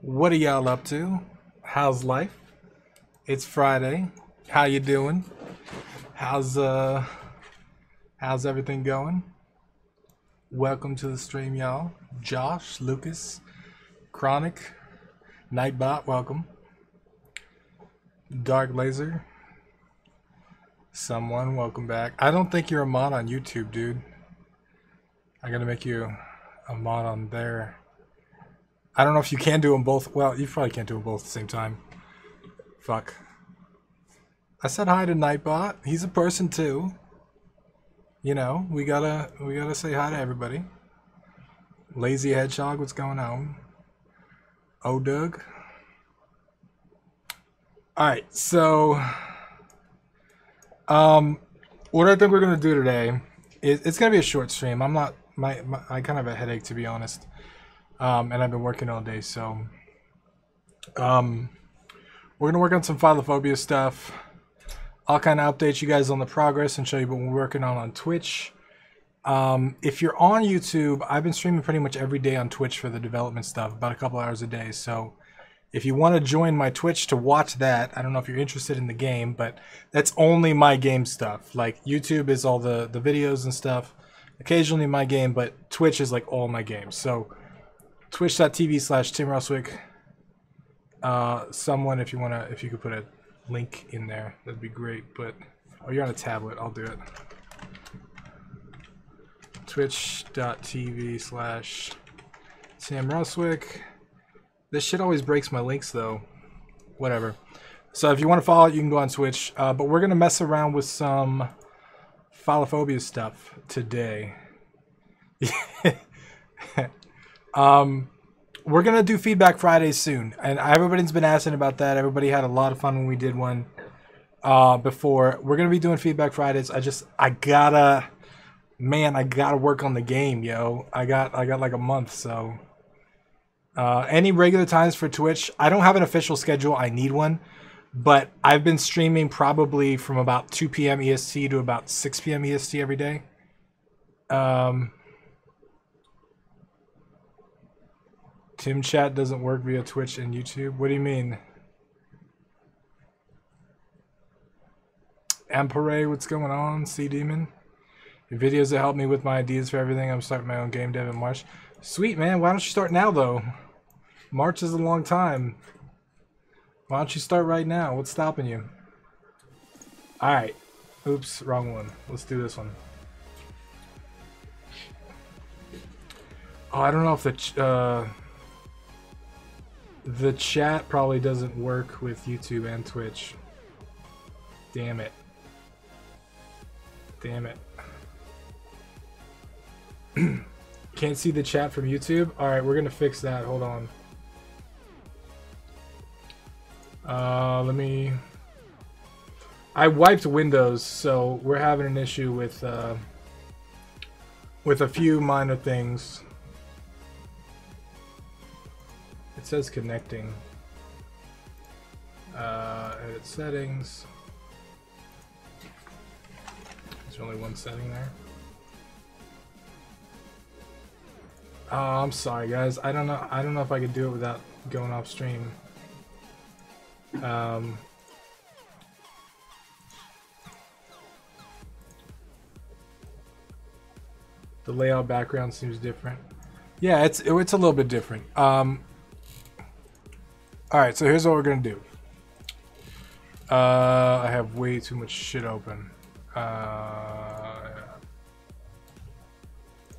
What are y'all up to? How's life? It's Friday. How you doing? How's how's everything going? Welcome to the stream, y'all. Josh, Lucas, Chronic, Nightbot, welcome. Dark Laser, someone, welcome back. I don't think you're a mod on YouTube, dude. I gotta make you a mod on there. I don't know if you can do them both. Well, you probably can't do them both at the same time. Fuck. I said hi to Nightbot. He's a person too. You know, we gotta say hi to everybody. Lazy Hedgehog, what's going on? Oh, Doug. All right, so what I think we're gonna do today is it's gonna be a short stream. I'm not I kind of have a headache, to be honest, and I've been working all day, so we're gonna work on some Philophobia stuff. I'll kind of update you guys on the progress and show you what we're working on Twitch. If you're on YouTube, I've been streaming pretty much every day on Twitch for the development stuff, about a couple hours a day. So if you want to join my Twitch to watch that, I don't know if you're interested in the game, but that's only my game stuff. Like YouTube is all the videos and stuff, occasionally my game, but Twitch is like all my games. So twitch.tv/TimRuswick. Someone, if you could put a link in there, that'd be great. But oh, you're on a tablet, I'll do it. Twitch.tv/TimRuswick. This shit always breaks my links though. Whatever. So if you want to follow it, you can go on Twitch. But we're gonna mess around with some Philophobia stuff today. We're gonna do Feedback Fridays soon, and everybody's been asking about that. Everybody had a lot of fun when we did one before. We're gonna be doing Feedback Fridays. I gotta work on the game, yo. I got like a month, so any regular times for Twitch? I don't have an official schedule. I need one, but I've been streaming probably from about 2 p.m. EST to about 6 p.m. EST every day. Tim chat doesn't work via Twitch and YouTube. What do you mean? Ampere, what's going on? Sea Demon. Your videos that help me with my ideas for everything. I'm starting my own game dev in March. Sweet, man. Why don't you start now, though? March is a long time. Why don't you start right now? What's stopping you? Alright. Oops, wrong one. Let's do this one. Oh, I don't know if the chat probably doesn't work with YouTube and Twitch. Damn it. Damn it. Can't see the chat from YouTube? Alright, we're gonna fix that. Hold on. I wiped Windows, so we're having an issue with a few minor things. It says connecting. Edit settings. There's only one setting there. Oh, I'm sorry, guys. I don't know if I could do it without going off stream. The layout background seems different. Yeah, it's a little bit different. Alright, so here's what we're gonna do. I have way too much shit open.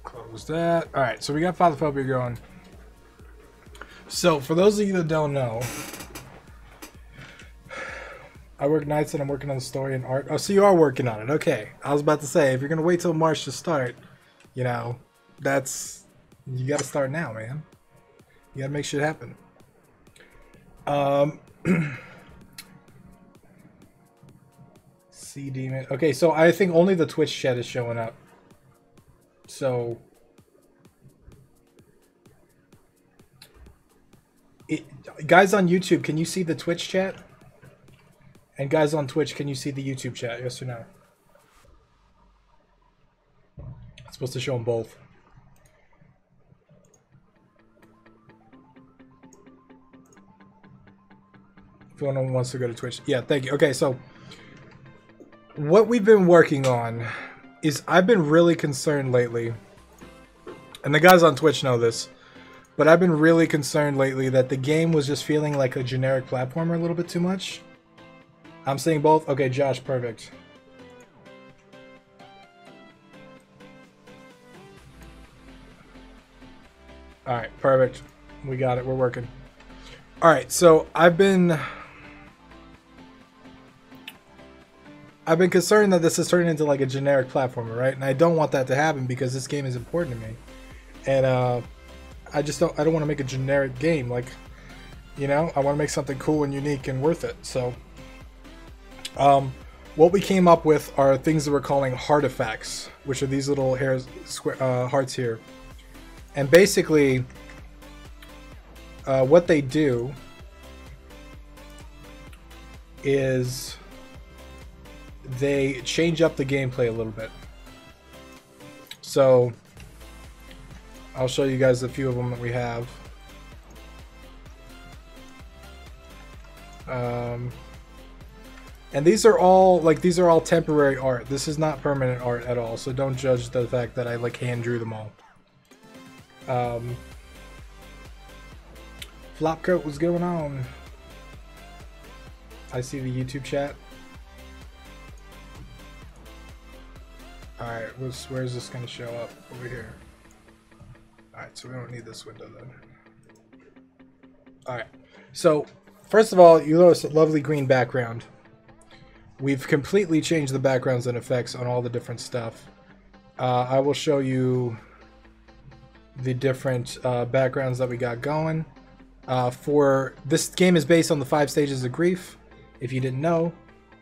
Close that. Alright, so we got Philophobia going. So, for those of you that don't know, I work nights and I'm working on the story and art. Oh, so you are working on it. Okay. I was about to say, if you're gonna wait till March to start, you know, you gotta start now, man. You gotta make shit happen. Sea Demon. Okay, so I think only the Twitch chat is showing up. So guys on YouTube, can you see the Twitch chat? And guys on Twitch, can you see the YouTube chat? Yes or no? It's supposed to show them both. If anyone wants to go to Twitch. Yeah, thank you. Okay, so what we've been working on is I've been really concerned lately, and the guys on Twitch know this, but I've been really concerned lately that the game was just feeling like a generic platformer a little bit too much. I'm seeing both. Okay, Josh, perfect. Alright, perfect. We got it. We're working. Alright, so I've been concerned that this is turning into like a generic platformer, right? And I don't want that to happen because this game is important to me. And I don't want to make a generic game. Like, you know, I want to make something cool and unique and worth it. So what we came up with are things that we're calling Heartifacts, which are these little hearts here. And basically, what they do is they change up the gameplay a little bit. So I'll show you guys a few of them that we have. And these are all temporary art. This is not permanent art at all, so don't judge the fact that I like hand drew them all. Flopcoat, what's going on? I see the YouTube chat. Alright, where's this going to show up? Over here. Alright, so we don't need this window then. Alright, so first of all, you notice a lovely green background. We've completely changed the backgrounds and effects on all the different stuff. I will show you the different backgrounds that we got going. For this game is based on the 5 stages of grief, if you didn't know,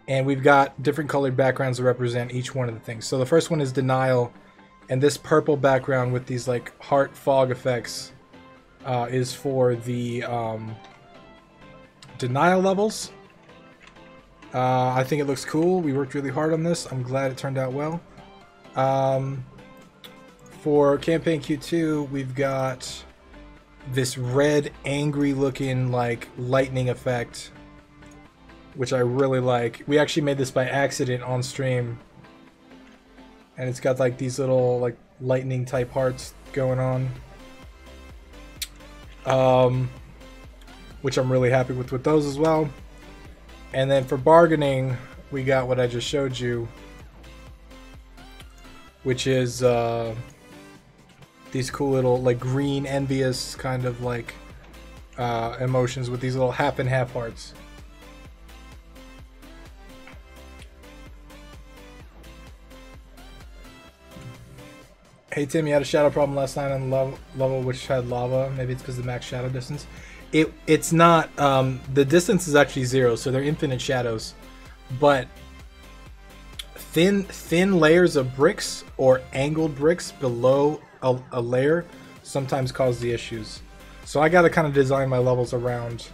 and we've got different colored backgrounds to represent each one of the things. So the first one is denial, and this purple background with these like heart fog effects is for the denial levels. I think it looks cool. We worked really hard on this. I'm glad it turned out well. For campaign Q2, we've got this red, angry looking like lightning effect, which I really like. We actually made this by accident on stream, and it's got like these little like lightning type hearts going on, which I'm really happy with those as well. And then for bargaining, we got what I just showed you, which is these cool little like green envious kind of like emotions with these little half and half hearts. Hey Tim, you had a shadow problem last night on the level which had lava. Maybe it's because of the max shadow distance. It's not. The distance is actually 0, so they're infinite shadows. But thin layers of bricks or angled bricks below a layer sometimes cause the issues. So I got to kind of design my levels around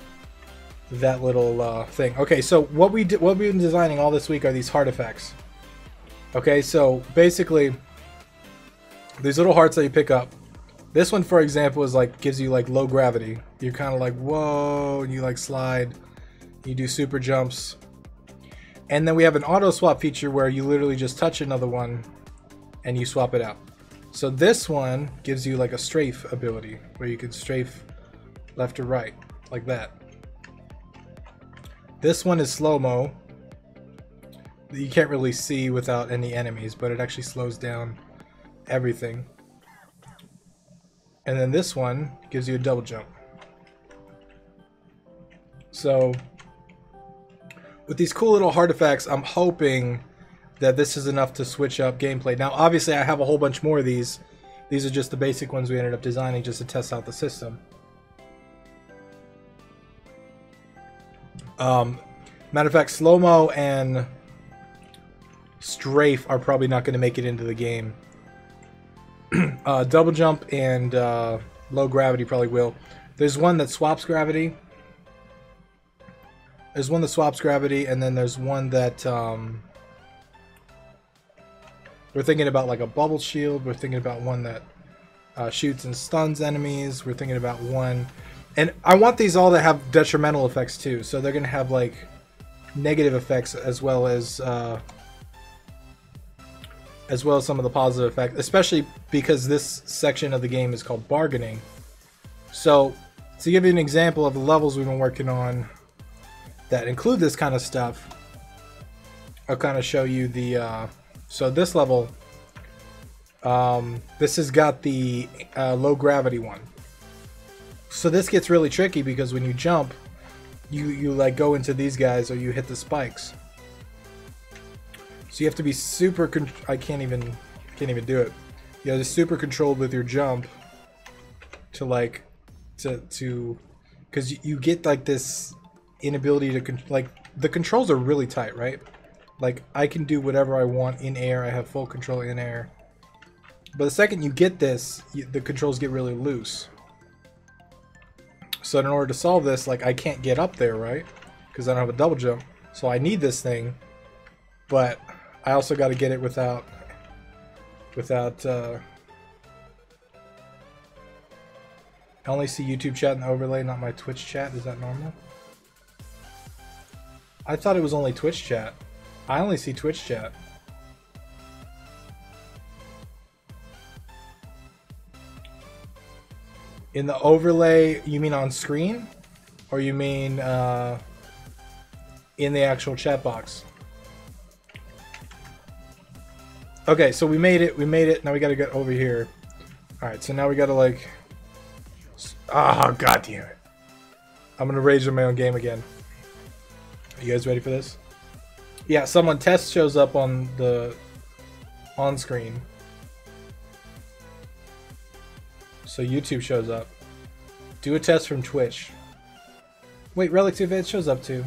that little thing. Okay, so what we've been designing all this week are these Heartifacts. Okay, so basically these little hearts that you pick up. This one, for example, is like gives you like low gravity. You're kind of like whoa, and you like slide. You do super jumps. And then we have an auto swap feature where you literally just touch another one and you swap it out. So this one gives you like a strafe ability where you can strafe left or right like that. This one is slow-mo. You can't really see without any enemies, but it actually slows down everything. And then this one gives you a double jump. So with these cool little Heartifacts, I'm hoping that this is enough to switch up gameplay. Now obviously I have a whole bunch more of these. These are just the basic ones we ended up designing just to test out the system. Matter of fact, slow-mo and strafe are probably not going to make it into the game. Double jump and low gravity probably will. There's one that swaps gravity. There's one that swaps gravity, and then there's one that we're thinking about like a bubble shield. We're thinking about one that shoots and stuns enemies. We're thinking about one And I want these all to have detrimental effects too. So they're going to have like negative effects as well as some of the positive effects, especially because this section of the game is called bargaining. So to give you an example of the levels we've been working on that include this kind of stuff, I'll kind of show you the so this level, this has got the low gravity one. So this gets really tricky because when you jump, you like go into these guys or you hit the spikes. So you have to be super. I can't even do it. You have to be super controlled with your jump to like to because you get like this inability to like the controls are really tight, right? Like I can do whatever I want in air. I have full control in air. But the second you get this, the controls get really loose. So in order to solve this, like I can't get up there, right? Because I don't have a double jump. So I need this thing, but I also got to get it without I only see YouTube chat in the overlay, not my Twitch chat. Is that normal? I thought it was only Twitch chat. I only see Twitch chat. In the overlay, you mean on screen? Or you mean in the actual chat box? Okay, so we made it. Now we gotta get over here. Alright, so now we gotta like... Oh, god damn it. I'm gonna rage in my own game again. Are you guys ready for this? Yeah, someone test shows up on the... on screen. So YouTube shows up. Do a test from Twitch. Wait, Relative Ed shows up too.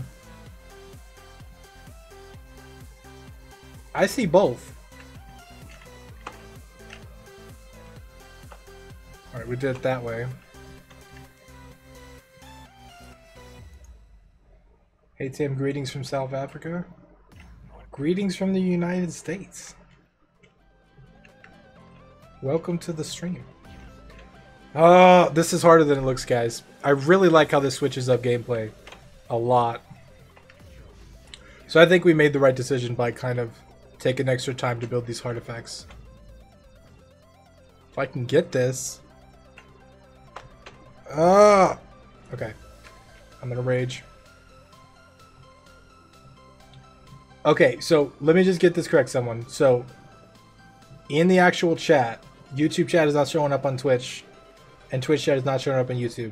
I see both. Alright, we did it that way. Hey Tim, greetings from South Africa. Greetings from the United States. Welcome to the stream. Oh, this is harder than it looks, guys. I really like how this switches up gameplay a lot. So I think we made the right decision by kind of taking extra time to build these Heartifacts. If I can get this. Ah! Okay. I'm gonna rage. Okay, so let me just get this correct, someone. So, in the actual chat, YouTube chat is not showing up on Twitch. And Twitch chat is not showing up on YouTube.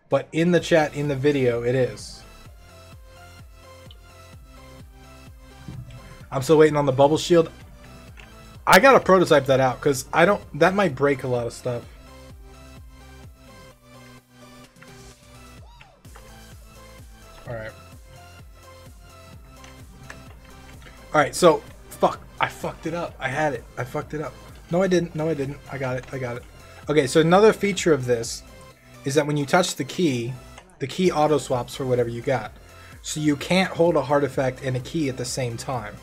But in the chat, in the video, it is. I'm still waiting on the bubble shield. I gotta prototype that out, because I don't... that might break a lot of stuff. Alright. Alright, so... fuck. I fucked it up. I had it. I fucked it up. No, I didn't. No, I didn't. I got it. I got it. Okay, so another feature of this is that when you touch the key auto swaps for whatever you got. So you can't hold a Heartifact and a key at the same time,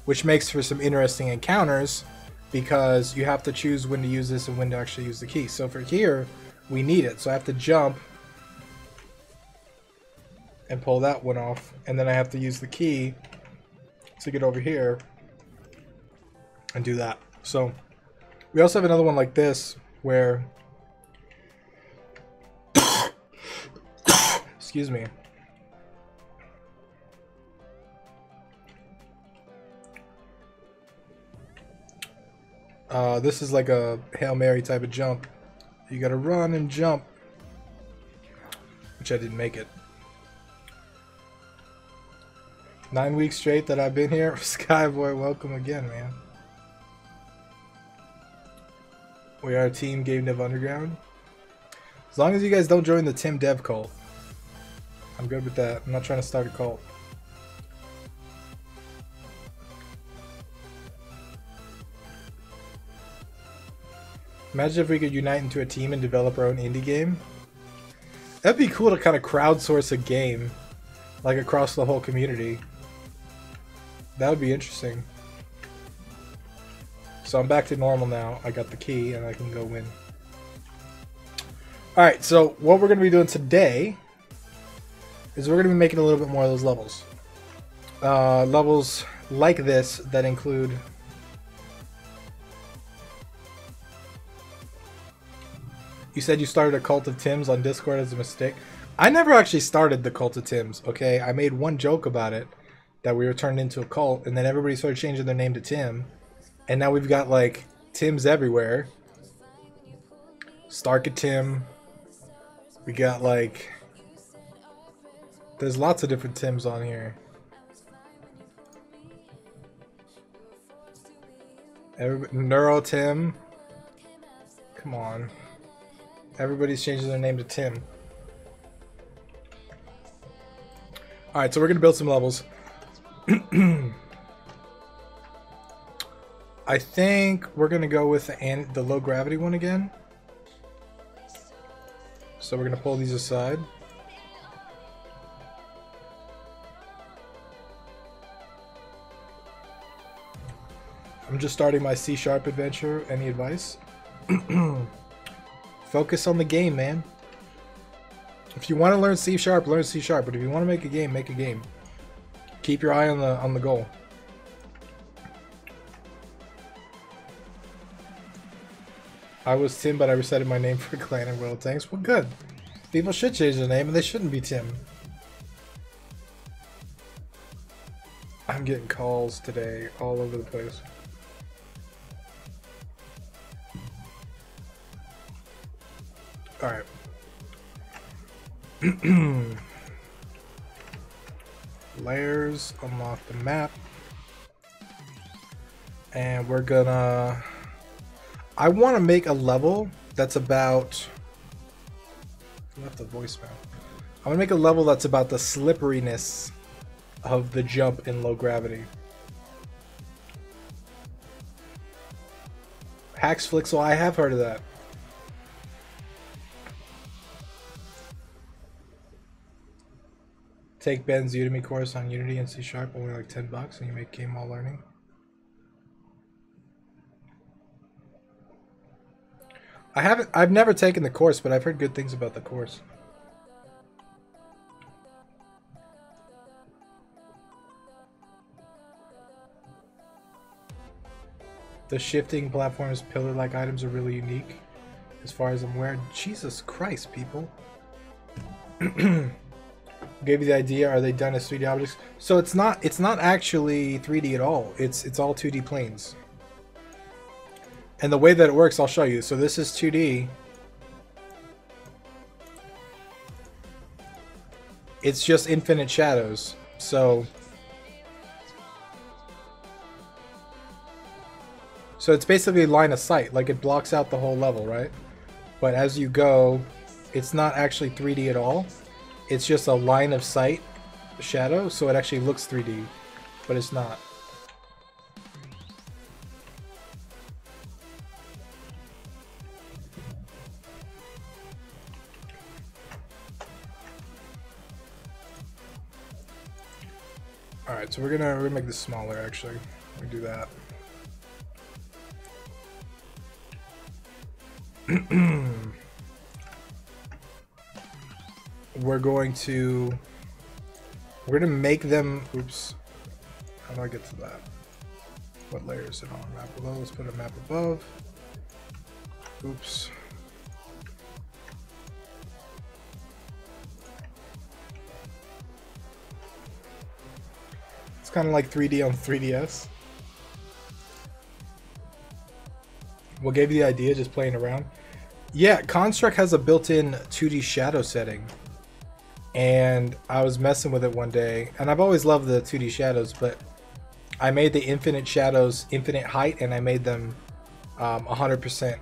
which makes for some interesting encounters because you have to choose when to use this and when to actually use the key. So for here, we need it. So I have to jump and pull that one off, and then I have to use the key to get over here and do that. So we also have another one like this where excuse me. This is like a Hail Mary type of jump. You gotta run and jump, which I didn't make it. 9 weeks straight that I've been here. Skyboy, welcome again, man. We are Team Game Dev Underground. As long as you guys don't join the Tim Dev cult, I'm good with that. I'm not trying to start a cult. Imagine if we could unite into a team and develop our own indie game. That'd be cool to kind of crowdsource a game, like across the whole community. That would be interesting. So I'm back to normal now. I got the key and I can go win. Alright, so what we're going to be doing today is we're going to be making a little bit more of those levels. Levels like this that include... You said you started a cult of Tims on Discord as a mistake. I never actually started the cult of Tims, okay? I made one joke about it, that we were turned into a cult, and then everybody started changing their name to Tim. And now we've got, like, Tims everywhere. Starka Tim. We got, like... There's lots of different Tims on here. Neuro Tim. Come on. Everybody's changing their name to Tim. Alright, so we're going to build some levels. I think we're going to go with the low gravity one again. So we're going to pull these aside. I'm just starting my C# adventure. Any advice? Focus on the game, man. If you want to learn C#, learn C#. But if you want to make a game, make a game. Keep your eye on the goal. I was Tim, but I resetted my name for Clan and World Tanks. Well, good. People should change their name, and they shouldn't be Tim. I'm getting calls today all over the place. Alright. Layers, unlock the map. And we're gonna... I want to make a level that's about... I left the voicemail. I want to make a level that's about the slipperiness of the jump in low gravity. Hacks Flixel, I have heard of that. Take Ben's Udemy course on Unity and C#, only like $10 and you make game while learning. I've never taken the course, but I've heard good things about the course. The shifting platforms, pillar-like items are really unique, as far as I'm aware. Jesus Christ, people. Gave you the idea. Are they done as 3D objects? So it's not actually 3D at all. It's all 2D planes. And the way that it works, I'll show you. So this is 2D. It's just infinite shadows. So it's basically line of sight. Like it blocks out the whole level, right? But as you go, it's not actually 3D at all. It's just a line of sight shadow. So it actually looks 3D, but it's not. Alright, so we're gonna make this smaller actually. We do that. We're gonna make them, oops. How do I get to that? What layer is it on? Map below, let's put a map above. Oops. It's kind of like 3D on 3DS. What gave you the idea, just playing around? Yeah, Construct has a built-in 2D shadow setting. And I was messing with it one day. And I've always loved the 2D shadows, but I made the infinite shadows infinite height, and I made them 100%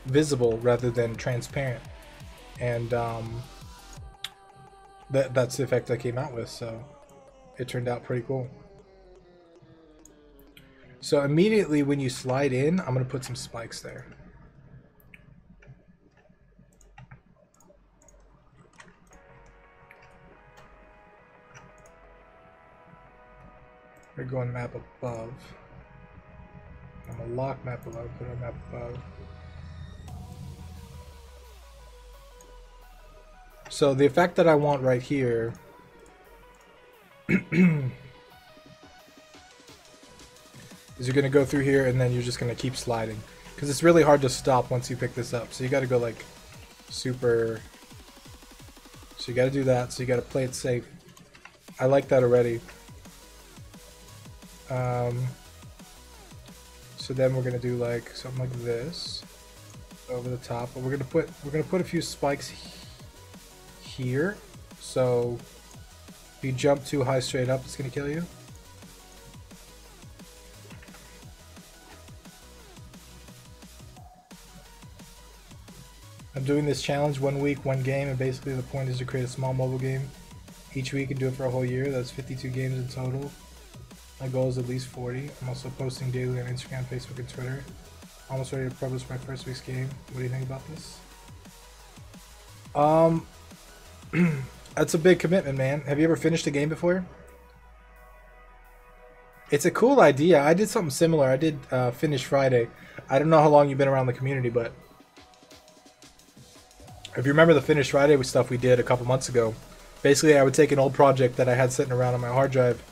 visible rather than transparent. And that's the effect I came out with, so it turned out pretty cool. So immediately when you slide in, I'm going to put some spikes there. We're going map above. I'm going to lock map below, put a map above. So the effect that I want right here is you're going to go through here and then you're just going to keep sliding. Because it's really hard to stop once you pick this up. So you got to go like super... So you got to do that. So you got to play it safe. I like that already. So then we're going to do like something like this over the top. But we're going to put a few spikes here. So if you jump too high straight up, it's going to kill you. I'm doing this challenge 1 week, 1 game, and basically the point is to create a small mobile game each week and do it for a whole year. That's 52 games in total. My goal is at least 40. I'm also posting daily on Instagram, Facebook, and Twitter. Almost ready to publish my first week's game. What do you think about this? That's a big commitment, man. Have you ever finished a game before? It's a cool idea. I did something similar. I did Finish Friday. I don't know how long you've been around the community, but if you remember the Finish Friday stuff we did a couple months ago, basically I would take an old project that I had sitting around on my hard drive.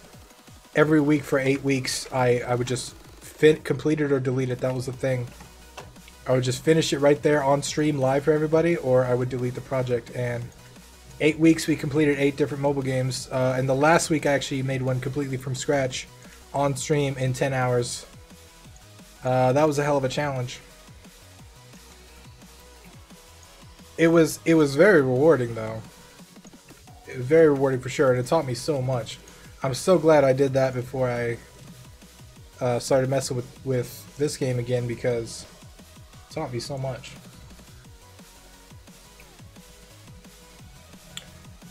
Every week for 8 weeks, I would just complete it or delete it. That was the thing. I would just finish it right there on stream live for everybody, or I would delete the project. And 8 weeks we completed 8 different mobile games. And the last week I actually made one completely from scratch on stream in 10 hours. That was a hell of a challenge. It was very rewarding though. It was very rewarding for sure, and it taught me so much. I'm so glad I did that before I started messing with this game again, because it taught me so much.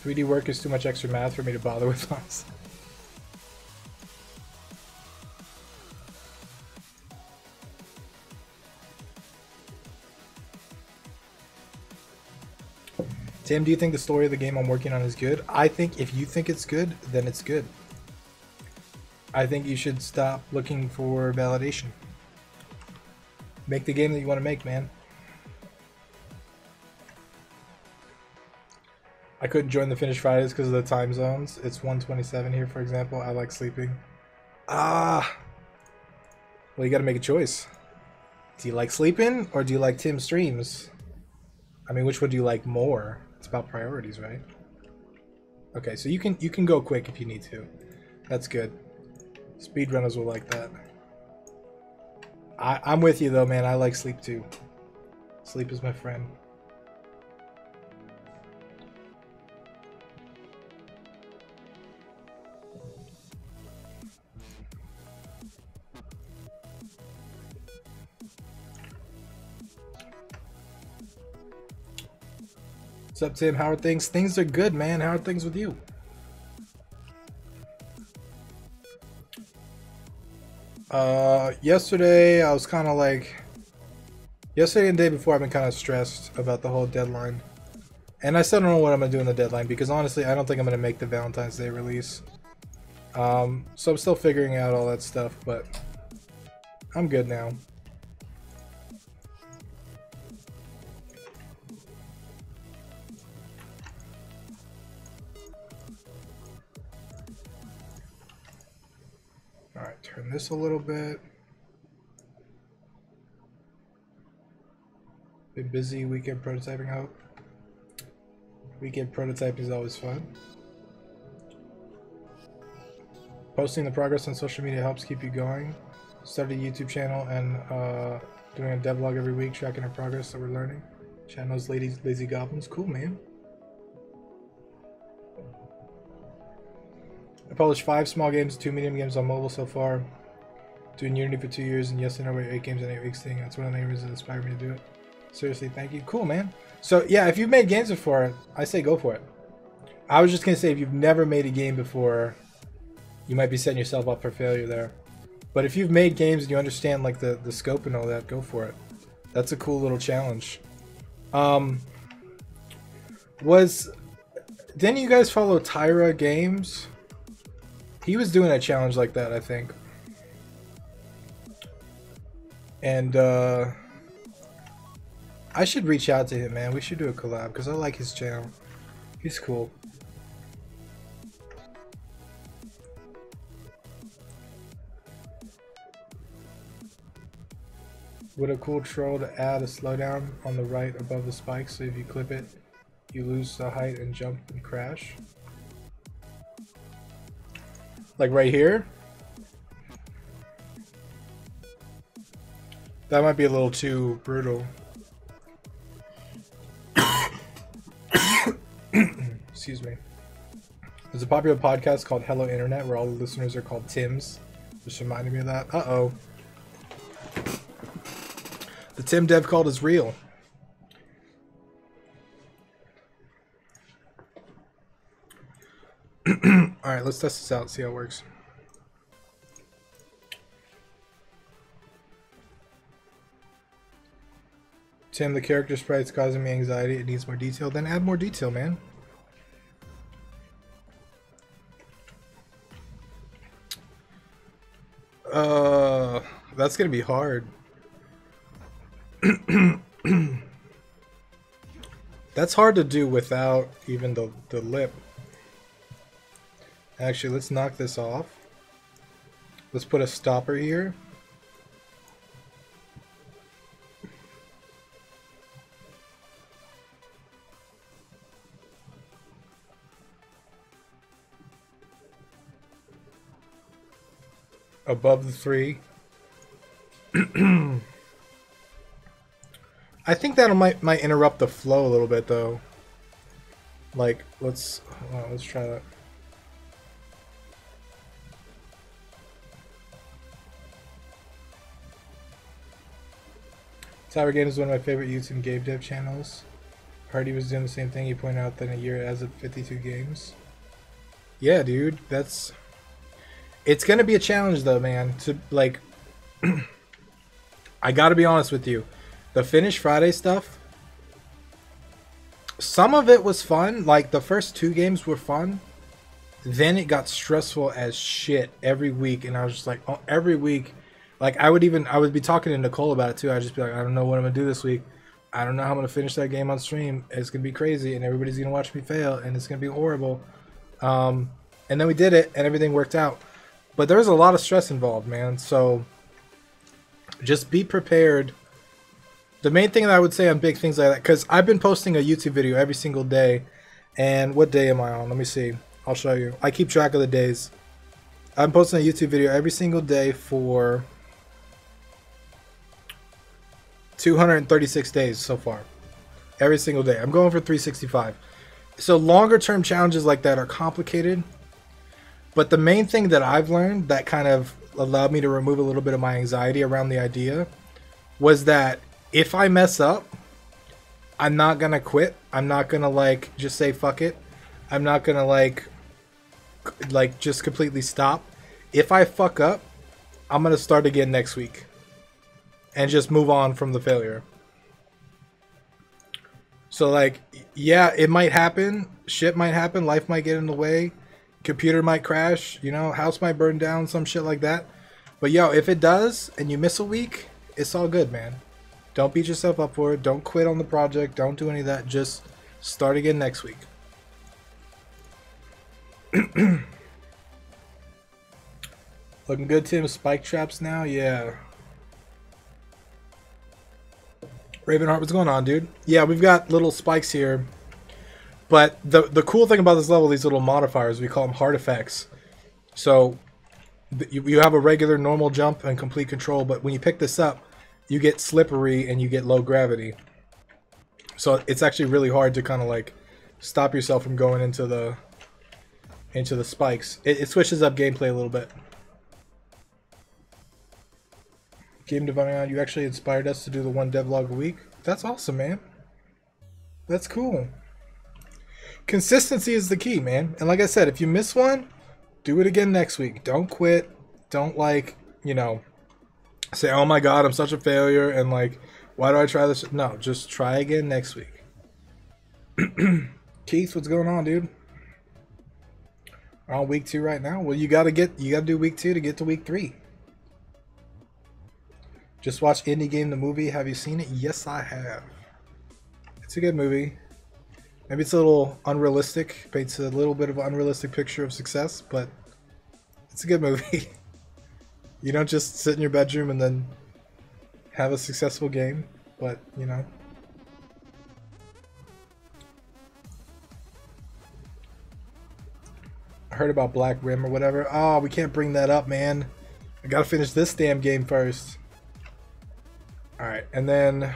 3D work is too much extra math for me to bother with us. Tim, do you think the story of the game I'm working on is good? I think if you think it's good, then it's good. I think you should stop looking for validation. Make the game that you want to make, man. I couldn't join the Finish Fridays because of the time zones. It's 1:27 here, for example. I like sleeping. Ah! Well, you gotta make a choice. Do you like sleeping, or do you like Tim streams? I mean, which one do you like more? It's about priorities, right? Okay, so you can go quick if you need to. That's good. Speedrunners will like that. I'm with you though, man. I like sleep too. Sleep is my friend. What's up, Tim? How are things? Things are good, man. How are things with you? Yesterday I was kind of like... Yesterday and the day before I've been kind of stressed about the whole deadline. And I still don't know what I'm going to do in the deadline, because honestly I don't think I'm going to make the Valentine's Day release. So I'm still figuring out all that stuff, but I'm good now. Alright, turn this a little bit. Been busy weekend prototyping out. Weekend prototyping is always fun. Posting the progress on social media helps keep you going. Started a YouTube channel and doing a devlog every week, tracking our progress that we're learning. Channel's Lazy Goblins. Cool, man. I published 5 small games, 2 medium games on mobile so far. Doing Unity for 2 years, and yes, I know we're 8 games in 8 weeks thing. That's one of the reasons that inspired me to do it. Seriously, thank you. Cool, man. So yeah, if you've made games before, I say go for it. I was just gonna say, if you've never made a game before, you might be setting yourself up for failure there. But if you've made games and you understand like the scope and all that, go for it. That's a cool little challenge. Didn't you guys follow Tyra Games? He was doing a challenge like that, I think. And I should reach out to him, man. We should do a collab because I like his channel. He's cool. Would a cool troll to add a slowdown on the right above the spike, so if you clip it, you lose the height and jump and crash? Like right here? That might be a little too brutal. Excuse me. There's a popular podcast called Hello Internet where all the listeners are called Tims. Just reminded me of that. Uh-oh. The Tim Dev called is real. Alright, let's test this out, see how it works. Tim, the character sprite's causing me anxiety. It needs more detail. Then add more detail, man. That's gonna be hard. That's hard to do without even the lip. Actually, let's knock this off. Let's put a stopper here. Above the 3. I think that might interrupt the flow a little bit though. Like let's try that. Tower Game is one of my favorite YouTube game dev channels. Hardy was doing the same thing. He pointed out that in a year it has 52 games. Yeah, dude, that's. It's gonna be a challenge though, man. To like, I gotta be honest with you. The Finish Friday stuff, some of it was fun. Like the first 2 games were fun. Then it got stressful as shit every week, and I was just like, oh, every week. Like I would be talking to Nicole about it too. I'd just be like, I don't know what I'm gonna do this week. I don't know how I'm gonna finish that game on stream. It's gonna be crazy, and everybody's gonna watch me fail, and it's gonna be horrible. And then we did it, and everything worked out. But there's a lot of stress involved, man. So just be prepared. The main thing that I would say on big things like that, because I've been posting a YouTube video every single day. And what day am I on? Let me see. I'll show you. I keep track of the days. I'm posting a YouTube video every single day for 236 days so far. Every single day. I'm going for 365. So longer term challenges like that are complicated. But the main thing that I've learned that kind of allowed me to remove a little bit of my anxiety around the idea was that if I mess up, I'm not going to quit. I'm not going to like just say fuck it. I'm not going to like just completely stop. If I fuck up, I'm going to start again next week and just move on from the failure. So like, yeah, it might happen. Shit might happen. Life might get in the way. Computer might crash, you know, house might burn down, some shit like that. But yo, if it does and you miss a week, it's all good, man. Don't beat yourself up for it. Don't quit on the project. Don't do any of that. Just start again next week. Looking good, Tim. Spike traps now? Yeah. Ravenheart, what's going on, dude? Yeah, we've got little spikes here. But the cool thing about this level, these little modifiers, we call them Heartifacts. So you have a regular normal jump and complete control, but when you pick this up, you get slippery and you get low gravity. So it's actually really hard to kind of like stop yourself from going into the spikes. It switches up gameplay a little bit. Game Divine, you actually inspired us to do the 1 devlog a week. That's awesome, man. That's cool. Consistency is the key, man. And like I said, if you miss one, do it again next week. Don't quit. Don't like, you know, say, oh my god, I'm such a failure, and like, why do I try this? No, just try again next week. Keith, what's going on, dude? We're on week 2 right now. Well, you gotta do week 2 to get to week 3. Just watch Indie Game the movie. Have you seen it? Yes, I have. It's a good movie. Maybe it's a little unrealistic, paints a little bit of an unrealistic picture of success, but it's a good movie. You don't just sit in your bedroom and then have a successful game, but, you know. I heard about Black Rim or whatever. Oh, we can't bring that up, man. I gotta finish this damn game first. Alright, and then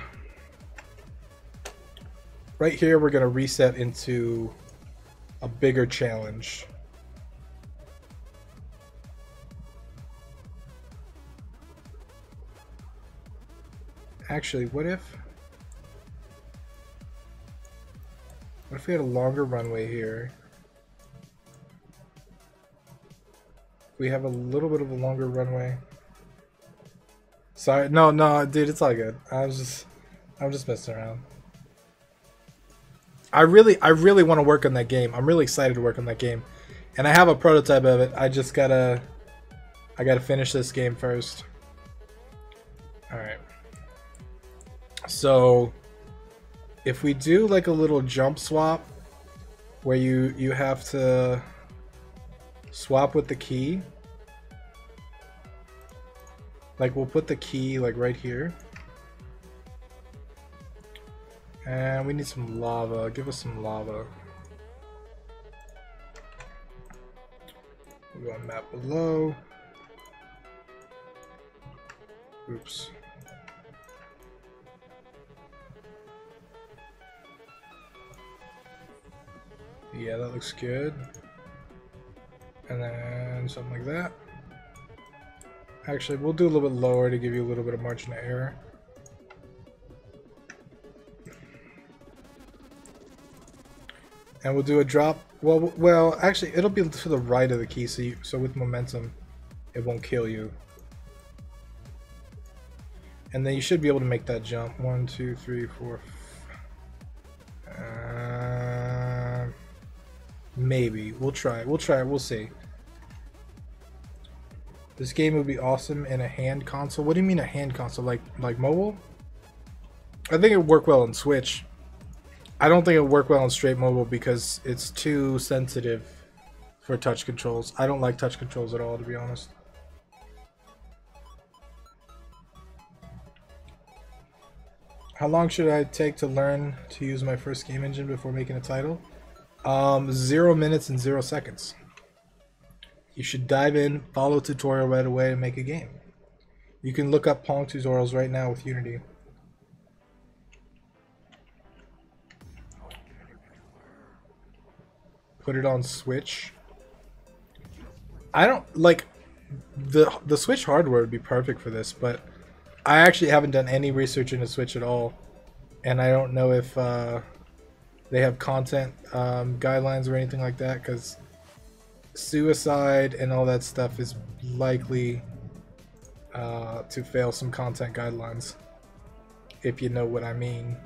right here we're gonna reset into a bigger challenge. Actually, what if we had a longer runway here? We have a little bit of a longer runway. Sorry, no, dude, it's all good. I'm just messing around. I really want to work on that game. I'm really excited to work on that game, and I have a prototype of it. I gotta finish this game first. All right. So, if we do like a little jump swap, where you have to swap with the key. Like, we'll put the key like right here. And we need some lava. Give us some lava. We'll go on map below. Oops. Yeah, that looks good. And then something like that. Actually, we'll do a little bit lower to give you a little bit of margin of error. And we'll do a drop. Well, actually, it'll be to the right of the key, so with momentum, it won't kill you. And then you should be able to make that jump. 1, 2, 3, 4. Maybe. We'll try. We'll see. This game would be awesome in a hand console. What do you mean a hand console? Like mobile? I think it would work well on Switch. I don't think it would work well on straight mobile because it's too sensitive for touch controls. I don't like touch controls at all, to be honest. How long should I take to learn to use my first game engine before making a title? 0 minutes and 0 seconds. You should dive in, follow a tutorial right away, and make a game. You can look up Pong tutorials right now with Unity. Put it on Switch. I don't like the Switch hardware would be perfect for this, but I actually haven't done any research into Switch at all, and I don't know if they have content guidelines or anything like that, because suicide and all that stuff is likely to fail some content guidelines, if you know what I mean.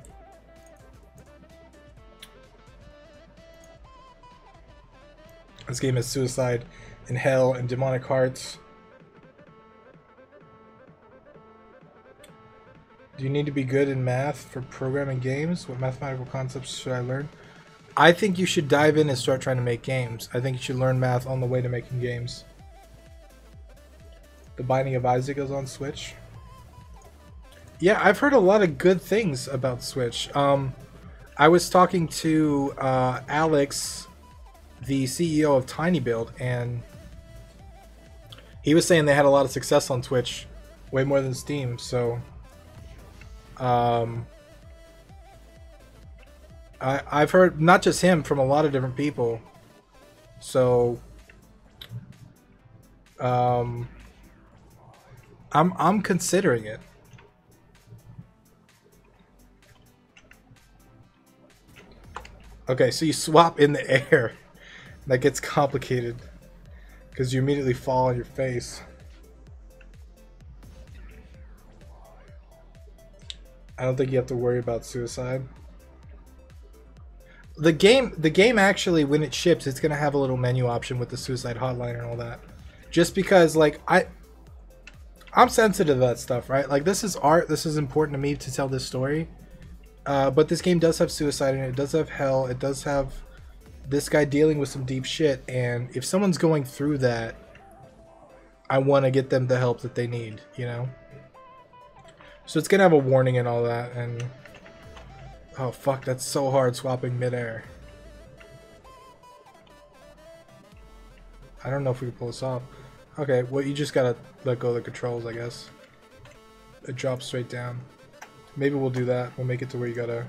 This game has suicide and hell and demonic hearts. Do you need to be good in math for programming games? What mathematical concepts should I learn? I think you should dive in and start trying to make games. I think you should learn math on the way to making games. The Binding of Isaac is on Switch. Yeah, I've heard a lot of good things about Switch. I was talking to Alex, the CEO of Tiny Build, and he was saying they had a lot of success on Twitch, way more than Steam. So I've heard not just him, from a lot of different people. So I'm considering it. Okay, so you swap in the air. That gets complicated because you immediately fall on your face. I don't think you have to worry about suicide. The game actually, when it ships, it's gonna have a little menu option with the suicide hotline and all that. Just because, like, I'm sensitive to that stuff, right? Like, this is art. This is important to me to tell this story. But this game does have suicide in it. It does have hell. It does have this guy dealing with some deep shit. And if someone's going through that, I want to get them the help that they need, you know? So it's going to have a warning and all that. And oh, fuck, that's so hard swapping midair. I don't know if we can pull this off. Okay, well, you just gotta let go of the controls, I guess. It drops straight down. Maybe we'll do that. We'll make it to where you gotta...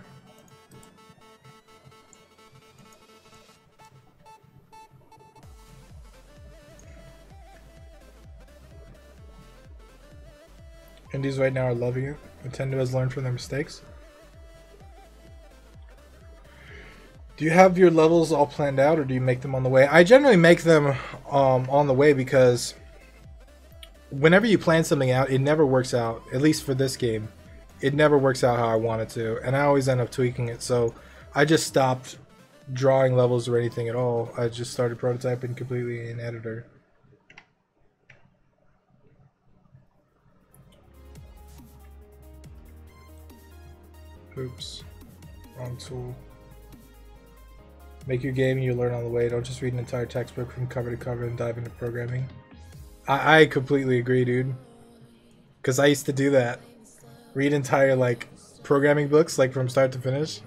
Indies right now are loving it. Nintendo has learned from their mistakes. Do you have your levels all planned out, or do you make them on the way? I generally make them on the way, because whenever you plan something out, it never works out. At least for this game, it never works out how I want it to, and I always end up tweaking it. So I just stopped drawing levels or anything at all. I just started prototyping completely in editor. Oops, wrong tool. Make your game and you learn on the way. Don't just read an entire textbook from cover to cover and dive into programming. I completely agree, dude. Because I used to do that. Read entire, like, programming books, like, from start to finish.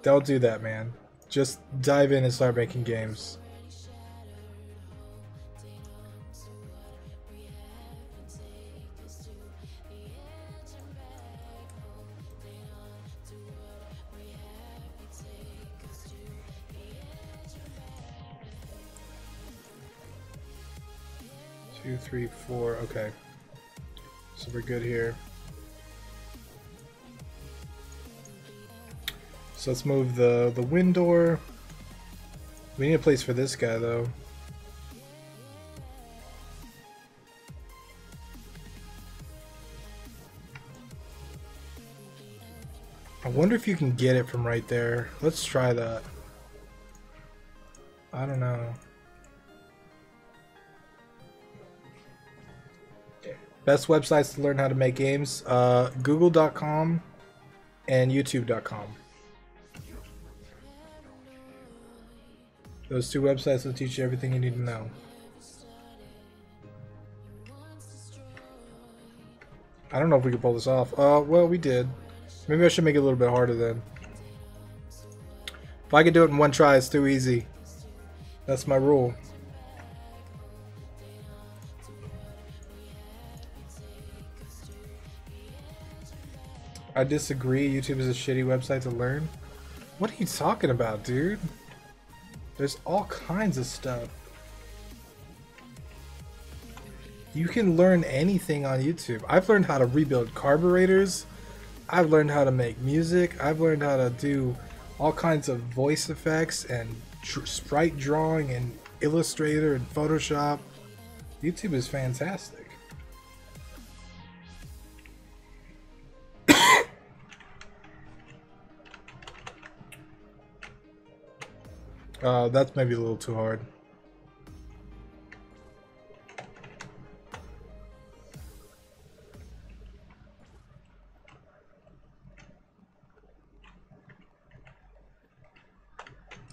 Don't do that, man. Just dive in and start making games. Two, three, four. Okay. So we're good here. So let's move the wind door. We need a place for this guy, though. I wonder if you can get it from right there. Let's try that. I don't know. Best websites to learn how to make games, google.com and youtube.com. Those two websites will teach you everything you need to know. I don't know if we can pull this off. Well, we did. Maybe I should make it a little bit harder then. If I can do it in one try, it's too easy. That's my rule. I disagree. YouTube is a shitty website to learn. What are you talking about, dude? There's all kinds of stuff. You can learn anything on YouTube. I've learned how to rebuild carburetors. I've learned how to make music. I've learned how to do all kinds of voice effects and sprite drawing and Illustrator and Photoshop. YouTube is fantastic. That's maybe a little too hard.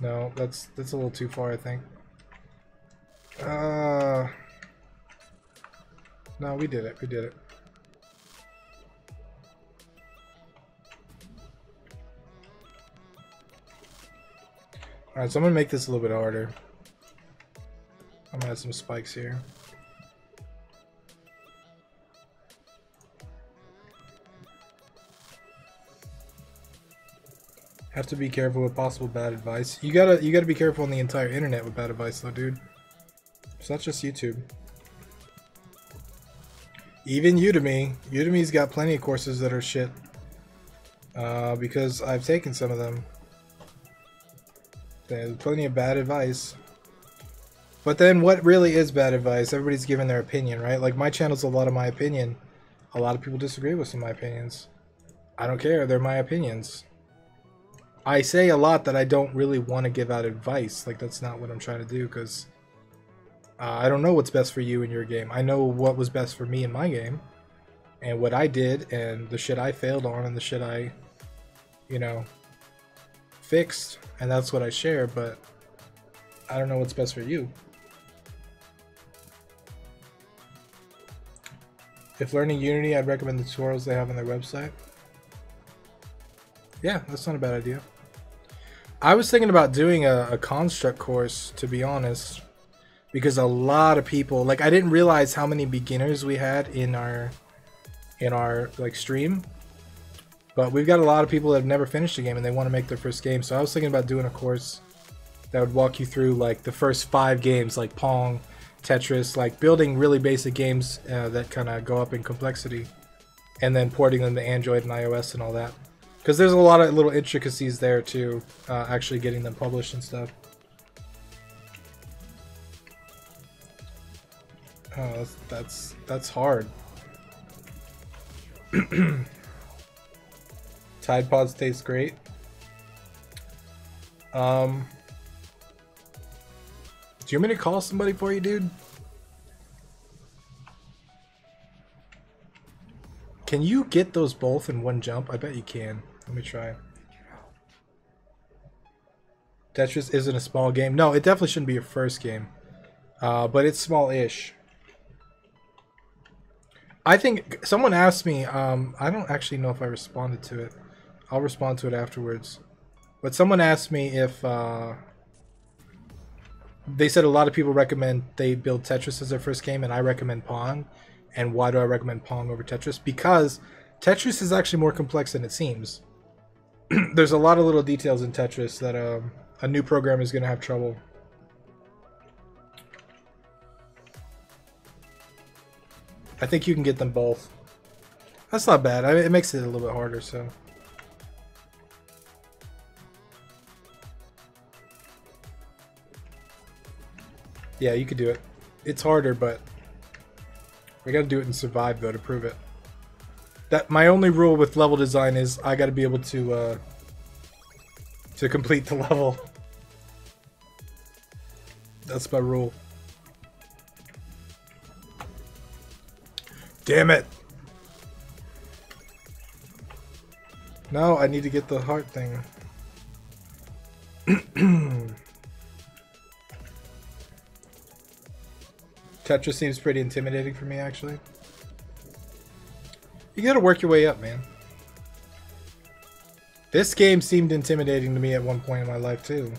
No, that's a little too far, I think. No, we did it. We did it. Alright, so I'm gonna make this a little bit harder. I'm gonna add some spikes here. Have to be careful with possible bad advice. You gotta be careful on the entire internet with bad advice though, dude. It's not just YouTube. Even Udemy. Udemy's got plenty of courses that are shit. Because I've taken some of them. There's plenty of bad advice. But then what really is bad advice? Everybody's giving their opinion, right? Like my channel's a lot of my opinion. A lot of people disagree with some of my opinions. I don't care, they're my opinions. I say a lot that I don't really want to give out advice. Like that's not what I'm trying to do, because I don't know what's best for you in your game. I know what was best for me in my game. And what I did, and the shit I failed on, and the shit I you know, fixed, and that's what I share, but I don't know what's best for you. If learning Unity, I'd recommend the tutorials they have on their website. Yeah, that's not a bad idea. I was thinking about doing a construct course, to be honest, because a lot of people, like, I didn't realize how many beginners we had in our like stream, but we've got a lot of people that have never finished a game and they want to make their first game. So I was thinking about doing a course that would walk you through like the first 5 games, like Pong, Tetris, like building really basic games that kind of go up in complexity, and then porting them to Android and iOS and all that. Because there's a lot of little intricacies there too, actually getting them published and stuff. Oh, that's hard. Tide Pods taste great. Do you want me to call somebody for you, dude? Can you get those both in one jump? I bet you can. Let me try. Tetris isn't a small game. No, it definitely shouldn't be your first game. But it's small-ish. I think someone asked me, I don't actually know if I responded to it. I'll respond to it afterwards. But someone asked me if, they said a lot of people recommend they build Tetris as their first game, and I recommend Pong. And why do I recommend Pong over Tetris? Because Tetris is actually more complex than it seems. There's a lot of little details in Tetris that a new programmer is going to have trouble. I think you can get them both. That's not bad. I mean, it makes it a little bit harder, so. Yeah, you could do it. It's harder, but we gotta do it and survive, though, to prove it. That my only rule with level design is I gotta be able to complete the level. That's my rule. Damn it! No, I need to get the heart thing. Tetris seems pretty intimidating for me, actually. You gotta work your way up, man. This game seemed intimidating to me at one point in my life, too.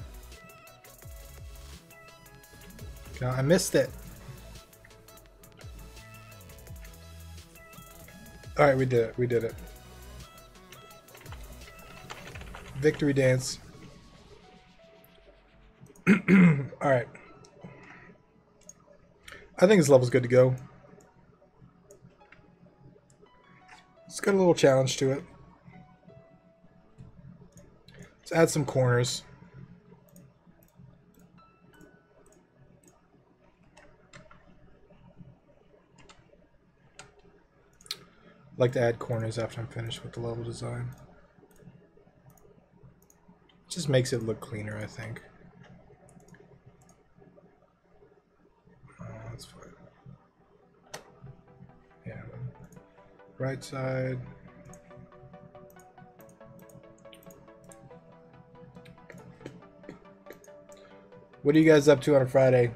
God, I missed it. Alright, we did it. We did it. Victory dance. Alright. I think this level's good to go. It's got a little challenge to it. Let's add some corners. I'd like to add corners after I'm finished with the level design. It just makes it look cleaner, I think. That's fine. Yeah. Right side. What are you guys up to on a Friday?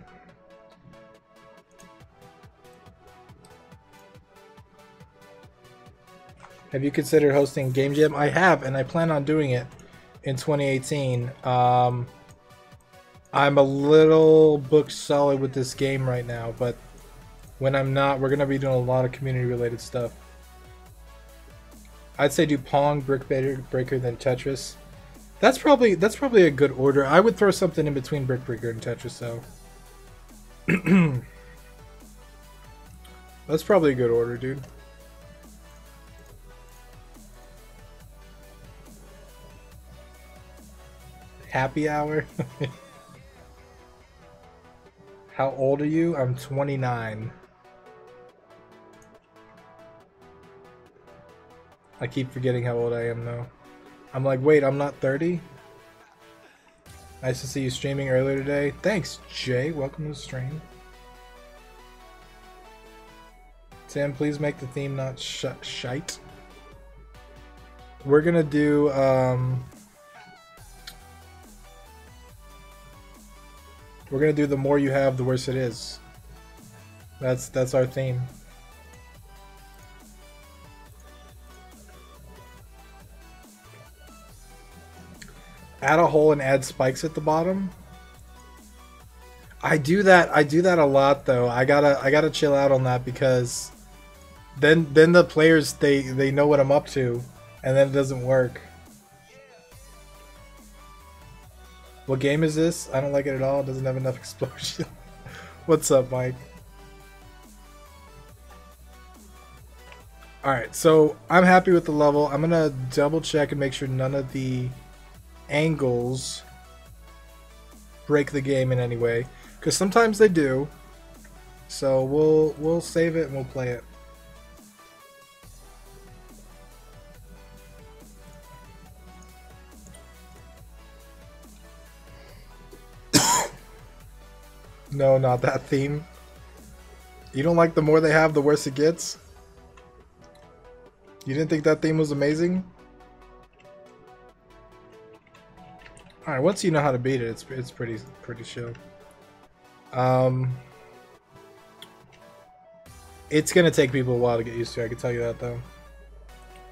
Have you considered hosting Game Jam? I have, and I plan on doing it in 2018. I'm a little booked solid with this game right now, but when I'm not, we're going to be doing a lot of community-related stuff. I'd say do Pong, Brick Breaker, then Tetris. That's probably a good order. I would throw something in between Brick Breaker and Tetris, though. That's probably a good order, dude. Happy hour? How old are you? I'm 29. I keep forgetting how old I am, though. I'm like, wait, I'm not 30? Nice to see you streaming earlier today. Thanks, Jay. Welcome to the stream. Tim, please make the theme not shite. We're gonna do the more you have, the worse it is. That's our theme. Add a hole and add spikes at the bottom. I do that a lot though. I gotta chill out on that because then the players they know what I'm up to, and then it doesn't work. What game is this? I don't like it at all. It doesn't have enough explosion. What's up, Mike? Alright, so I'm happy with the level. I'm gonna double check and make sure none of the angles break the game in any way, because sometimes they do. So we'll save it and we'll play it. No, not that theme. You don't like the more they have, the worse it gets? You didn't think that theme was amazing? Alright, once you know how to beat it, it's pretty chill. It's gonna take people a while to get used to, I can tell you that though.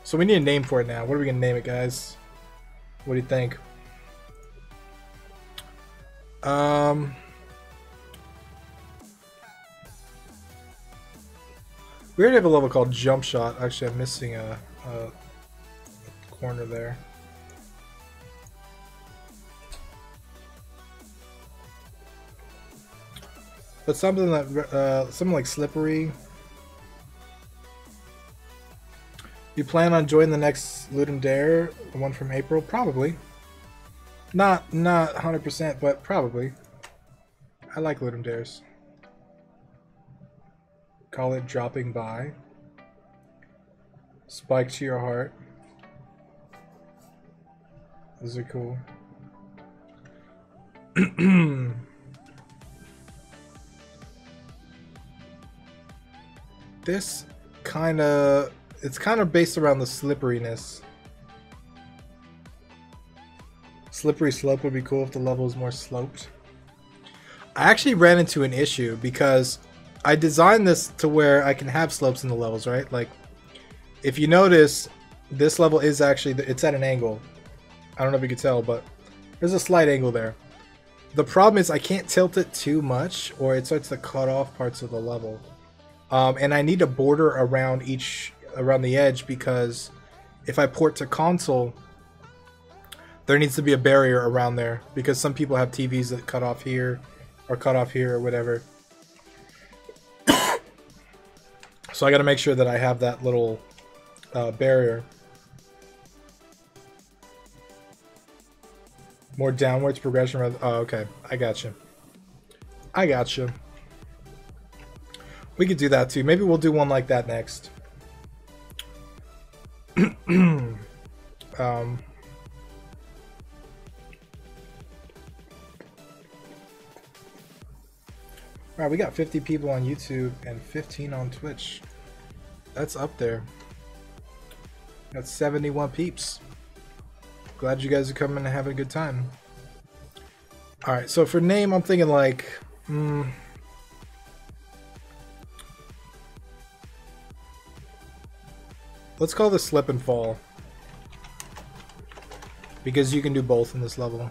So we need a name for it now. What are we gonna name it, guys? What do you think? We already have a level called Jump Shot. Actually, I'm missing a corner there. But something like Slippery. You plan on joining the next Loot 'em Dare, the one from April? Probably. Not 100%, but probably. I like Loot 'em Dares. Call it Dropping By. Spike to Your Heart. Those are cool. This it's kind of based around the slipperiness. Slippery slope would be cool if the level is more sloped. I actually ran into an issue because I designed this to where I can have slopes in the levels, right? Like, if you notice, this level is actually, it's at an angle. I don't know if you can tell, but there's a slight angle there. The problem is I can't tilt it too much or it starts to cut off parts of the level. And I need a border around the edge, because if I port to console, there needs to be a barrier around there, because some people have TVs that cut off here or cut off here or whatever. So I got to make sure that I have that little barrier. More downwards progression. Oh, okay. I got you. I got you. We could do that too. Maybe we'll do one like that next. Alright, we got 50 people on YouTube and 15 on Twitch. That's up there. That's 71 peeps. Glad you guys are coming and having a good time. Alright, so for name, I'm thinking like... let's call this Slip and Fall. Because you can do both in this level.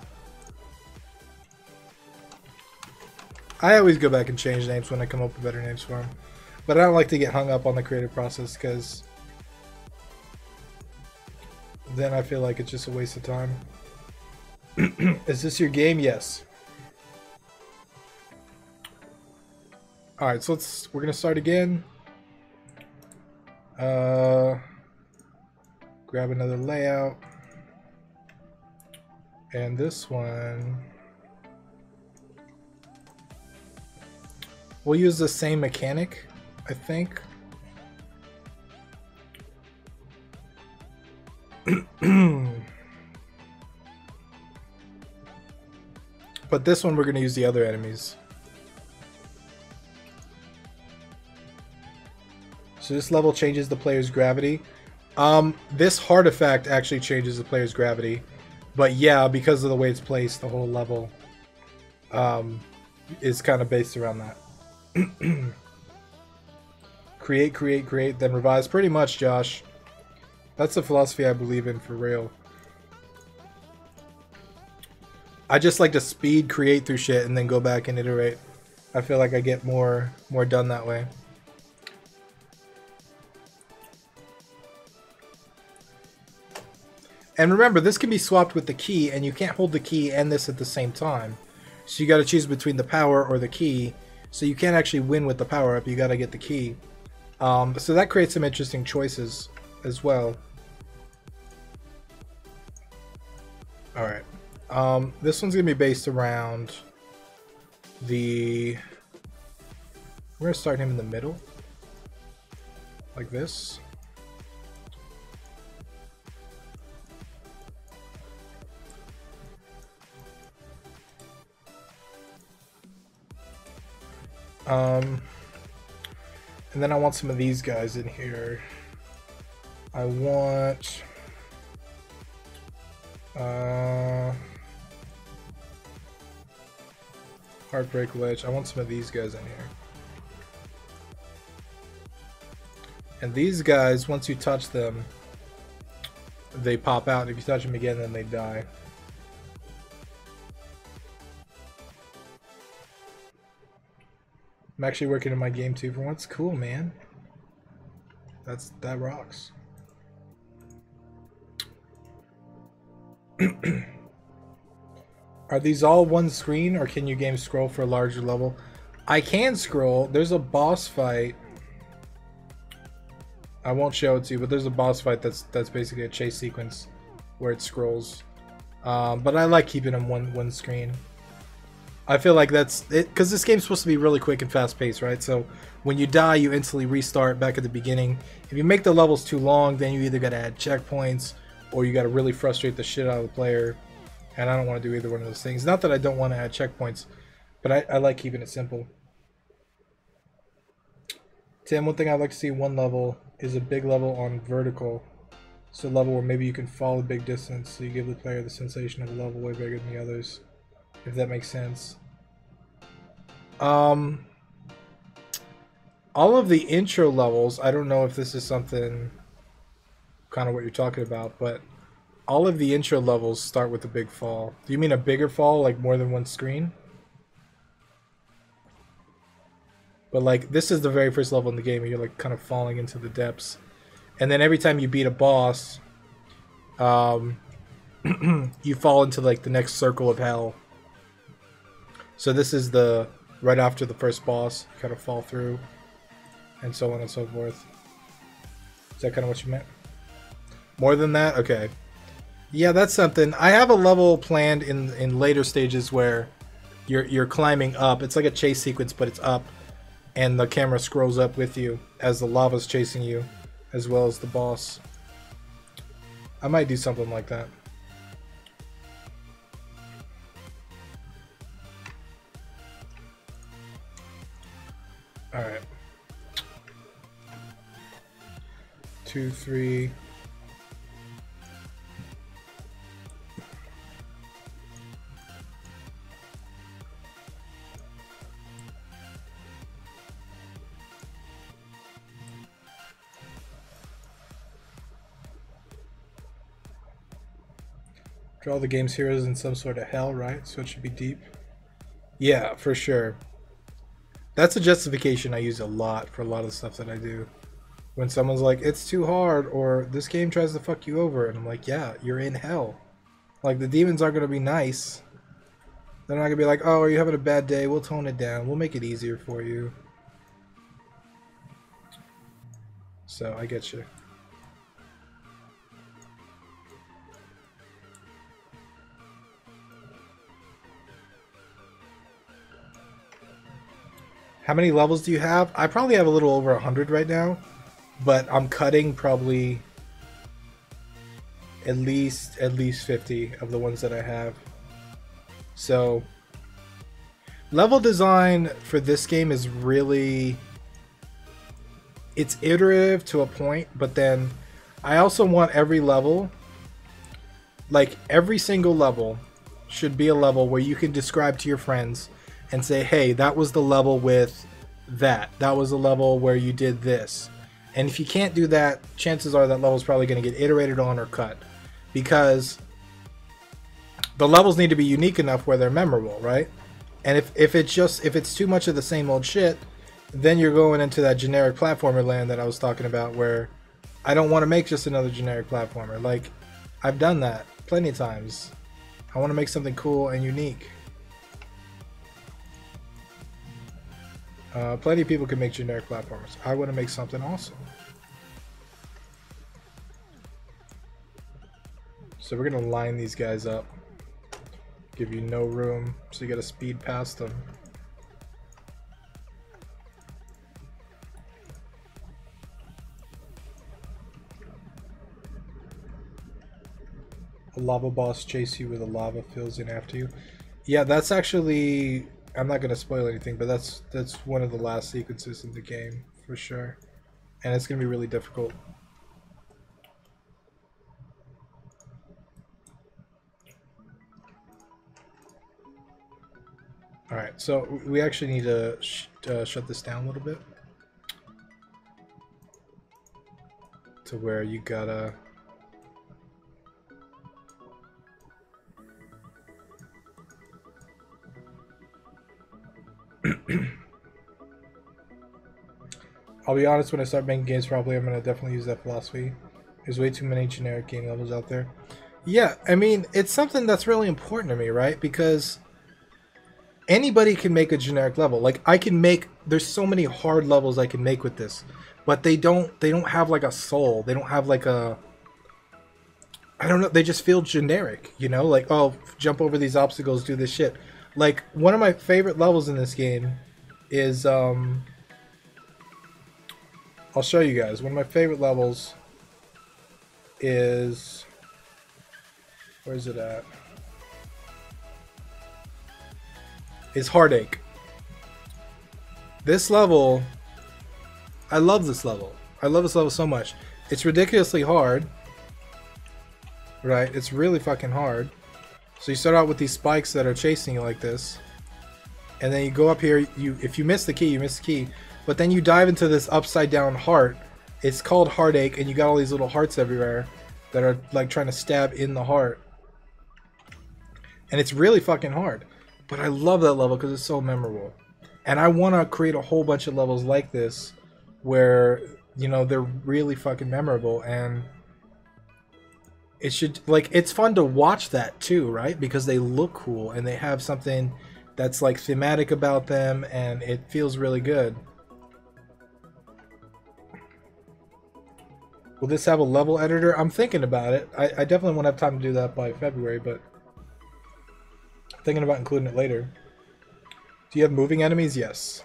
I always go back and change names when I come up with better names for them. But I don't like to get hung up on the creative process, because then I feel like it's just a waste of time. Is this your game? Yes. Alright, so we're gonna start again. Grab another layout. And this one, we'll use the same mechanic, I think. But this one we're going to use the other enemies. So this level changes the player's gravity. This Heartifact actually changes the player's gravity. But yeah, because of the way it's placed, the whole level is kind of based around that. Create, create, create, then revise. Pretty much, Josh. That's the philosophy I believe in for real. I just like to speed create through shit and then go back and iterate. I feel like I get more done that way. And remember, this can be swapped with the key, and you can't hold the key and this at the same time. So you got to choose between the power or the key. So you can't actually win with the power up. You got to get the key. So that creates some interesting choices as well. All right. This one's gonna be based around the. We're gonna start him in the middle, like this. And then I want some of these guys in here. I want Heartbreak Lich. I want some of these guys in here. And these guys, once you touch them, they pop out. If you touch them again, then they die. I'm actually working in my game too for once. Cool, man. That rocks. Are these all one screen, or can your game scroll for a larger level? I can scroll. There's a boss fight. I won't show it to you, but there's a boss fight that's basically a chase sequence where it scrolls. But I like keeping them one screen. I feel like that's it, because this game's supposed to be really quick and fast paced, right? So when you die, you instantly restart back at the beginning. If you make the levels too long, then you either got to add checkpoints or you got to really frustrate the shit out of the player. And I don't want to do either one of those things. Not that I don't want to add checkpoints, but I like keeping it simple. Tim, one thing I'd like to see in one level is a big level on vertical. So a level where maybe you can fall a big distance, so you give the player the sensation of a level way bigger than the others. If that makes sense. All of the intro levels, I don't know if this is something kind of what you're talking about, but all of the intro levels start with a big fall. Do you mean a bigger fall, like more than one screen? But like, this is the very first level in the game, and you're like kind of falling into the depths. And then every time you beat a boss, you fall into like the next circle of hell. So this is the right after the first boss, you kind of fall through, and so on and so forth. Is that kind of what you meant? More than that? Okay. Yeah, that's something. I have a level planned in later stages where you're climbing up. It's like a chase sequence, but it's up, and the camera scrolls up with you as the lava's chasing you, as well as the boss. I might do something like that. Alright. 2, 3. Draw the game's heroes in some sort of hell, right? So it should be deep. Yeah, for sure. That's a justification I use a lot for a lot of the stuff that I do. When someone's like, it's too hard, or this game tries to fuck you over, and I'm like, yeah, you're in hell. Like, the demons aren't going to be nice. They're not going to be like, oh, are you having a bad day? We'll tone it down. We'll make it easier for you. So, I get you. How many levels do you have? I probably have a little over 100 right now, but I'm cutting probably at least 50 of the ones that I have. So level design for this game is really, it's iterative to a point, but then I also want every level, like every single level should be a level where you can describe to your friends and say, hey, that was the level with that. That was the level where you did this. And if you can't do that, chances are that level is probably going to get iterated on or cut, because the levels need to be unique enough where they're memorable, right? And if it's too much of the same old shit, then you're going into that generic platformer land that I was talking about, where I don't want to make just another generic platformer. Like, I've done that plenty of times. I want to make something cool and unique. Plenty of people can make generic platformers. I want to make something awesome. So we're going to line these guys up. Give you no room, so you got to speed past them. A lava boss chase you with a lava fills in after you. Yeah, that's actually... I'm not going to spoil anything, but that's one of the last sequences in the game, for sure. And it's going to be really difficult. Alright, so we actually need to shut this down a little bit. To where you gotta... I'll be honest, when I start making games, probably I'm going to definitely use that philosophy. There's way too many generic game levels out there. Yeah, I mean, it's something that's really important to me, right? Because anybody can make a generic level. Like, I can make... There's so many hard levels I can make with this. But they don't have, like, a soul. They don't have, like, a... I don't know. They just feel generic, you know? Like, oh, jump over these obstacles, do this shit. Like, one of my favorite levels in this game is... I'll show you guys. One of my favorite levels is... Where's it at? Is Heartache. This level... I love this level. I love this level so much. It's ridiculously hard. Right? It's really fucking hard. So you start out with these spikes that are chasing you like this. And then you go up here. If you miss the key, you miss the key. But then you dive into this upside down heart. It's called Heartache, and you got all these little hearts everywhere that are like trying to stab in the heart. And it's really fucking hard. But I love that level because it's so memorable. And I want to create a whole bunch of levels like this where, you know, they're really fucking memorable. And it should, like, it's fun to watch that too, right? Because they look cool and they have something that's like thematic about them, and it feels really good. Will this have a level editor? I'm thinking about it. I definitely won't have time to do that by February, but I'm thinking about including it later. Do you have moving enemies? Yes.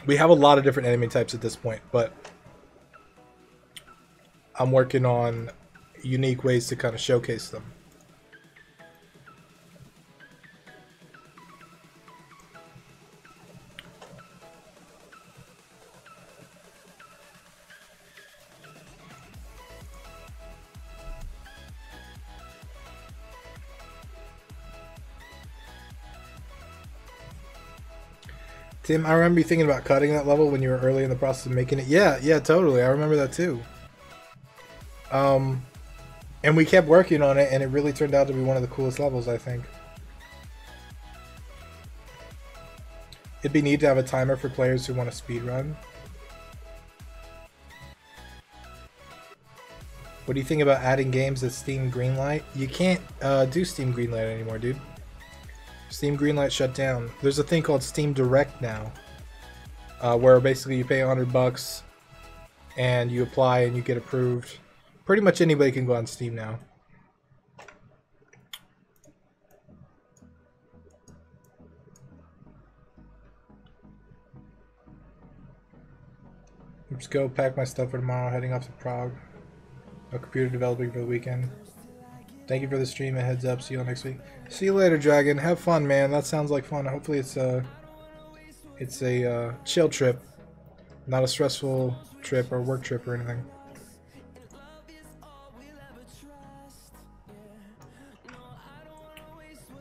We have a lot of different enemy types at this point, but I'm working on unique ways to kind of showcase them. Tim, I remember you thinking about cutting that level when you were early in the process of making it. Yeah, totally. I remember that too. And we kept working on it, and it really turned out to be one of the coolest levels, I think. It'd be neat to have a timer for players who want to speedrun. What do you think about adding games that Steam Greenlight? You can't do Steam Greenlight anymore, dude. Steam Greenlight shut down. There's a thing called Steam Direct now, where basically you pay $100 and you apply and you get approved. Pretty much anybody can go on Steam now. Let's go pack my stuff for tomorrow, heading off to Prague. No computer developing for the weekend. Thank you for the stream and heads up. See you all next week. See you later, Dragon. Have fun, man. That sounds like fun. Hopefully it's a chill trip. Not a stressful trip or work trip or anything.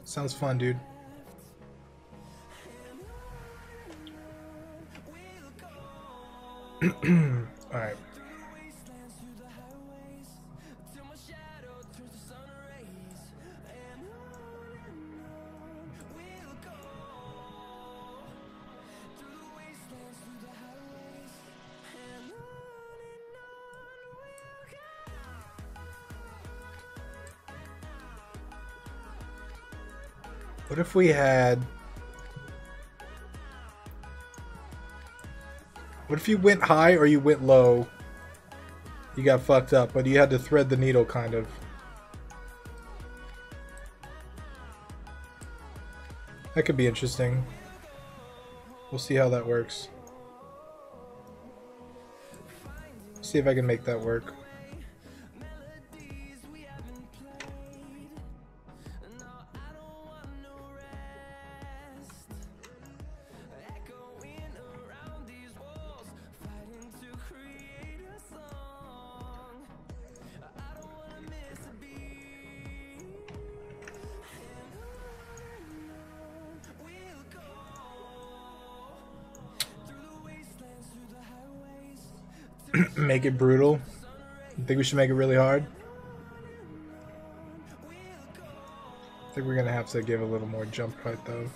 Sounds fun, dude. Alright. What if we had... What if you went high or you went low? You got fucked up, but you had to thread the needle, kind of. That could be interesting. We'll see how that works. See if I can make that work. Make it brutal. You think we should make it really hard? I think we're gonna have to give a little more jump height though.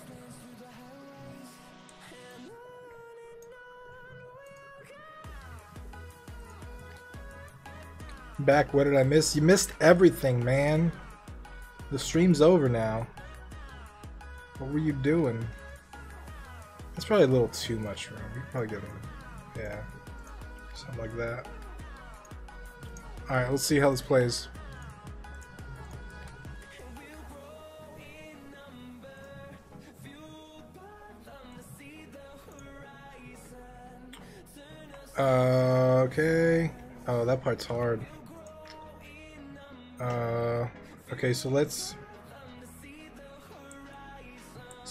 Back, what did I miss? You missed everything, man. The stream's over now. What were you doing? That's probably a little too much room. We could probably get a... yeah. Something like that. Alright, let's see how this plays. Okay. Oh, that part's hard. Okay, so let's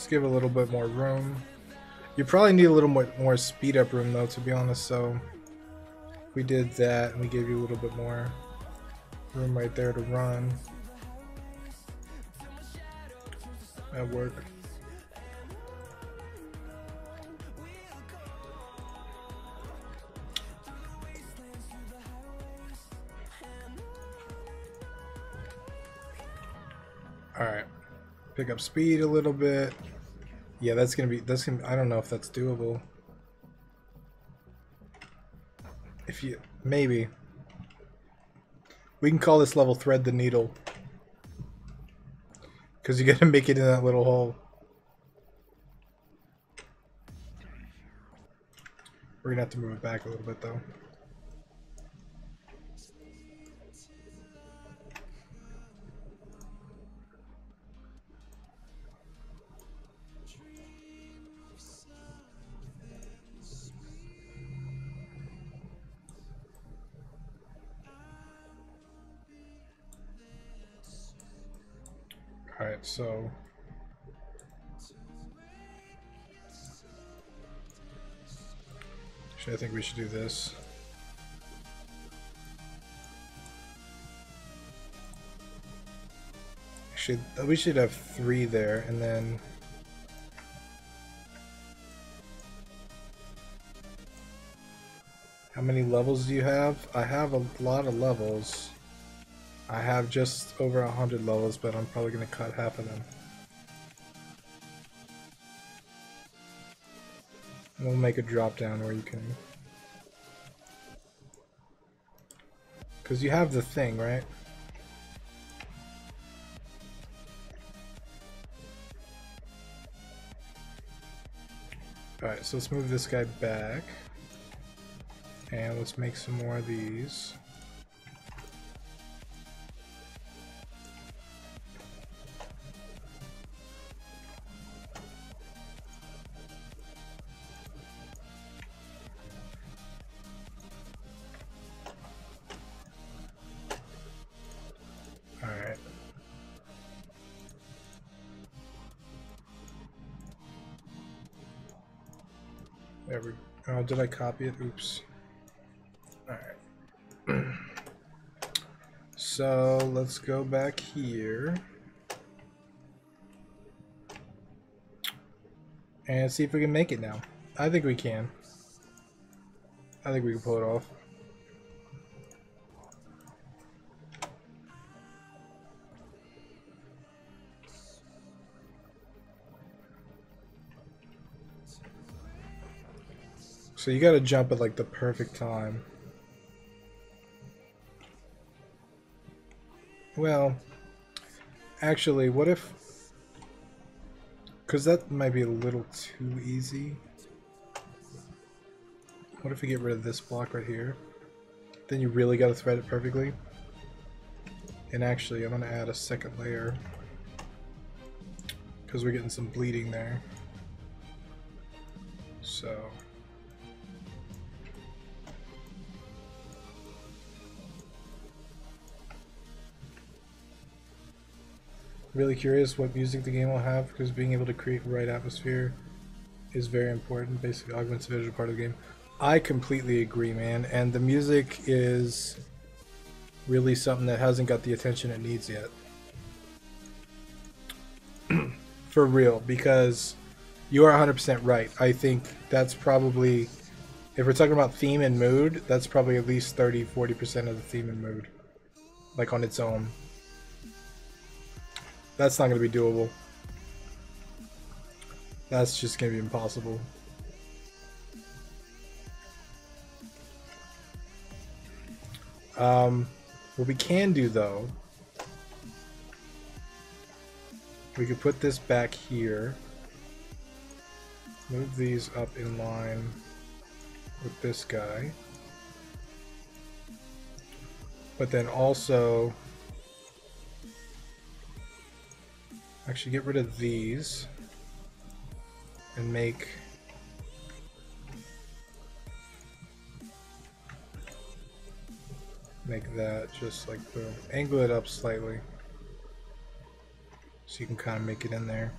give a little bit more room. You probably need a little more speed up room though, to be honest, so we did that and we gave you a little bit more room right there to run. That worked. Alright. Pick up speed a little bit. Yeah, that's gonna be I don't know if that's doable. If you maybe. We can call this level Thread the Needle. Cause you gotta make it in that little hole. We're gonna have to move it back a little bit though. Alright, so actually I think we should do this. We should have 3 there, and then how many levels do you have? I have a lot of levels. I have just over 100 levels, but I'm probably going to cut half of them. And we'll make a drop down where you can... because you have the thing, right? Alright, so let's move this guy back. And let's make some more of these. Alright. There we Oh, did I copy it? Oops. Alright. So let's go back here and see if we can make it now. I think we can. I think we can pull it off. So you gotta jump at like the perfect time. Well, actually, what if... Because that might be a little too easy. What if we get rid of this block right here? Then you really gotta thread it perfectly. And actually, I'm gonna add a second layer. Because we're getting some bleeding there. So... Really curious what music the game will have, because being able to create right atmosphere is very important. Basically augments the visual part of the game. I completely agree, man, and the music is really something that hasn't got the attention it needs yet. For real, because you are 100% right. I think that's probably, if we're talking about theme and mood, that's probably at least 30-40% of the theme and mood, like on its own. That's not going to be doable. That's just going to be impossible. What we can do, though, we could put this back here. Move these up in line with this guy. But then also... Actually, get rid of these and make that just like boom. Angle it up slightly so you can kind of make it in there.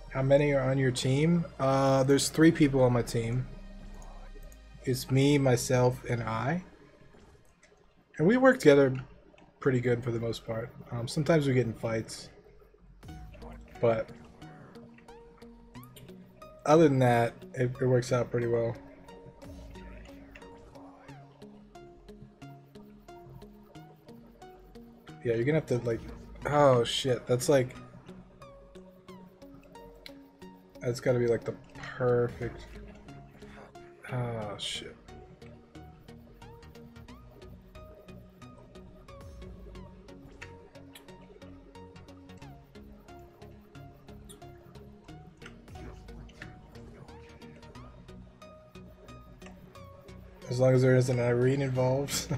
How many are on your team? There's 3 people on my team. It's me, myself, and I. And we work together pretty good for the most part. Sometimes we get in fights, but other than that, it works out pretty well. Yeah, you're gonna have to like, oh shit, that's like, that's gotta be like the perfect, oh shit. As long as there isn't an Irene involved.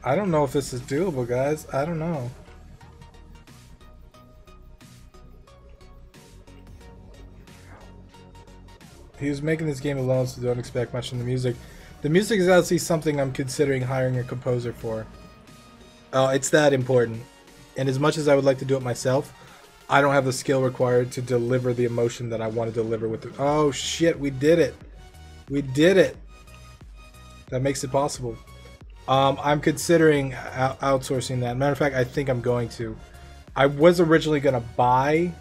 I don't know if this is doable, guys. I don't know. He was making this game alone, so don't expect much from the music. The music is actually something I'm considering hiring a composer for. It's that important. And as much as I would like to do it myself, I don't have the skill required to deliver the emotion that I want to deliver with it. Oh shit, we did it. We did it. That makes it possible. I'm considering outsourcing that. Matter of fact, I think I'm going to. I was originally going to buy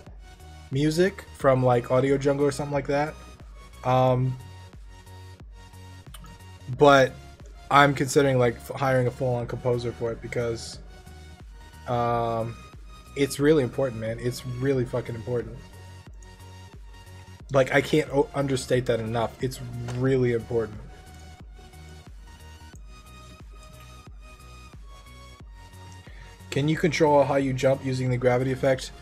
music from like Audio Jungle or something like that. But I'm considering like hiring a full-on composer for it because it's really important, man. It's really fucking important. Like, I can't understate that enough. It's really important. Can you control how you jump using the gravity effect?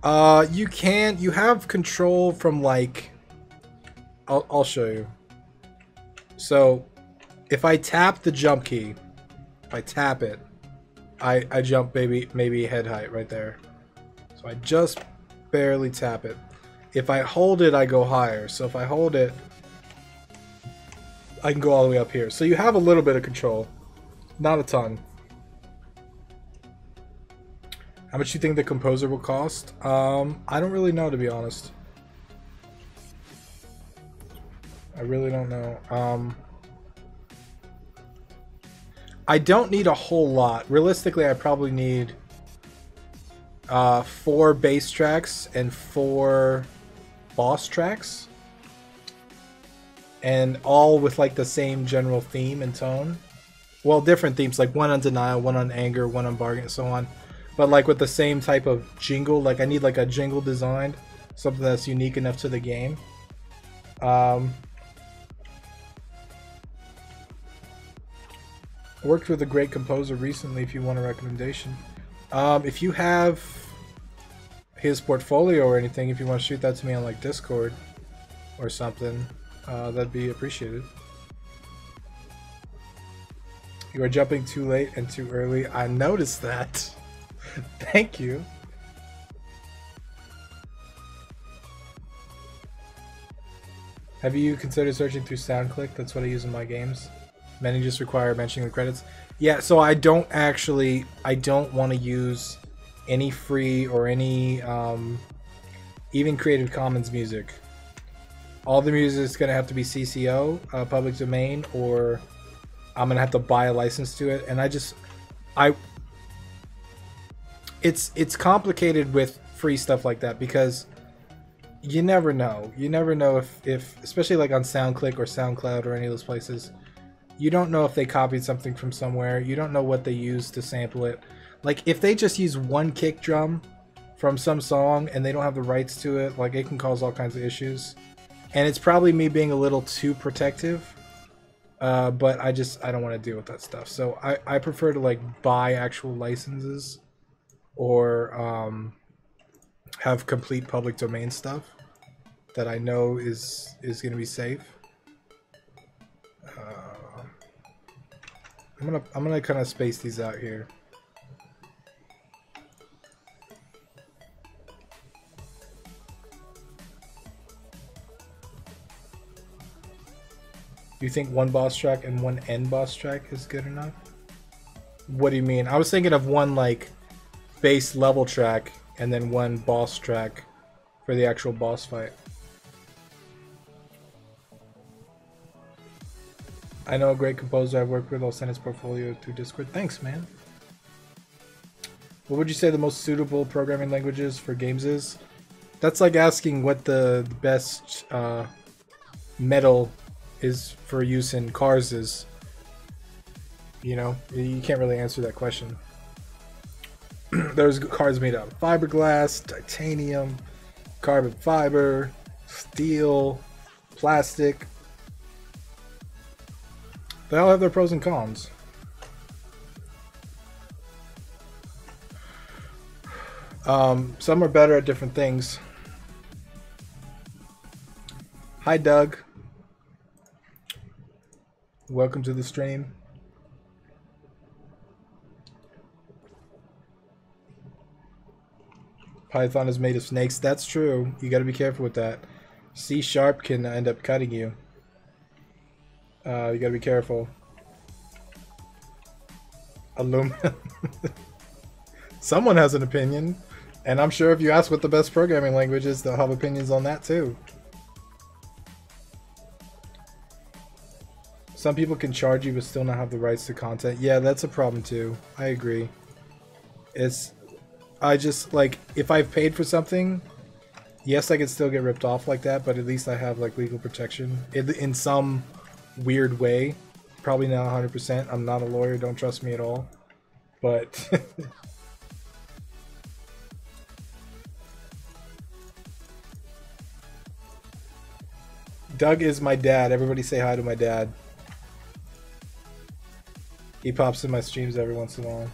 You can. You have control from like... I'll show you. So, if I tap the jump key, if I tap it, I jump maybe head height right there. So I just barely tap it. If I hold it, I go higher. So if I hold it, I can go all the way up here. So you have a little bit of control. Not a ton. How much do you think the composer will cost? I don't really know, to be honest. I really don't know. I don't need a whole lot. Realistically, I probably need 4 bass tracks and 4 boss tracks. And all with like the same general theme and tone. Well, different themes, like one on denial, one on anger, one on bargain, and so on. But like with the same type of jingle. Like I need like a jingle designed, something that's unique enough to the game. Worked with a great composer recently. If you want a recommendation, if you have his portfolio or anything, if you want to shoot that to me on like Discord or something, that'd be appreciated. You are jumping too late and too early. I noticed that. Thank you. Have you considered searching through SoundClick? That's what I use in my games. Many just require mentioning the credits. Yeah, so I don't want to use any free or any even Creative Commons music. All the music is going to have to be CCO, public domain, or I'm going to have to buy a license to it. And it's complicated with free stuff like that because you never know. You never know if especially like on SoundClick or SoundCloud or any of those places, you don't know if they copied something from somewhere. You don't know what they used to sample it. Like if they just use one kick drum from some song and they don't have the rights to it, like it can cause all kinds of issues. And it's probably me being a little too protective. But I don't want to deal with that stuff. So I prefer to like buy actual licenses or have complete public domain stuff that I know is going to be safe. I'm gonna kind of space these out here. Do you think one boss track and one end boss track is good enough? What do you mean? I was thinking of one like base level track and then one boss track for the actual boss fight. I know a great composer I've worked with. I'll send his portfolio through Discord. Thanks, man. What would you say the most suitable programming languages for games is? That's like asking what the best metal is for use in cars is. You know, you can't really answer that question. There's cars made out of fiberglass, titanium, carbon fiber, steel, plastic. They all have their pros and cons. Some are better at different things. Hi, Doug. Welcome to the stream. Python is made of snakes. That's true. You got to be careful with that. C# can end up cutting you. You gotta be careful. Aluminum. Someone has an opinion, and I'm sure if you ask what the best programming language is, they'll have opinions on that too. Some people can charge you but still not have the rights to content. Yeah, that's a problem too. I agree. I just, like, if I've paid for something, yes, I could still get ripped off like that, but at least I have, like, legal protection in some weird way. Probably not 100%. I'm not a lawyer, don't trust me at all. But Doug is my dad. Everybody say hi to my dad. He pops in my streams every once in a while.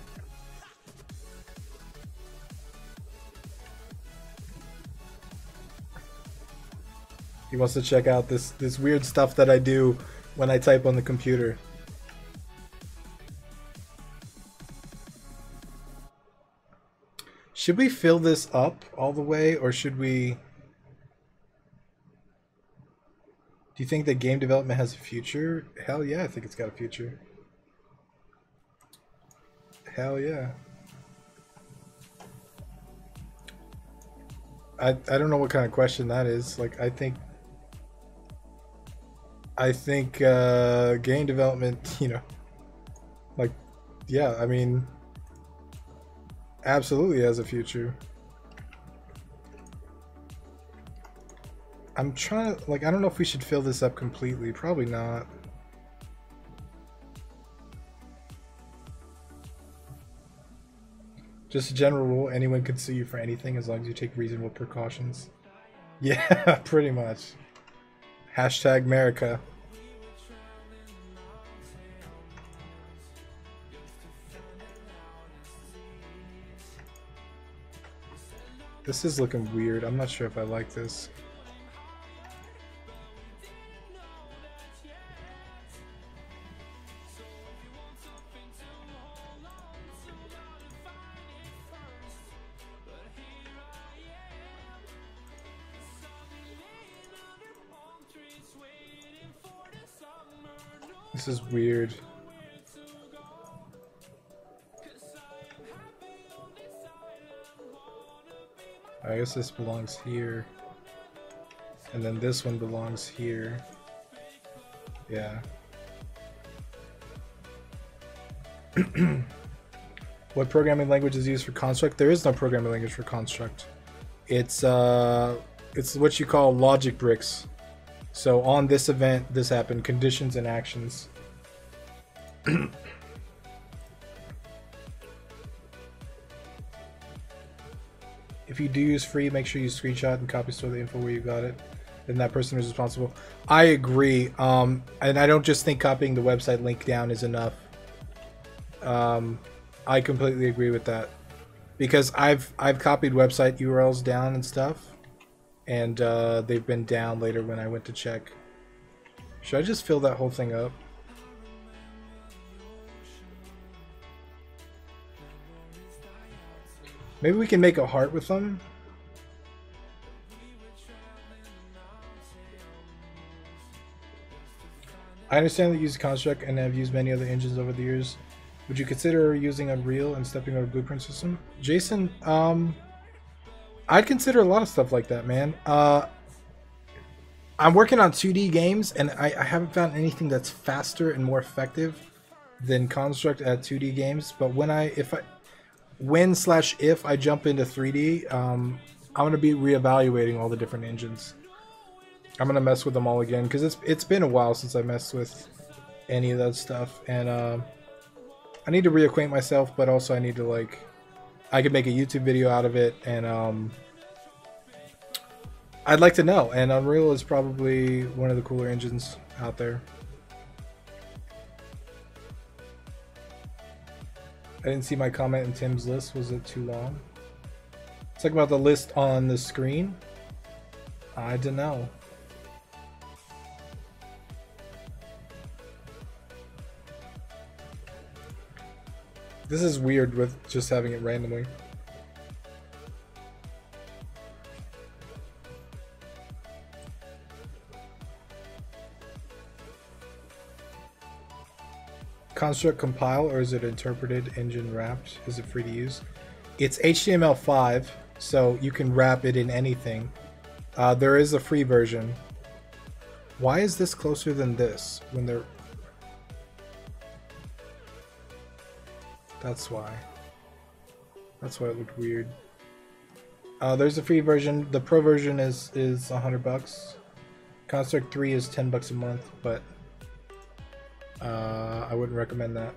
He wants to check out this weird stuff that I do when I type on the computer. Should we fill this up all the way, or should we... Do you think that game development has a future? Hell yeah, I think it's got a future. Hell yeah. I don't know what kind of question that is. Like, I think game development, you know, like, yeah, I mean, absolutely has a future. I'm trying to, like, I don't know if we should fill this up completely. Probably not. Just a general rule, anyone can sue you for anything as long as you take reasonable precautions. Yeah, pretty much. Hashtag America. This is looking weird. I'm not sure if I like this. This is weird. I guess this belongs here. And then this one belongs here. Yeah. What programming language is used for construct? There is no programming language for construct. It's what you call logic bricks. So on this event, this happened, conditions and actions. If you do use free, make sure you screenshot and copy store the info where you got it. Then that person is responsible. I agree. And I don't just think copying the website link down is enough. I completely agree with that. Because I've copied website URLs down and stuff. And they've been down later when I went to check. Should I just fill that whole thing up? Maybe we can make a heart with them. I understand that you use Construct and have used many other engines over the years. Would you consider using Unreal and stepping over Blueprint system? Jason, I'd consider a lot of stuff like that, man. I'm working on 2D games, and I haven't found anything that's faster and more effective than Construct at 2D games. But when if I jump into 3D, I'm gonna be reevaluating all the different engines. I'm gonna mess with them all again because it's been a while since I messed with any of that stuff, and I need to reacquaint myself. But also I need to I could make a YouTube video out of it, and I'd like to know. And Unreal is probably one of the cooler engines out there. I didn't see my comment in Tim's list. Was it too long? Talk about the list on the screen. I don't know. This is weird with just having it randomly. Construct compile, or is it interpreted engine wrapped? Is it free to use? It's HTML5, so you can wrap it in anything. There is a free version. Why is this closer than this when they're... That's why. That's why it looked weird. There's a free version. The pro version is $100. Construct 3 is $10 a month, but I wouldn't recommend that.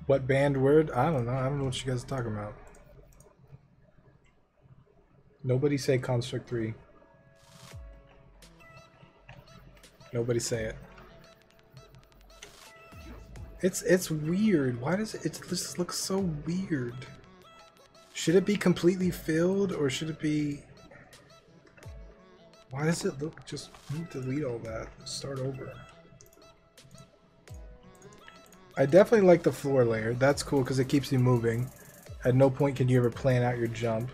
What banned word? I don't know. I don't know what you guys are talking about. Nobody say Construct 3. Nobody say it. It's weird. Why does it just look so weird? Should it be completely filled, or should it be... Why does it look, just delete all that, start over. I definitely like the floor layer. That's cool because it keeps you moving. At no point can you ever plan out your jump.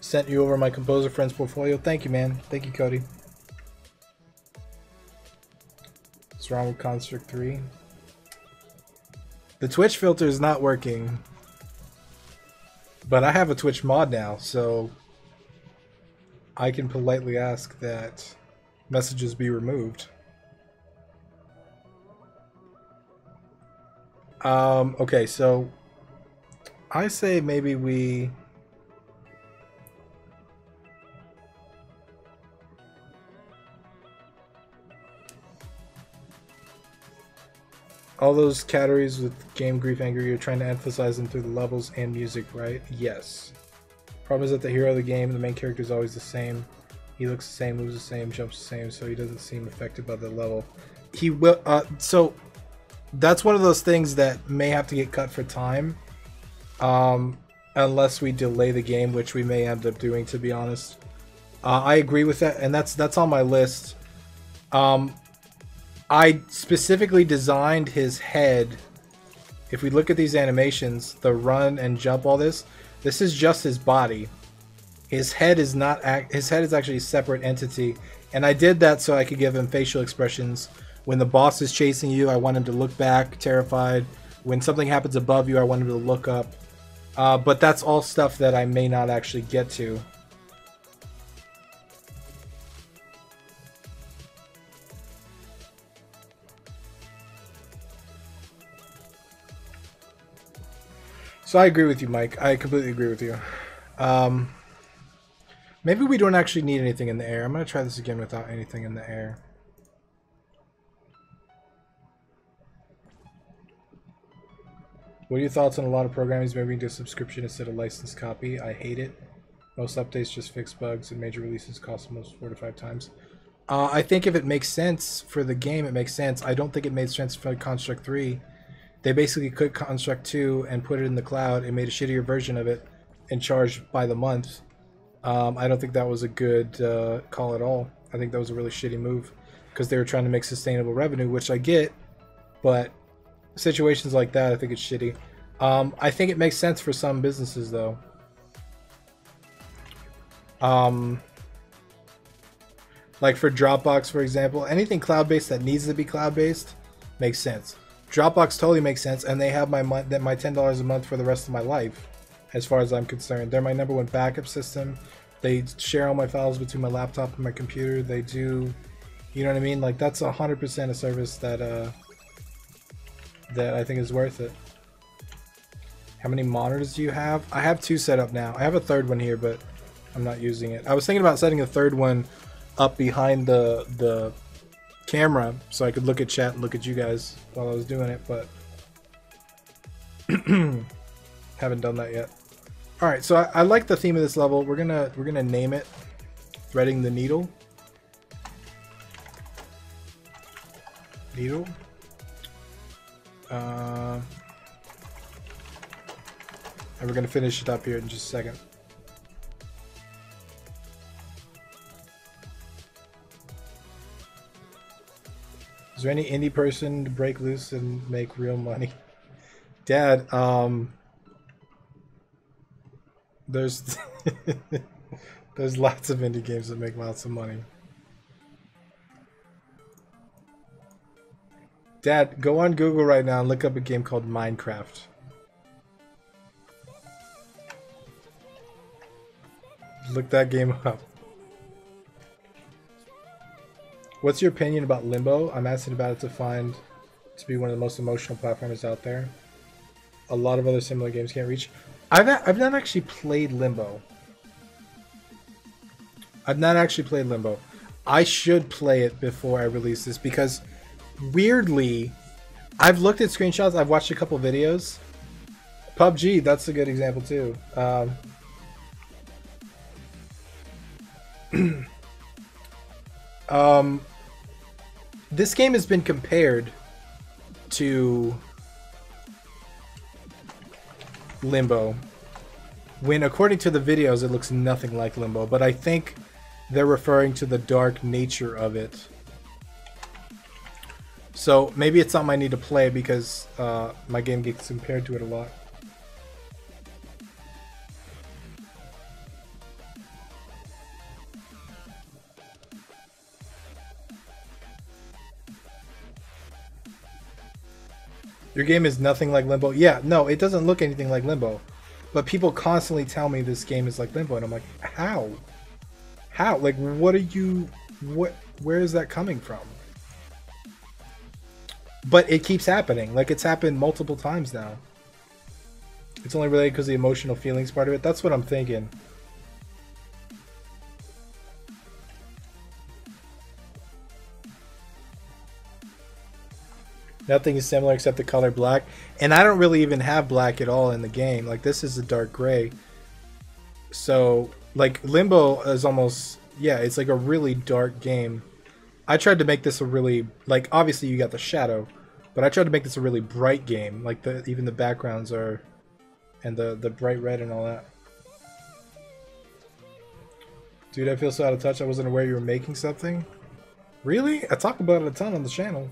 Sent you over my composer friend's portfolio. Thank you, man. Thank you, Cody. What's wrong with Construct 3? The Twitch filter is not working. But I have a Twitch mod now, so I can politely ask that messages be removed. Okay, so I say maybe we... All those categories with game, grief, anger, you're trying to emphasize them through the levels and music, right? Yes. Problem is that the hero of the game, the main character, is always the same. He looks the same, moves the same, jumps the same, so he doesn't seem affected by the level. He will. So that's one of those things that may have to get cut for time, unless we delay the game, which we may end up doing, to be honest. I agree with that, and that's on my list. I specifically designed his head. If we look at these animations, the run and jump, all this is just his body. His head is not. His head is actually a separate entity, and I did that so I could give him facial expressions. When the boss is chasing you, I want him to look back, terrified. When something happens above you, I want him to look up. But that's all stuff that I may not actually get to. So I agree with you, Mike. I completely agree with you. Maybe we don't actually need anything in the air. I'm going to try this again without anything in the air. What are your thoughts on a lot of programming moving to subscription instead of licensed copy? I hate it. Most updates just fix bugs, and major releases cost almost 4 to 5 times. I think if it makes sense for the game, it makes sense. I don't think it made sense for Construct 3. They basically took Construct 2 and put it in the cloud and made a shittier version of it and charged by the month. I don't think that was a good call at all. I think that was a really shitty move because they were trying to make sustainable revenue, which I get, but situations like that, I think it's shitty. I think it makes sense for some businesses, though. Like for Dropbox, for example, anything cloud-based that needs to be cloud-based makes sense. Dropbox totally makes sense, and they have my $10 a month for the rest of my life, as far as I'm concerned. They're my #1 backup system. They share all my files between my laptop and my computer. They do, you know what I mean? Like, that's 100% a service that that I think is worth it. How many monitors do you have? I have 2 set up now. I have a 3rd one here, but I'm not using it. I was thinking about setting a 3rd one up behind the camera so I could look at chat and look at you guys while I was doing it, but haven't done that yet. All right, so I like the theme of this level. We're gonna name it Threading the Needle. Needle. And we're gonna finish it up here in just a second. Is there any indie person to break loose and make real money? Dad, there's there's lots of indie games that make lots of money. Dad, go on Google right now and look up a game called Minecraft. Look that game up. What's your opinion about Limbo? I'm asking about it to be one of the most emotional platformers out there. A lot of other similar games can't reach. I've not actually played Limbo. I've not actually played Limbo. I should play it before I release this because weirdly, I've looked at screenshots. I've watched a couple videos. PUBG, that's a good example too. This game has been compared to Limbo. when according to the videos it looks nothing like Limbo, but I think they're referring to the dark nature of it. So maybe it's something I need to play because my game gets compared to it a lot. Your game is nothing like Limbo. Yeah, no, it doesn't look anything like Limbo. But people constantly tell me this game is like Limbo, and I'm like, how? How? Like, what are you... Where is that coming from? But it keeps happening. Like, it's happened multiple times now. It's only related because the emotional feelings part of it. That's what I'm thinking. Nothing is similar except the color black. And I don't really even have black at all in the game. Like, this is a dark gray. So, like, Limbo is almost... Yeah, it's like a really dark game. I tried to make this a really... Like, obviously you got the shadow. But I tried to make this a really bright game. Like, even the backgrounds are... And the bright red and all that. Dude, I feel so out of touch. I wasn't aware you were making something. Really? I talk about it a ton on the channel.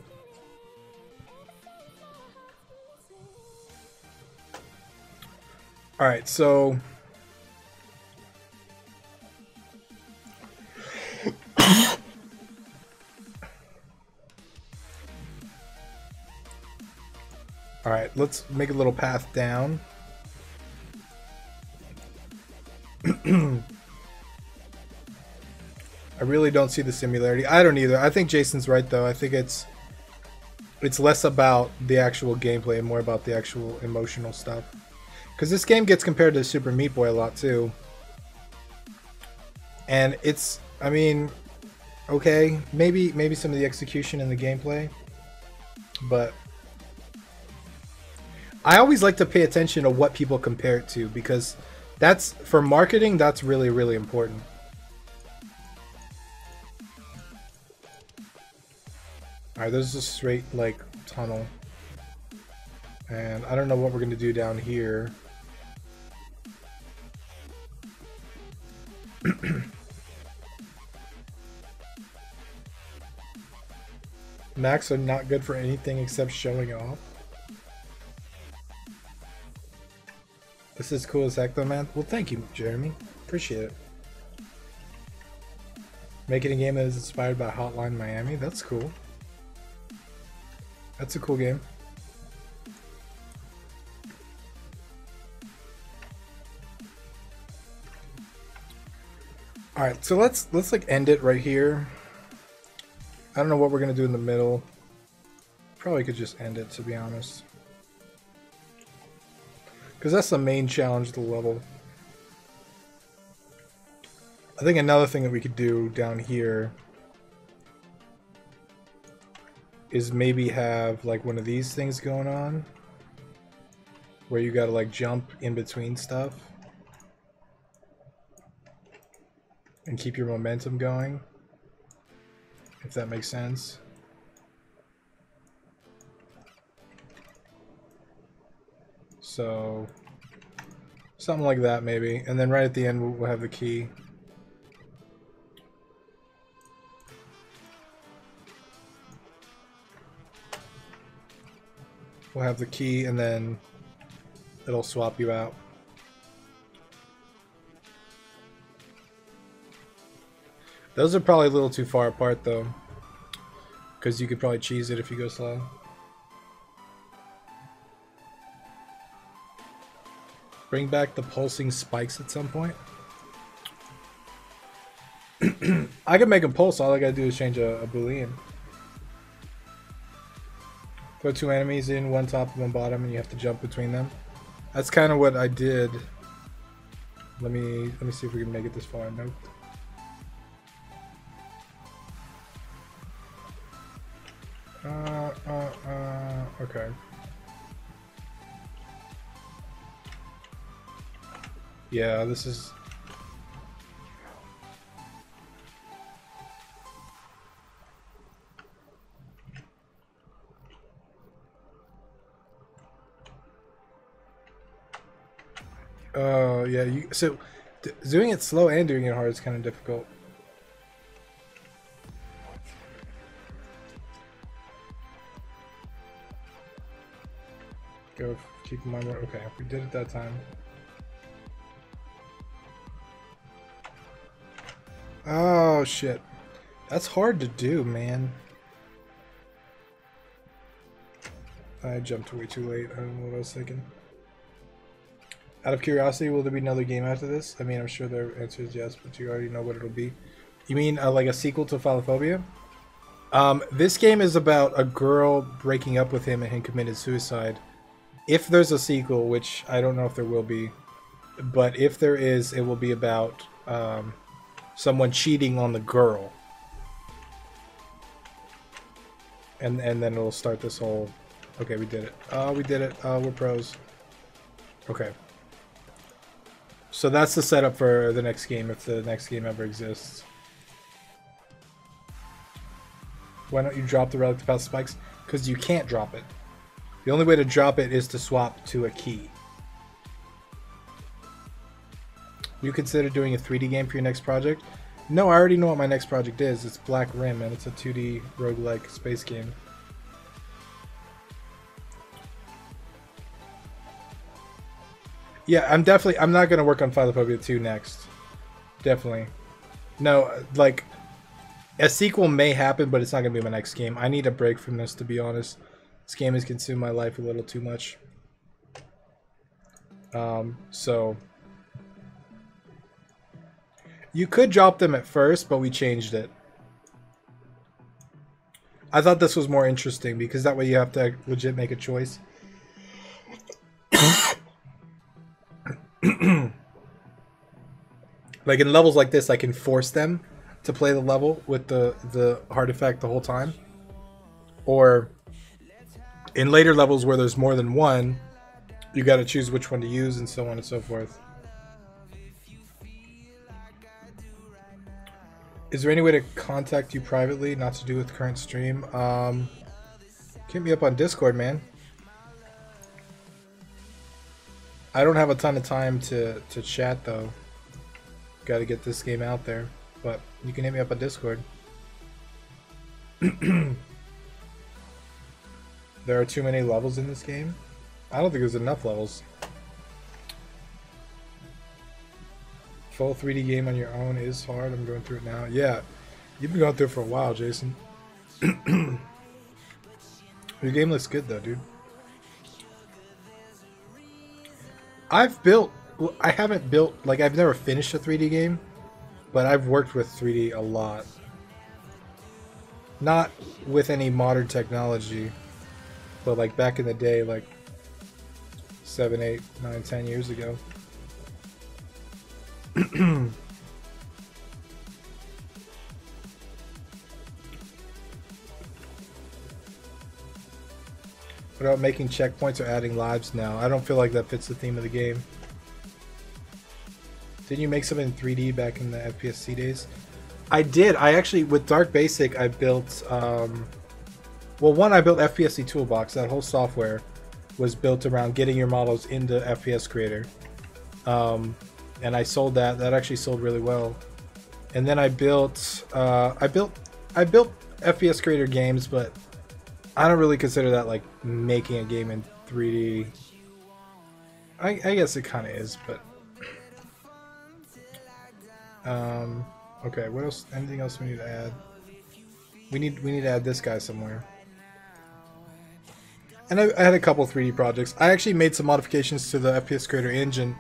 Alright, so... Alright, let's make a little path down. I really don't see the similarity. I don't either. I think Jason's right, though. I think it's less about the actual gameplay and more about the actual emotional stuff. Because this game gets compared to Super Meat Boy a lot, too. And it's, I mean, okay, maybe some of the execution and the gameplay, but I always like to pay attention to what people compare it to, because that's, for marketing, that's really, really important. Alright, there's a straight, like, tunnel. And I don't know what we're going to do down here. Macs are not good for anything except showing off. This is cool as heck though, man. Well, thank you, Jeremy. Appreciate it. Making a game that is inspired by Hotline Miami. That's cool. That's a cool game. Alright, so let's like end it right here. I don't know what we're gonna do in the middle. Probably could just end it, to be honest. Because that's the main challenge of the level. I think another thing that we could do down here is maybe have like one of these things going on where you gotta like jump in between stuff and keep your momentum going, if that makes sense. So something like that maybe, and then right at the end we'll have the key. We'll have the key and then it'll swap you out. Those are probably a little too far apart though, because you could probably cheese it if you go slow. Bring back the pulsing spikes at some point. I could make them pulse, all I gotta do is change a boolean. Put two enemies in, one top and one bottom, and you have to jump between them. That's kind of what I did. Let me see if we can make it this far. Nope. Okay. Yeah, this is... Oh, yeah. So, doing it slow and doing it hard is kind of difficult. Go, keep in mind what. Okay, we did it that time. Oh, shit. That's hard to do, man. I jumped way too late. I don't know what I was thinking. Out of curiosity, will there be another game after this? I mean, I'm sure the answer is yes, but you already know what it'll be. You mean like a sequel to Philophobia? This game is about a girl breaking up with him and him committed suicide. If there's a sequel, which I don't know if there will be, but if there is, it will be about someone cheating on the girl. And then it'll start this whole... Okay, we did it. Oh, we did it. Oh, we're pros. Okay. So that's the setup for the next game, if the next game ever exists. Why don't you drop the relic to pass spikes? Because you can't drop it. The only way to drop it is to swap to a key. You consider doing a 3D game for your next project? No, I already know what my next project is. It's Black Rim, and it's a 2D roguelike space game. Yeah, I'm not going to work on Philophobia 2 next. Definitely. No, like, a sequel may happen, but it's not going to be my next game. I need a break from this, to be honest. This game has consumed my life a little too much. So... You could drop them at first, but we changed it. I thought this was more interesting, because that way you have to legit make a choice. Like in levels like this, I can force them to play the level with the Heartifact the whole time. Or in later levels where there's more than one, you got to choose which one to use and so on and so forth. Is there any way to contact you privately, not to do with current stream? Hit me up on Discord, man. I don't have a ton of time to chat though. Got to get this game out there, but you can hit me up on Discord. There are too many levels in this game? I don't think there's enough levels. Full 3D game on your own is hard. I'm going through it now. Yeah, you've been going through it for a while, Jason. Your game looks good though, dude. I haven't built, like, I've never finished a 3D game, but I've worked with 3D a lot. Not with any modern technology, but like back in the day, like 7, 8, 9, 10 years ago. What about making checkpoints or adding lives now? I don't feel like that fits the theme of the game. Didn't you make some in 3D back in the FPSC days? I did. I actually, with Dark Basic, I built, well, one, I built FPSC Toolbox. That whole software was built around getting your models into FPS Creator. And I sold that. That actually sold really well. And then I built FPS Creator games, but I don't really consider that like making a game in 3D. I guess it kind of is, but okay. What else? Anything else we need to add? We need to add this guy somewhere. And I had a couple 3D projects. I actually made some modifications to the FPS Creator engine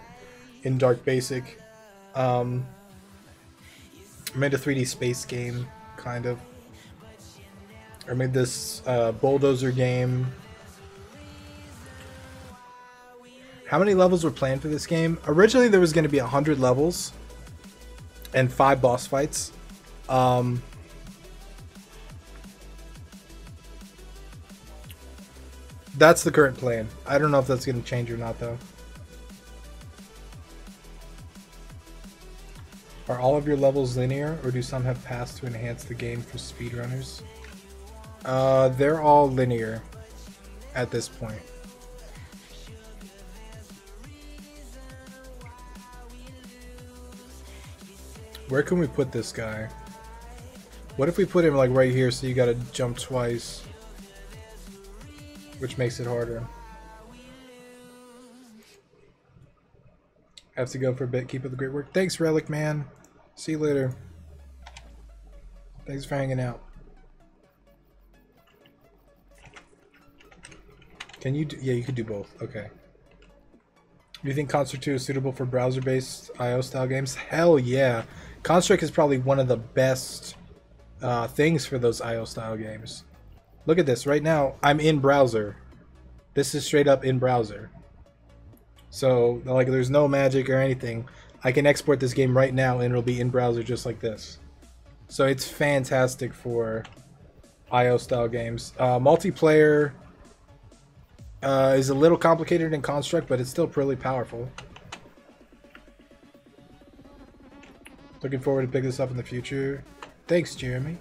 in Dark Basic. Made a 3D space game, kind of. I made this bulldozer game. How many levels were planned for this game? Originally there was going to be 100 levels and 5 boss fights. That's the current plan. I don't know if that's going to change or not though. Are all of your levels linear, or do some have paths to enhance the game for speedrunners? They're all linear at this point. Where can we put this guy? What if we put him like right here so you gotta jump twice? Which makes it harder. Have to go for a bit. Keep up the great work. Thanks, Relic Man. See you later. Thanks for hanging out. Can you do, yeah, you could do both. Okay. Do you think Construct 2 is suitable for browser-based IO style games? Hell yeah. Construct is probably one of the best things for those IO style games. Look at this. Right now, I'm in browser. This is straight up in browser. So, like, there's no magic or anything. I can export this game right now and it'll be in browser just like this. So it's fantastic for IO style games. Multiplayer is a little complicated in Construct, but it's still pretty powerful. Looking forward to pick this up in the future. Thanks, Jeremy.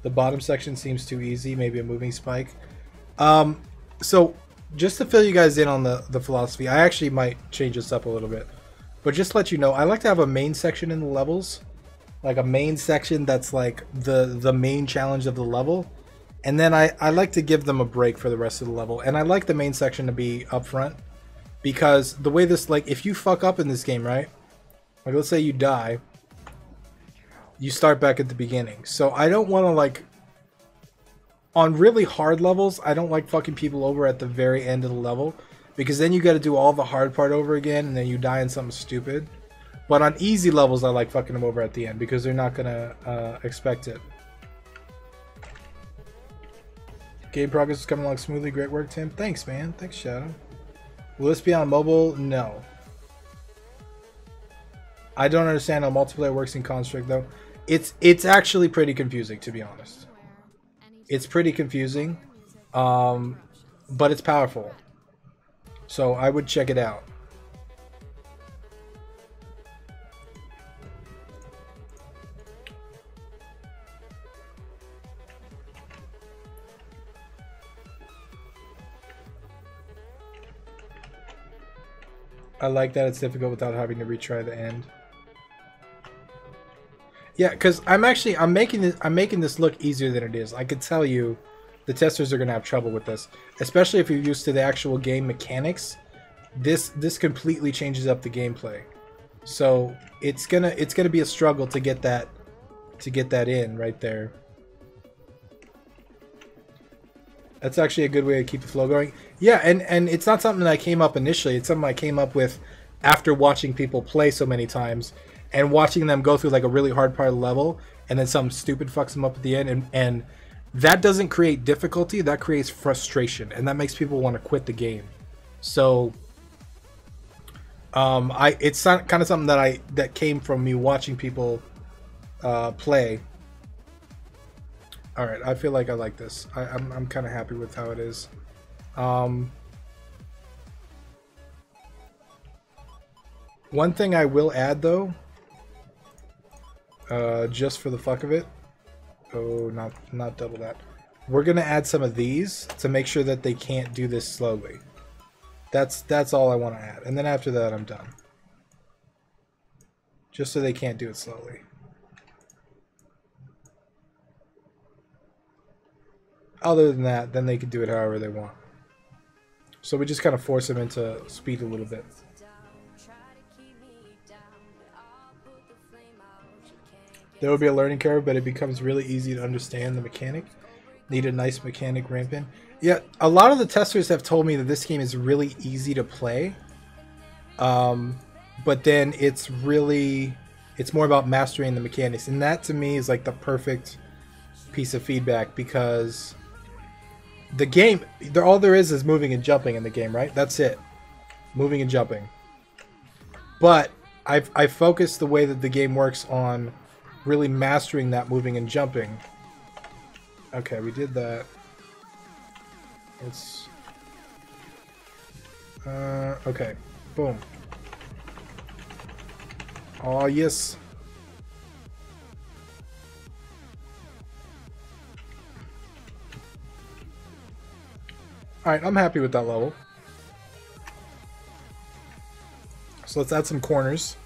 The bottom section seems too easy. Maybe a moving spike. So just to fill you guys in on the philosophy, I actually might change this up a little bit. But just to let you know, I like to have a main section in the levels. Like a main section that's like the main challenge of the level. And then I like to give them a break for the rest of the level. And I like the main section to be up front. Because the way this, like, if you fuck up in this game, right? Like, let's say you die. You start back at the beginning. So I don't want to, like, on really hard levels, I don't like fucking people over at the very end of the level. Because then you got to do all the hard part over again, and then you die in something stupid. But on easy levels, I like fucking them over at the end, because they're not going to expect it. Game progress is coming along smoothly. Great work, Tim. Thanks, man. Thanks, Shadow. Will this be on mobile? No. I don't understand how multiplayer works in Construct, though. It's actually pretty confusing, to be honest. It's pretty confusing, but it's powerful. So I would check it out. I like that it's difficult without having to retry the end. Yeah, because I'm making this look easier than it is. I could tell you the testers are gonna have trouble with this. Especially if you're used to the actual game mechanics. This completely changes up the gameplay. So it's gonna be a struggle to get that in right there. That's actually a good way to keep the flow going. Yeah, and it's not something that I came up initially. It's something I came up with after watching people play so many times and watching them go through like a really hard part of the level and then something stupid fucks them up at the end. And that doesn't create difficulty. That creates frustration. And that makes people want to quit the game. So it's kind of something that came from me watching people play. All right, I feel like I like this. I'm kind of happy with how it is. One thing I will add though, just for the fuck of it. Oh, not double that. We're gonna add some of these to make sure that they can't do this slowly. That's all I want to add, and then after that I'm done. Just so they can't do it slowly. Other than that, then they can do it however they want. So we just kind of force them into speed a little bit. There will be a learning curve, but it becomes really easy to understand the mechanic. Need a nice mechanic ramp in. Yeah, a lot of the testers have told me that this game is really easy to play. But then it's more about mastering the mechanics. And that to me is like the perfect piece of feedback, because the game, all there is moving and jumping in the game, right? That's it. Moving and jumping. But I focused the way that the game works on really mastering that moving and jumping. Okay, we did that. Let's... okay. Boom. Oh, yes. Alright, I'm happy with that level. So let's add some corners.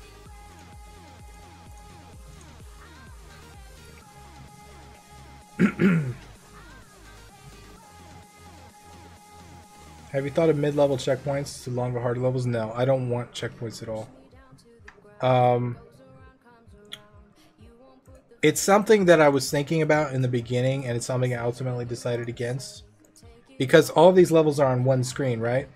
Have you thought of mid-level checkpoints to longer, harder levels? No, I don't want checkpoints at all. It's something that I was thinking about in the beginning, and it's something I ultimately decided against. Because all these levels are on one screen, right?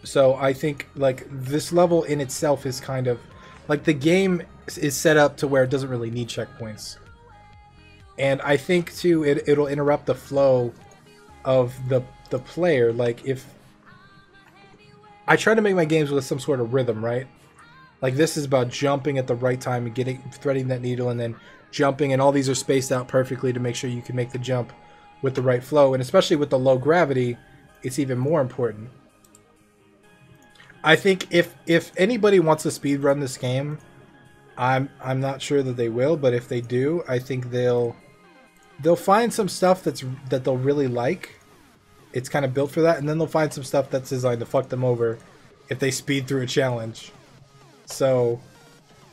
So I think like this level in itself is kind of like the game is set up to where it doesn't really need checkpoints. And I think too it'll interrupt the flow of the player. Like if I try to make my games with some sort of rhythm, right? Like this is about jumping at the right time and threading that needle and then jumping, and all these are spaced out perfectly to make sure you can make the jump with the right flow, and especially with the low gravity, it's even more important. I think if anybody wants to speedrun this game, I'm not sure that they will, but if they do, I think they'll find some stuff that they'll really like. It's kind of built for that, and then they'll find some stuff that's designed to fuck them over if they speed through a challenge. So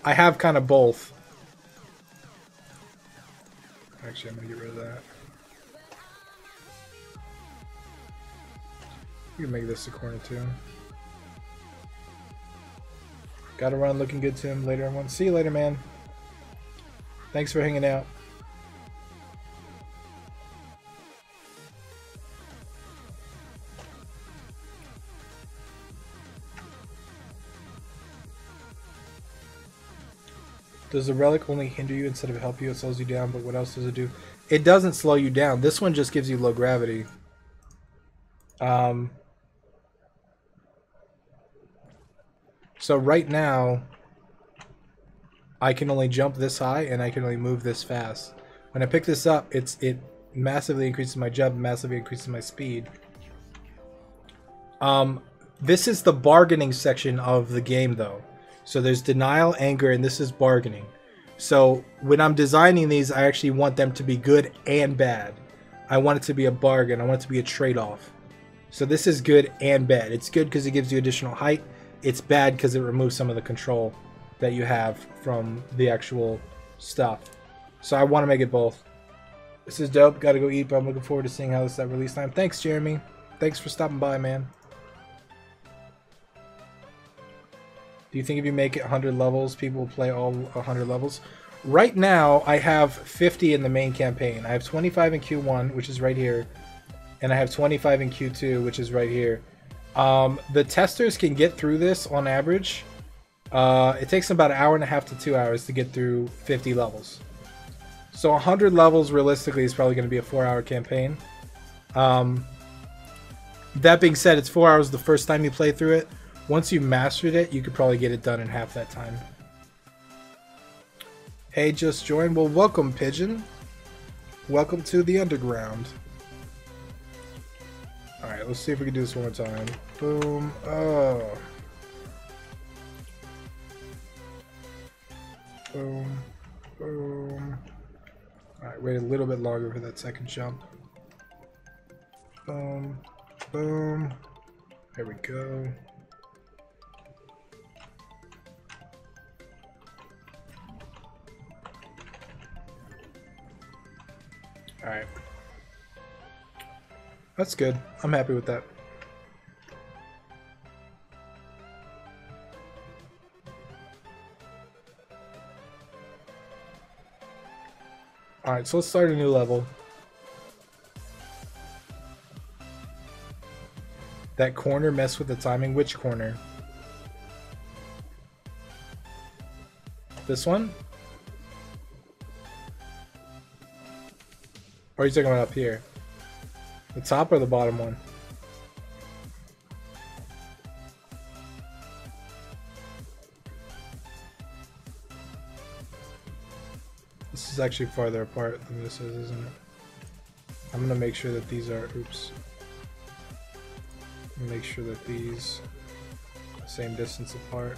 I have kind of both. Actually, I'm gonna get rid of that. You can make this a corner too. Gotta run, looking good, Tim. Later, everyone. See you later, man. Thanks for hanging out. Does the relic only hinder you instead of help you? It slows you down, but what else does it do? It doesn't slow you down. This one just gives you low gravity. So right now, I can only jump this high and I can only move this fast. When I pick this up, it massively increases my jump, massively increases my speed. This is the bargaining section of the game, though. So there's denial, anger, and this is bargaining. So when I'm designing these, I actually want them to be good and bad. I want it to be a bargain. I want it to be a trade-off. So this is good and bad. It's good because it gives you additional height. It's bad because it removes some of the control that you have from the actual stuff. So I want to make it both. This is dope. Gotta go eat, but I'm looking forward to seeing how this is at release time. Thanks, Jeremy. Thanks for stopping by, man. Do you think if you make it 100 levels, people will play all 100 levels? Right now, I have 50 in the main campaign. I have 25 in Q1, which is right here. And I have 25 in Q2, which is right here. The testers can get through this on average. It takes them about an hour and a half to 2 hours to get through 50 levels. So 100 levels, realistically, is probably going to be a 4-hour campaign. That being said, it's 4 hours the first time you play through it. Once you mastered it, you could probably get it done in half that time. Hey, just joined. Well, welcome, Pigeon. Welcome to the underground. Alright, let's see if we can do this one more time. Boom. Oh. Boom. Boom. Alright, wait a little bit longer for that second jump. Boom. Boom. There we go. Alright. That's good. I'm happy with that. Alright, so let's start a new level. That corner messed with the timing. Which corner? This one? Or are you talking about up here? The top or the bottom one? This is actually farther apart than this is, isn't it? I'm gonna make sure that these are, oops. Make sure that these are the same distance apart.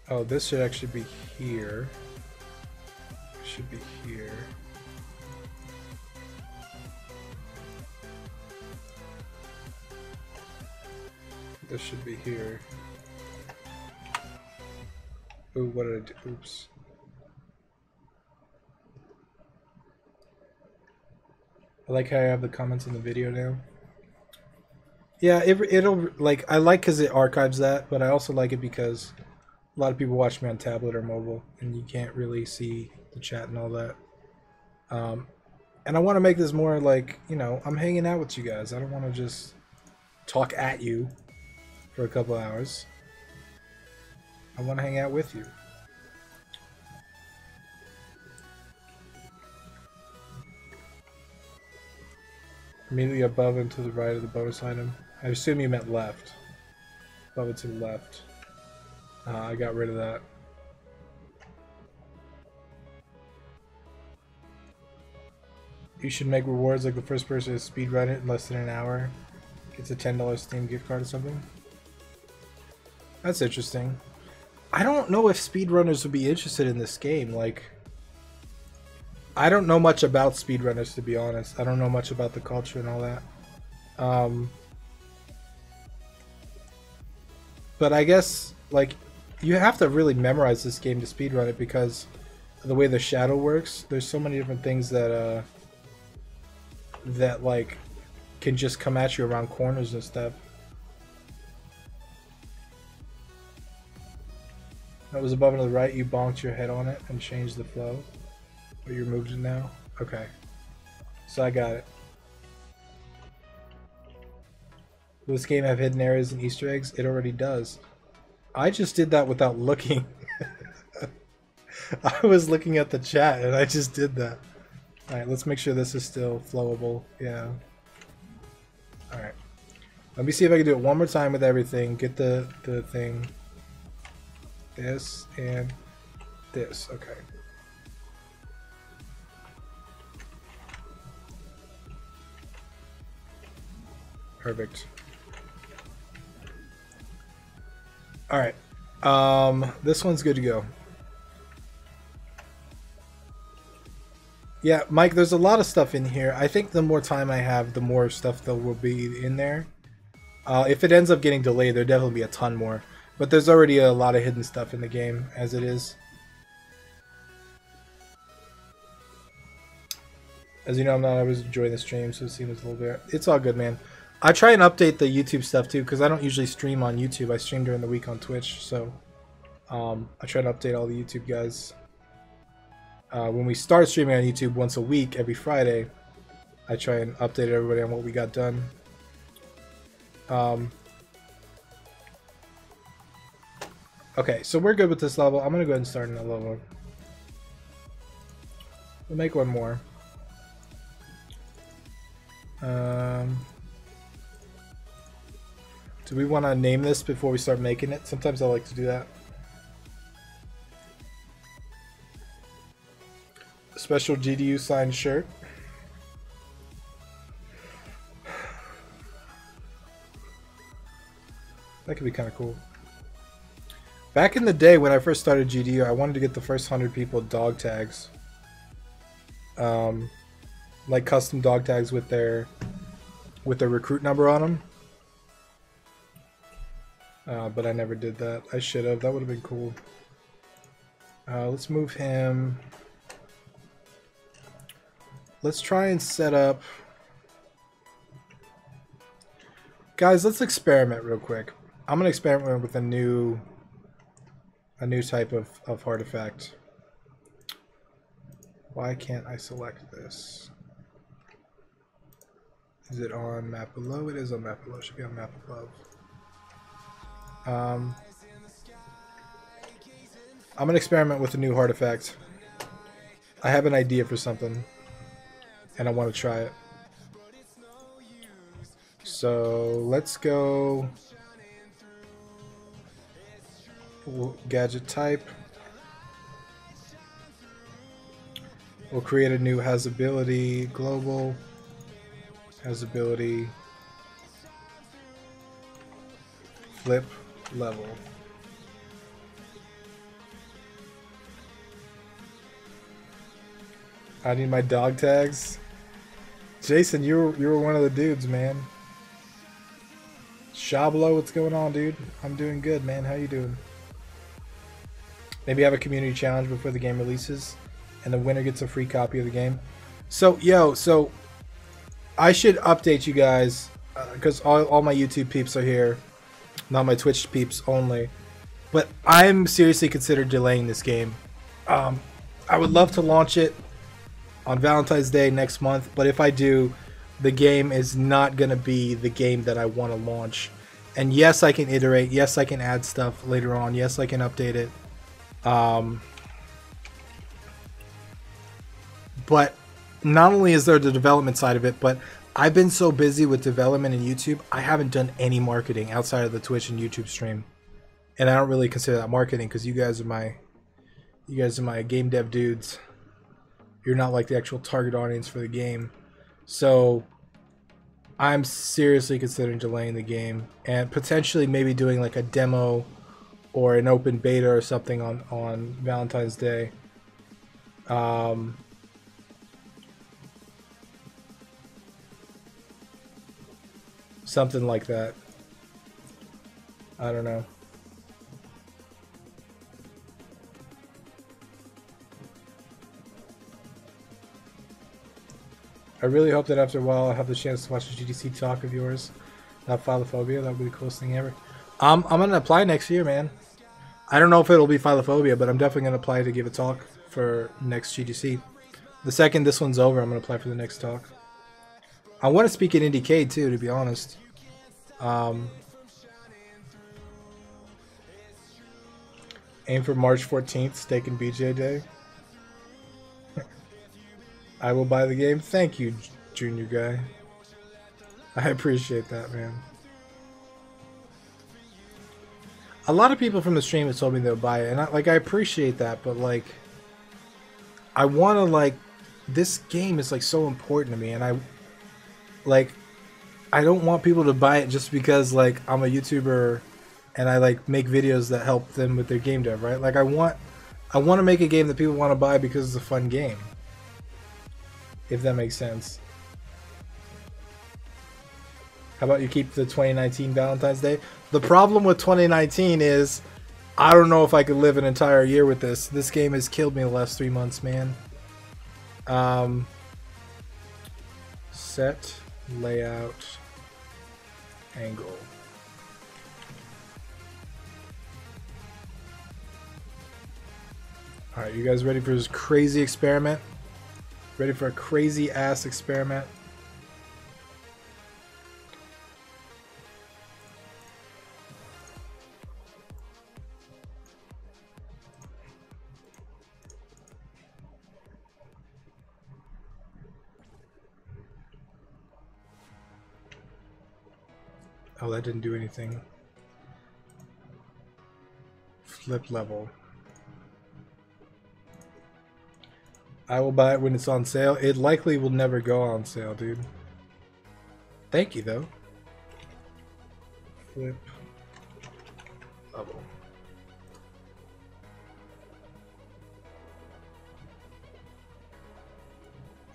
Oh, this should actually be here. should be here. This should be here. Ooh, what did I do? Oops. I like how I have the comments in the video now. Yeah, it'll like, I like because it archives that, but I also like it because a lot of people watch me on tablet or mobile, and you can't really see the chat and all that. And I want to make this more like, you know, I'm hanging out with you guys. I don't want to just talk at you for a couple hours. I want to hang out with you. Immediately above and to the right of the bonus item. I assume you meant left. Above and to the left. I got rid of that. You should make rewards like the first person to speedrun it in less than an hour gets a $10 Steam gift card or something. That's interesting. I don't know if speedrunners would be interested in this game. Like, I don't know much about speedrunners, to be honest. I don't know much about the culture and all that. But I guess, like, you have to really memorize this game to speedrun it because of the way the shadow works. There's so many different things that, that, like, can just come at you around corners and stuff. That was above and to the right. You bonked your head on it and changed the flow. Or you removed it now? Okay. So I got it. Will this game have hidden areas and Easter eggs? It already does. I just did that without looking. I was looking at the chat and I just did that. Alright, let's make sure this is still flowable. Yeah. Alright. Let me see if I can do it one more time with everything. Get the thing. This and this. Okay. Perfect. Alright. This one's good to go. Yeah, Mike, there's a lot of stuff in here. I think the more time I have, the more stuff that will be in there. If it ends up getting delayed, there'll definitely be a ton more. But there's already a lot of hidden stuff in the game, as it is. As you know, I'm not always enjoying the stream, so it seems a little bit... It's all good, man. I try and update the YouTube stuff, too, because I don't usually stream on YouTube. I stream during the week on Twitch, so... I try to update all the YouTube guys. When we start streaming on YouTube once a week, every Friday, I try and update everybody on what we got done. Okay, so we're good with this level. I'm gonna go ahead and start in that level. We'll make one more. Do we want to name this before we start making it? Sometimes I like to do that. A special GDU signed shirt. That could be kind of cool. Back in the day when I first started GDU, I wanted to get the first 100 people dog tags. Like custom dog tags with their recruit number on them. But I never did that. I should have. That would have been cool. Let's move him. Let's try and set up... Guys, let's experiment real quick. I'm going to experiment with a new type of Heartifact. Why can't I select this? Is it on map below? It is on map below. It should be on map above. I'm going to experiment with a new Heartifact. I have an idea for something, and I want to try it. So let's go gadget type. We'll create a new has ability global, has ability flip level. I need my dog tags. Jason, you were one of the dudes, man. Shablo, what's going on, dude? I'm doing good, man. How you doing? Maybe have a community challenge before the game releases, and the winner gets a free copy of the game. So, so I should update you guys, because all my YouTube peeps are here, not my Twitch peeps only. But I'm seriously considering delaying this game. I would love to launch it on Valentine's Day next month, but if I do, the game is not going to be the game that I want to launch. And yes, I can iterate. Yes, I can add stuff later on. Yes, I can update it. But not only is there the development side of it, but I've been so busy with development and YouTube, I haven't done any marketing outside of the Twitch and YouTube stream. And I don't really consider that marketing because you guys are my game dev dudes. You're not like the actual target audience for the game. So I'm seriously considering delaying the game and potentially maybe doing like a demo or an open beta or something on Valentine's Day. Something like that. I don't know. I really hope that after a while I'll have the chance to watch a GDC talk of yours. Not Philophobia, that would be the coolest thing ever. I'm gonna apply next year, man. I don't know if it'll be Philophobia, but I'm definitely gonna apply to give a talk for next GDC. The second this one's over, I'm gonna apply for the next talk. I want to speak at IndieCade too, to be honest. Aim for March 14th, Steak and BJ Day. I will buy the game. Thank you, junior guy. I appreciate that, man. A lot of people from the stream have told me they'll buy it, and I appreciate that, but like, I want to this game is like so important to me, and I don't want people to buy it just because like I'm a YouTuber and I like make videos that help them with their game dev, right? Like I want to make a game that people want to buy because it's a fun game. If that makes sense. How about you keep the 2019 Valentine's Day? The problem with 2019 is I don't know if I could live an entire year with this. This game has killed me the last 3 months, man. Set layout angle. Alright, you guys ready for this crazy experiment? Ready for a crazy ass experiment? Oh, that didn't do anything. Flip level. I will buy it when it's on sale. It likely will never go on sale, dude. Thank you, though. Flip level.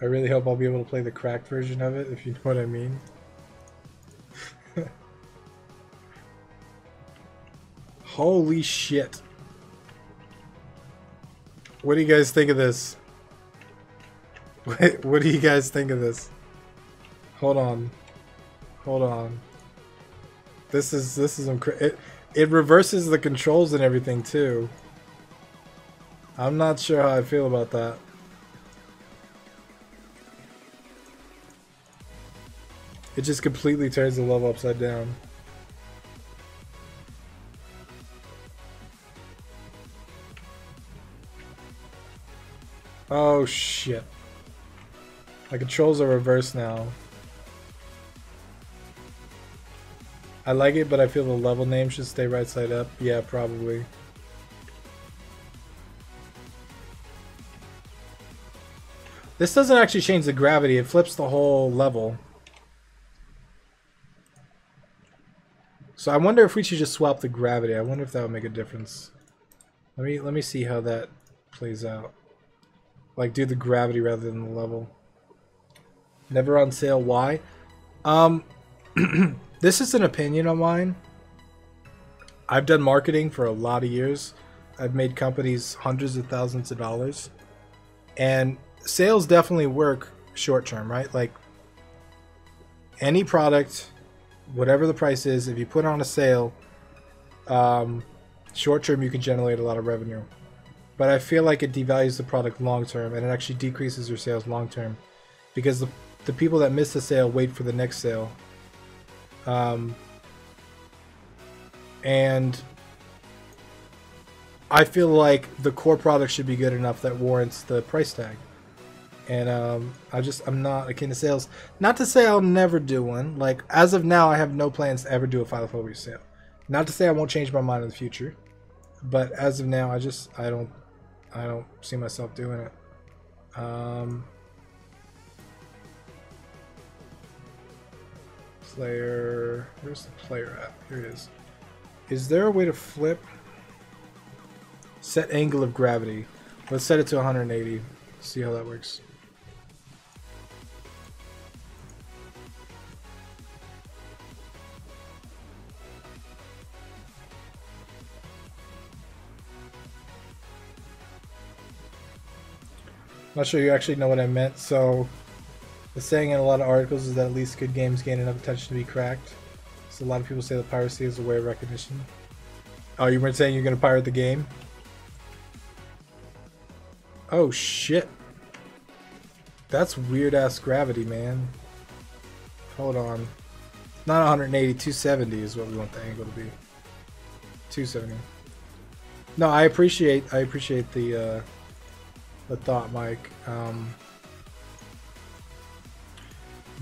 I really hope I'll be able to play the cracked version of it, if you know what I mean. Holy shit. What do you guys think of this? What do you guys think of this? Hold on. Hold on. This is it reverses the controls and everything too. I'm not sure how I feel about that. It just completely turns the level upside down. Oh shit. My controls are reversed now. I like it, but I feel the level name should stay right side up. Yeah, probably. This doesn't actually change the gravity, it flips the whole level. So I wonder if we should just swap the gravity. I wonder if that would make a difference. Let me see how that plays out. Like do the gravity rather than the level. Never on sale. Why? This is an opinion of mine. I've done marketing for a lot of years. I've made companies hundreds of thousands of dollars. And sales definitely work short term, right? Like any product, whatever the price is, if you put on a sale, short term you can generate a lot of revenue. But I feel like it devalues the product long term, and it actually decreases your sales long term, because the people that miss the sale wait for the next sale. And I feel like the core product should be good enough that warrants the price tag. And I'm not akin to sales. Not to say I'll never do one. Like as of now, I have no plans to ever do a Philophobia sale. Not to say I won't change my mind in the future, but as of now, I don't see myself doing it. Player, where's the player at? Here it is. Is there a way to flip? Set angle of gravity. Let's set it to 180. See how that works. Not sure you actually know what I meant. So the saying in a lot of articles is that at least good games gain enough attention to be cracked. So a lot of people say that piracy is a way of recognition. Oh, you weren't saying you're going to pirate the game? Oh shit. That's weird ass gravity, man. Hold on. Not 180, 270 is what we want the angle to be. 270. No, I appreciate the thought, Mike.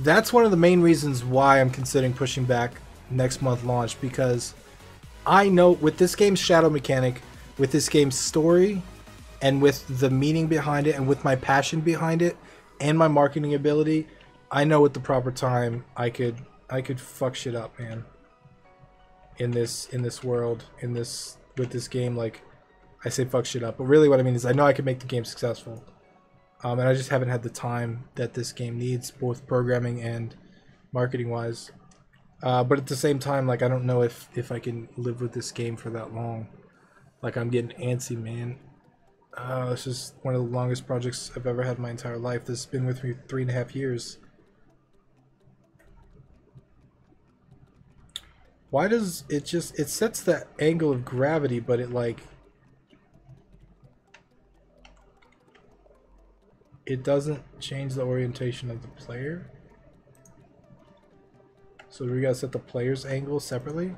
That's one of the main reasons why I'm considering pushing back next month launch, because I know with this game's shadow mechanic, with this game's story, and with the meaning behind it, and with my passion behind it, and my marketing ability, I know at the proper time I could fuck shit up, man. In this world, with this game, like I say fuck shit up, but really what I mean is I know I can make the game successful. And I just haven't had the time that this game needs, both programming and marketing wise. But at the same time, like I don't know if I can live with this game for that long. Like I'm getting antsy, man. It's just one of the longest projects I've ever had in my entire life. This has been with me 3.5 years. Why does it just... It sets that angle of gravity, but it like... It doesn't change the orientation of the player. So we gotta set the player's angle separately.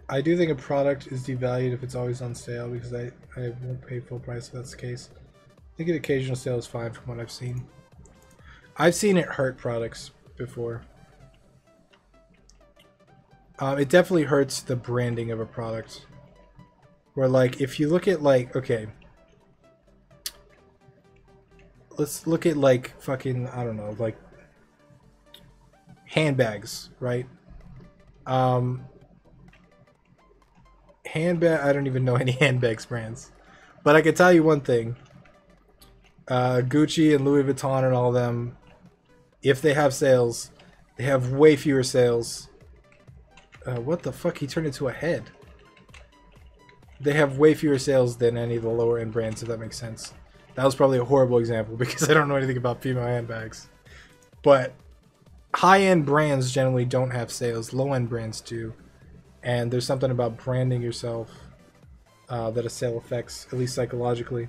I do think a product is devalued if it's always on sale, because I won't pay full price if that's the case. I think an occasional sale is fine from what I've seen. I've seen it hurt products before. It definitely hurts the branding of a product. Where like, if you look at like, okay. Let's look at like fucking, I don't know, like handbags, right? Handbag, I don't even know any handbags brands. But I can tell you one thing. Gucci and Louis Vuitton and all of them, if they have sales, they have way fewer sales. What the fuck? He turned into a head. They have way fewer sales than any of the lower end brands, if that makes sense. That was probably a horrible example because I don't know anything about female handbags. But high end brands generally don't have sales. Low end brands do. And there's something about branding yourself that a sale affects, at least psychologically.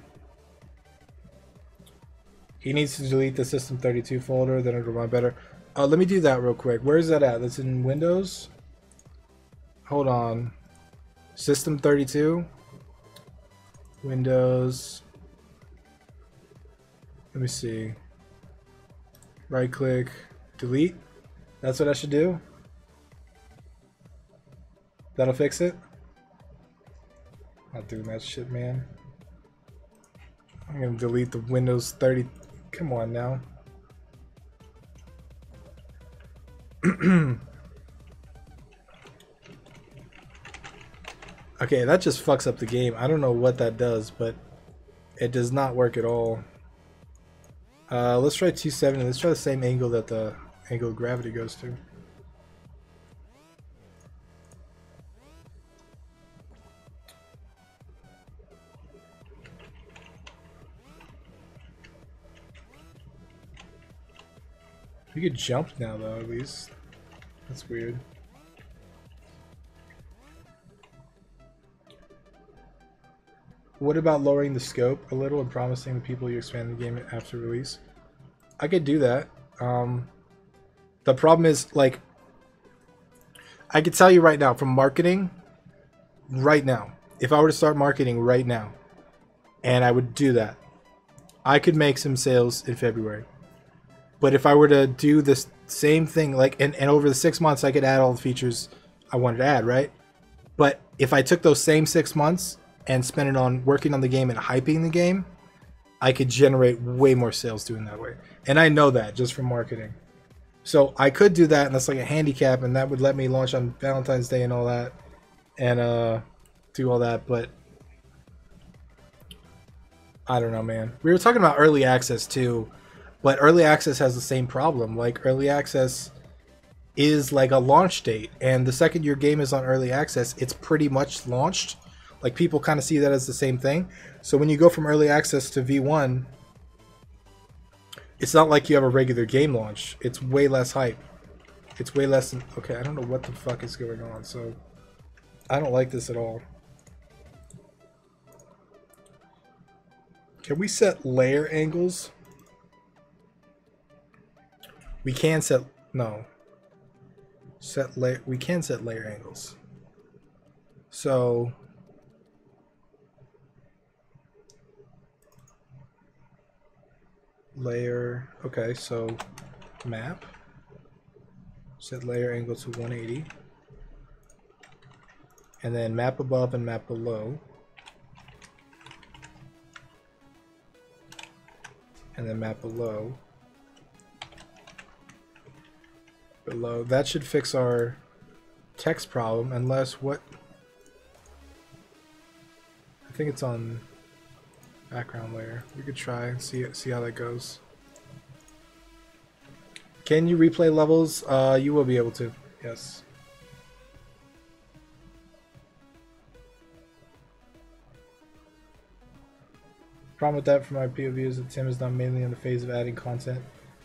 He needs to delete the System 32 folder, then it'll run better. Let me do that real quick. Where is that at? That's in Windows? Hold on. System 32. Windows. Let me see. Right click. Delete. That's what I should do? That'll fix it? Not doing that shit, man. I'm gonna delete the Windows 30. Come on now. Okay, that just fucks up the game. I don't know what that does, but it does not work at all. Let's try 270. Let's try the same angle that the angle of gravity goes to. You could jump now, though, at least. That's weird. What about lowering the scope a little and promising the people you expand the game after release? I could do that. The problem is, like, I could tell you right now, from marketing, right now, if I were to start marketing right now, and I would do that, I could make some sales in February. But if I were to do this same thing, like, and over the 6 months, I could add all the features I wanted to add, right? But if I took those same 6 months and spent it on working on the game and hyping the game, I could generate way more sales doing that way. And I know that just from marketing. So I could do that, and that's like a handicap, and that would let me launch on Valentine's Day and all that, and do all that, but I don't know, man. We were talking about early access too, but early access has the same problem. Like, early access is like a launch date, and the second your game is on early access, it's pretty much launched. Like, people kind of see that as the same thing. So when you go from early access to V1, it's not like you have a regular game launch. It's way less hype. It's way less than... Okay, I don't know what the fuck is going on, so I don't like this at all. Can we set layer angles? We can set... No. Set layer... We can set layer angles. So... Layer... Okay, so... Map. Set layer angle to 180. And then map above and map below. And then map below. Below. That should fix our text problem, unless what... I think it's on background layer. We could try and see how that goes. Can you replay levels? You will be able to. Yes. Problem with that from my POV is that Tim is not mainly in the phase of adding content.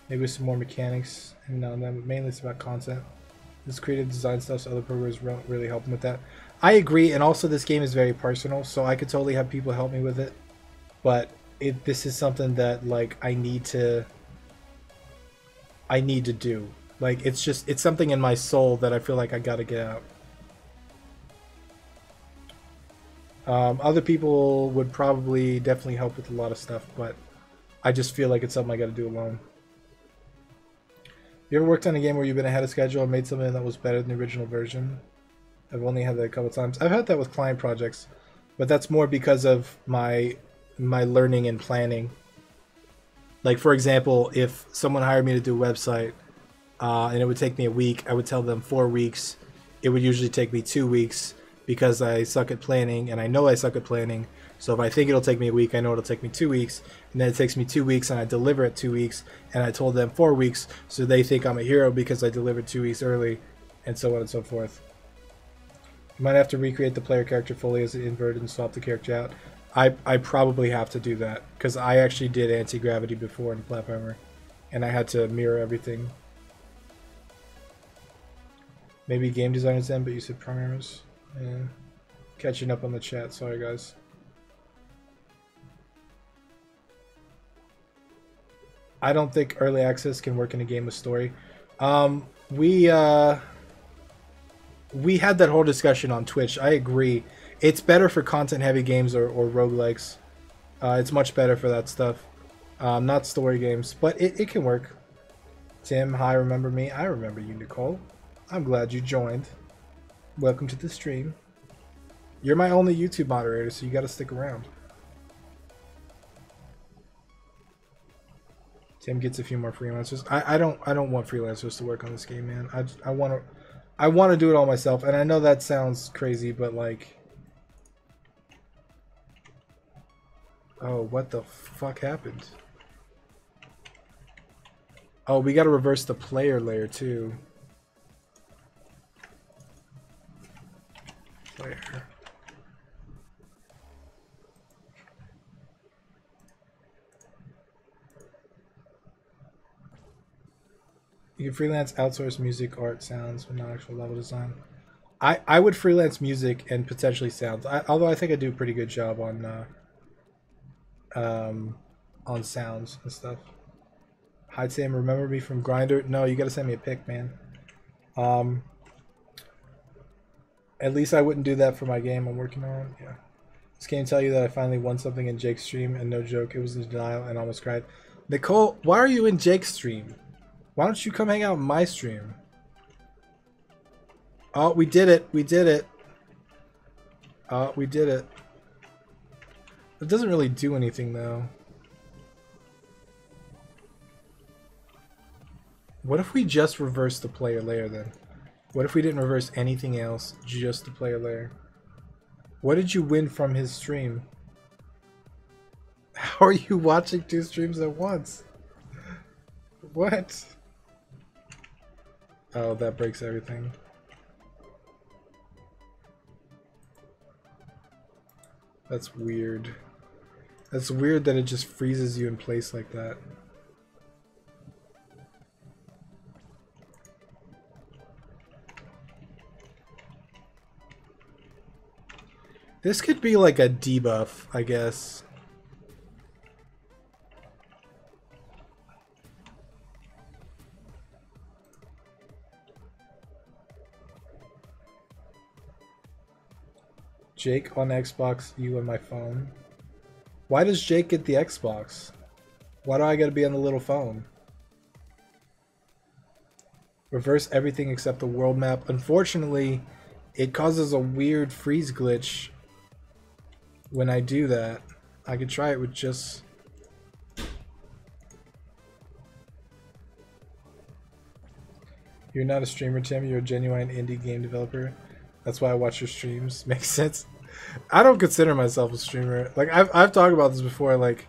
Maybe some more mechanics and now and then, but mainly it's about content. This creative design stuff, so other programmers don't really help him with that. I agree, and also this game is very personal, so I could totally have people help me with it. But this is something that, like, I need to do. Like, it's something in my soul that I feel like I gotta get out. Other people would probably definitely help with a lot of stuff, but I just feel like it's something I gotta do alone. You ever worked on a game where you've been ahead of schedule and made something that was better than the original version? I've only had that a couple times. I've had that with client projects, but that's more because of my learning and planning. Like, for example, if someone hired me to do a website and it would take me a week, I would tell them 4 weeks. It would usually take me 2 weeks because I suck at planning, and I know I suck at planning. So if I think it'll take me a week, I know it'll take me 2 weeks, and then it takes me 2 weeks and I deliver it 2 weeks, and I told them 4 weeks, so they think I'm a hero because I delivered 2 weeks early, and so on and so forth. You might have to recreate the player character fully as an invert and swap the character out. I probably have to do that, because I actually did anti-gravity before in platformer, and I had to mirror everything. Maybe game designers then, but you said programmers. Yeah. Catching up on the chat, sorry guys. I don't think early access can work in a game with story. We had that whole discussion on Twitch. I agree. It's better for content-heavy games or roguelikes. It's much better for that stuff. Not story games, but it can work. Tim, hi, remember me? I remember you, Nicole. I'm glad you joined. Welcome to the stream. You're my only YouTube moderator, so you got to stick around. Tim gets a few more freelancers. I don't want freelancers to work on this game, man. I want to do it all myself, and I know that sounds crazy, but like, oh, what the fuck happened? Oh, we got to reverse the player layer too. Player. You can freelance, outsource music, art, sounds, but not actual level design. I would freelance music and potentially sounds. Although I think I do a pretty good job on sounds and stuff. Hi Sam, remember me from Grindr? No, you gotta send me a pic, man. At least I wouldn't do that for my game I'm working on. Yeah. Just can't tell you that I finally won something in Jake's stream, and no joke, it was in denial and almost cried. Nicole, why are you in Jake's stream? Why don't you come hang out in my stream? Oh, we did it. We did it. Oh, we did it. It doesn't really do anything, though. What if we just reverse the player layer, then? What if we didn't reverse anything else, just the player layer? What did you win from his stream? How are you watching two streams at once? What? Oh, that breaks everything. That's weird. That's weird that it just freezes you in place like that. This could be like a debuff, I guess. Jake on Xbox, you on my phone. Why does Jake get the Xbox? Why do I gotta be on the little phone? Reverse everything except the world map. Unfortunately, it causes a weird freeze glitch when I do that. I could try it with just... You're not a streamer, Tim. You're a genuine indie game developer. That's why I watch your streams. Makes sense. I don't consider myself a streamer. Like, I've talked about this before. Like,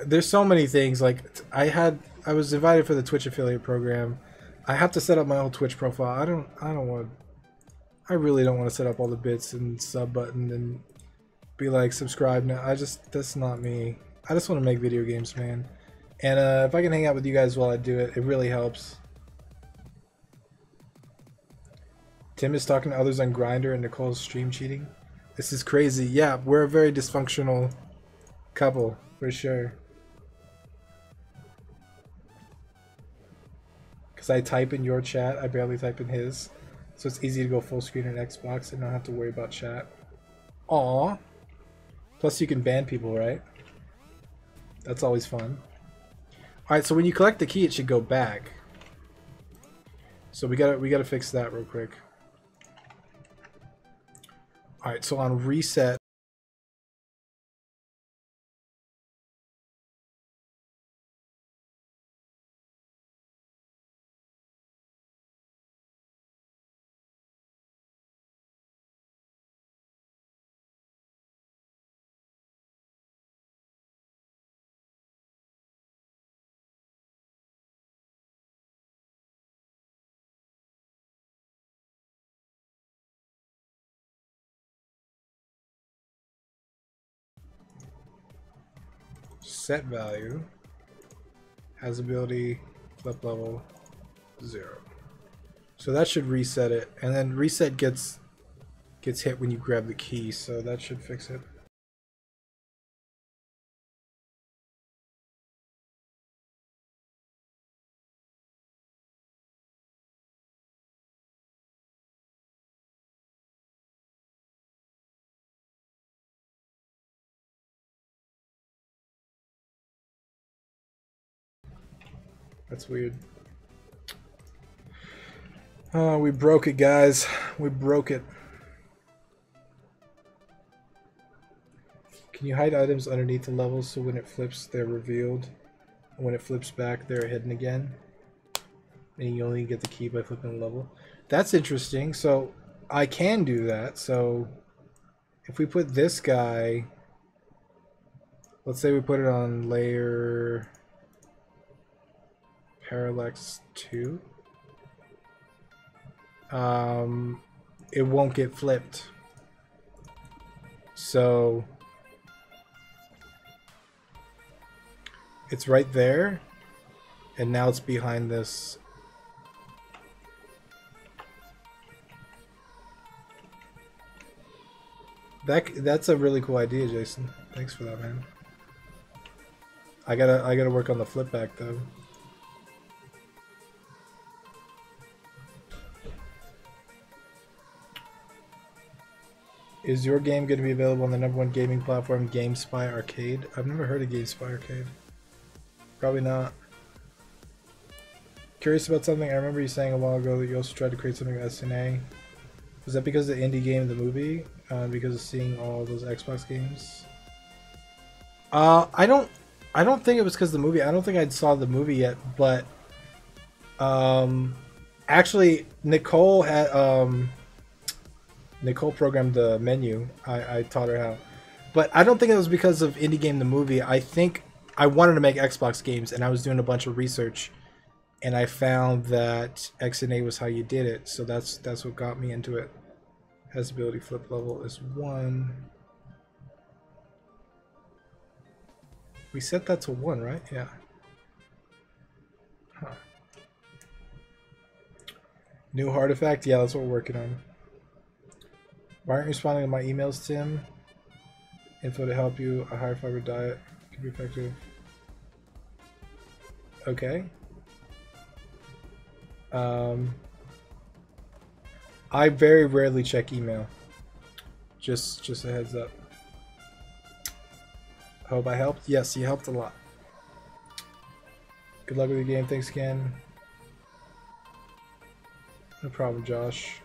there's so many things. Like, I was invited for the Twitch affiliate program. I have to set up my own Twitch profile. I really don't want to set up all the bits and sub button and be like, subscribe now. That's not me. I just want to make video games, man. And if I can hang out with you guys while I do it, it really helps. Tim is talking to others on Grindr and Nicole's stream cheating. This is crazy. Yeah, we're a very dysfunctional couple, for sure. Because I type in your chat, I barely type in his. So it's easy to go full screen on Xbox and not have to worry about chat. Aww. Plus you can ban people, right? That's always fun. Alright, so when you collect the key, it should go back. So we gotta fix that real quick. Alright, so on reset, set value, has ability, flip level, 0. So that should reset it, and then reset gets hit when you grab the key, so that should fix it. That's weird. Oh, we broke it, guys. We broke it. Can you hide items underneath the levels so when it flips, they're revealed? When it flips back, they're hidden again? And you only get the key by flipping the level. That's interesting. So I can do that. So if we put this guy, let's say we put it on layer parallax 2. It won't get flipped. So it's right there, and now it's behind this. That's a really cool idea, Jason. Thanks for that, man. I gotta work on the flip back though. Is your game going to be available on the #1 gaming platform, GameSpy Arcade? I've never heard of GameSpy Arcade. Probably not. Curious about something. I remember you saying a while ago that you also tried to create something with SNA. Was that because of the indie game, the movie? Because of seeing all those Xbox games? I don't think it was because of the movie. I don't think I saw the movie yet, but actually Nicole had Nicole programmed the menu. I taught her how. But I don't think it was because of indie game the movie. I think I wanted to make Xbox games, and I was doing a bunch of research, and I found that XNA was how you did it. So that's what got me into it. Has ability flip level is 1. We set that to 1, right? Yeah. Huh. New Heartifact? Yeah, that's what we're working on. Why aren't you responding to my emails, Tim? Info to help you. A higher fiber diet can be effective. Okay. I very rarely check email. Just a heads up. Hope I helped. Yes, you helped a lot. Good luck with your game. Thanks again. No problem, Josh.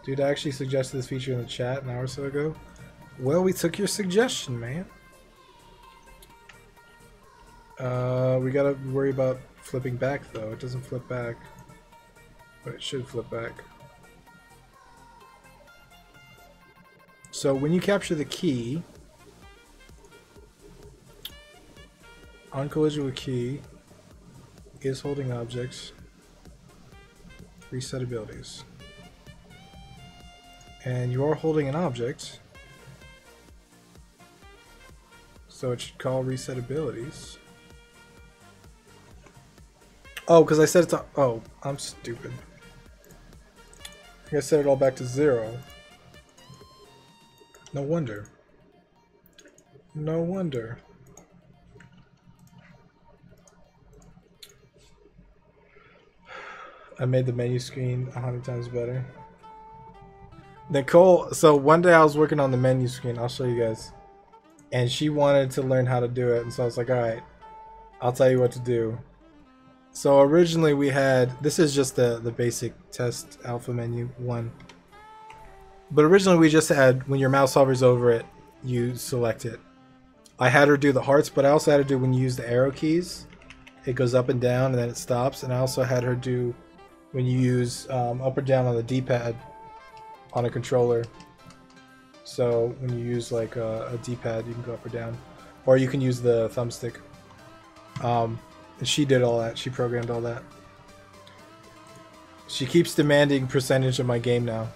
Dude, I actually suggested this feature in the chat an hour or so ago. Well, we took your suggestion, man. We gotta worry about flipping back, though. It doesn't flip back. But it should flip back. So when you capture the key, on collision with key, is holding objects, reset abilities. And you're holding an object, so it should call reset abilities. Oh, because I set it to... Oh, I'm stupid. I think I set it all back to 0. No wonder. No wonder. I made the menu screen 100 times better. Nicole, so one day I was working on the menu screen, I'll show you guys, and she wanted to learn how to do it, and so I was like, alright, I'll tell you what to do. So originally we had, this is just the basic test alpha menu 1, but originally we just had, when your mouse hovers over it, you select it. I had her do the hearts, but I also had her do when you use the arrow keys, it goes up and down and then it stops, and I also had her do when you use up or down on the D-pad on a controller. So when you use like a D-pad, you can go up or down, or you can use the thumbstick. And she did all that. She programmed all that. She keeps demanding percentage of my game now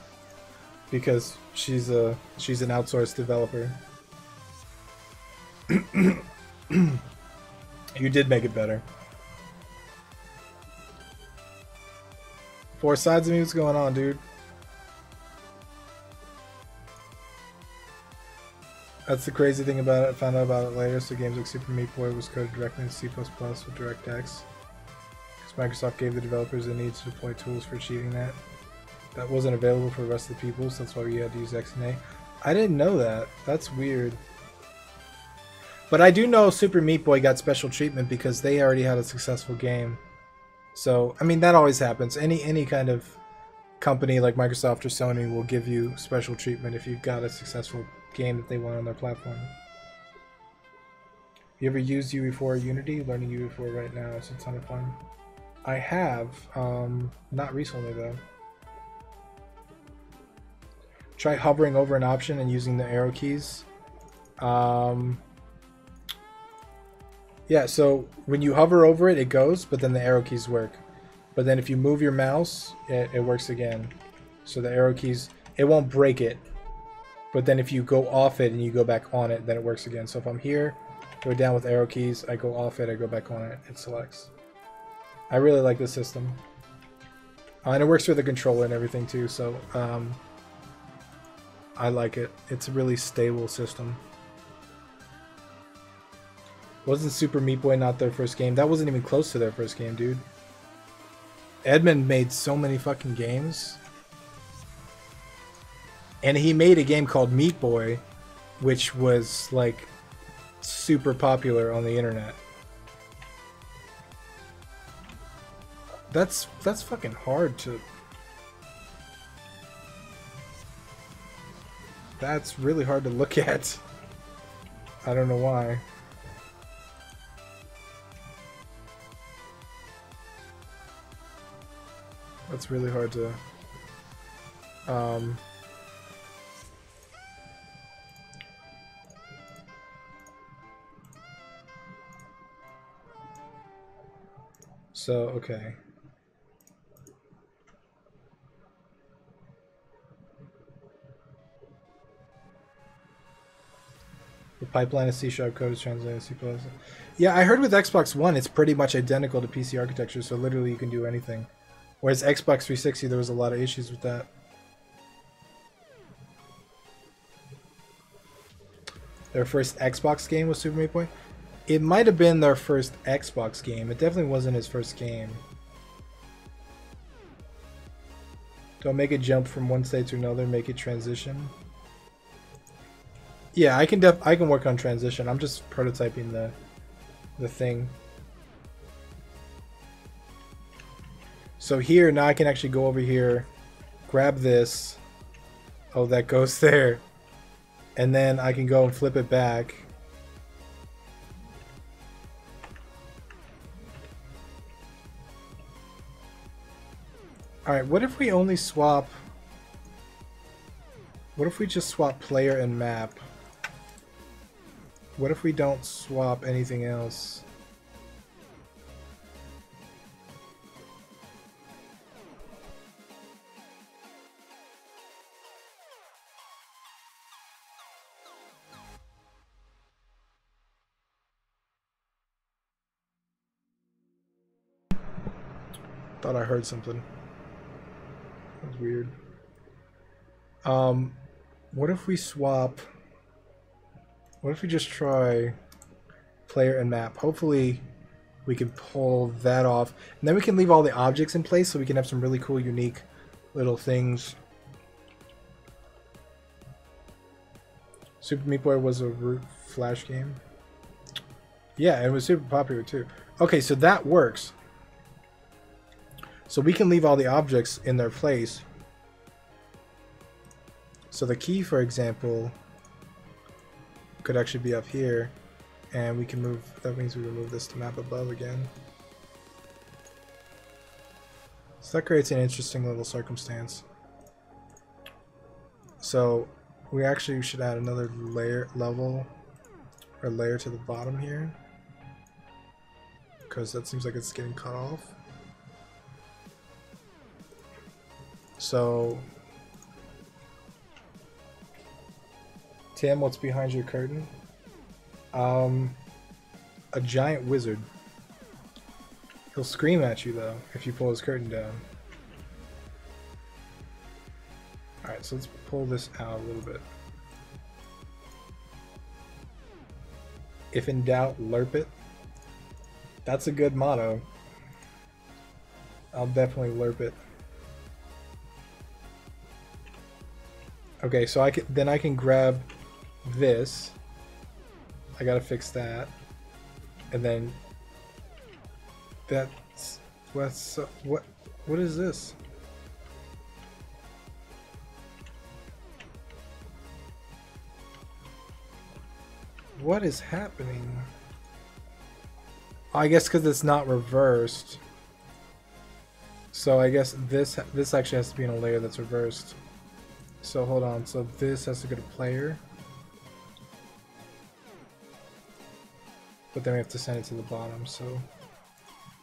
because she's an outsourced developer. You did make it better. 4 sides of me, what's going on, dude? That's the crazy thing about it. I found out about it later. So games like Super Meat Boy was coded directly in C++ with DirectX. Because Microsoft gave the developers the need to deploy tools for achieving that. That wasn't available for the rest of the people, so that's why we had to use XNA. I didn't know that. That's weird. But I do know Super Meat Boy got special treatment because they already had a successful game. So, I mean, that always happens. Any kind of company like Microsoft or Sony will give you special treatment if you've got a successful game that they want on their platform. You ever used UE4 or Unity? Learning UE4 right now. It's a ton of fun. I have, not recently though. Try hovering over an option and using the arrow keys. Yeah, so when you hover over it, it goes, but then the arrow keys work. But then if you move your mouse, it works again. So the arrow keys, it won't break it. But then if you go off it and you go back on it, then it works again. So if I'm here, go down with arrow keys, I go off it, I go back on it, it selects. I really like this system. And it works with the controller and everything too, so I like it. It's a really stable system. Wasn't Super Meat Boy not their first game? That wasn't even close to their first game, dude. Edmund made so many fucking games. And he made a game called Meat Boy, which was like super popular on the internet. That's fucking hard to... That's really hard to look at. I don't know why. That's really hard to... So, okay. The pipeline of C# code is translated to C++. Yeah, I heard with Xbox One, it's pretty much identical to PC architecture, so literally you can do anything. Whereas Xbox 360, there was a lot of issues with that. Their first Xbox game was Super Meat Boy? It might have been their first Xbox game. It definitely wasn't his first game. Don't make a jump from one state to another, make it transition. Yeah, I can work on transition. I'm just prototyping the thing. So here, now I can actually go over here, grab this. Oh, that goes there. And then I can go and flip it back. Alright, what if we only swap... What if we just swap player and map? What if we don't swap anything else? Thought I heard something. That was weird. What if we swap... What if we just try player and map? Hopefully we can pull that off. And then we can leave all the objects in place so we can have some really cool, unique little things. Super Meat Boy was a root flash game. Yeah, it was super popular too. Okay, so that works. So we can leave all the objects in their place. So the key, for example, could actually be up here, and we can move, that means we remove this to map above again. So that creates an interesting little circumstance. So we actually should add another layer to the bottom here, because that seems like it's getting cut off. So Tim, what's behind your curtain? A giant wizard. He'll scream at you though if you pull his curtain down. Alright, so let's pull this out a little bit. If in doubt, lerp it. That's a good motto. I'll definitely lerp it. Okay, so I can grab this. I gotta fix that, and then that's what is this? What is happening? I guess because it's not reversed. So I guess this actually has to be in a layer that's reversed. So hold on. So this has to go to player. But then we have to send it to the bottom. So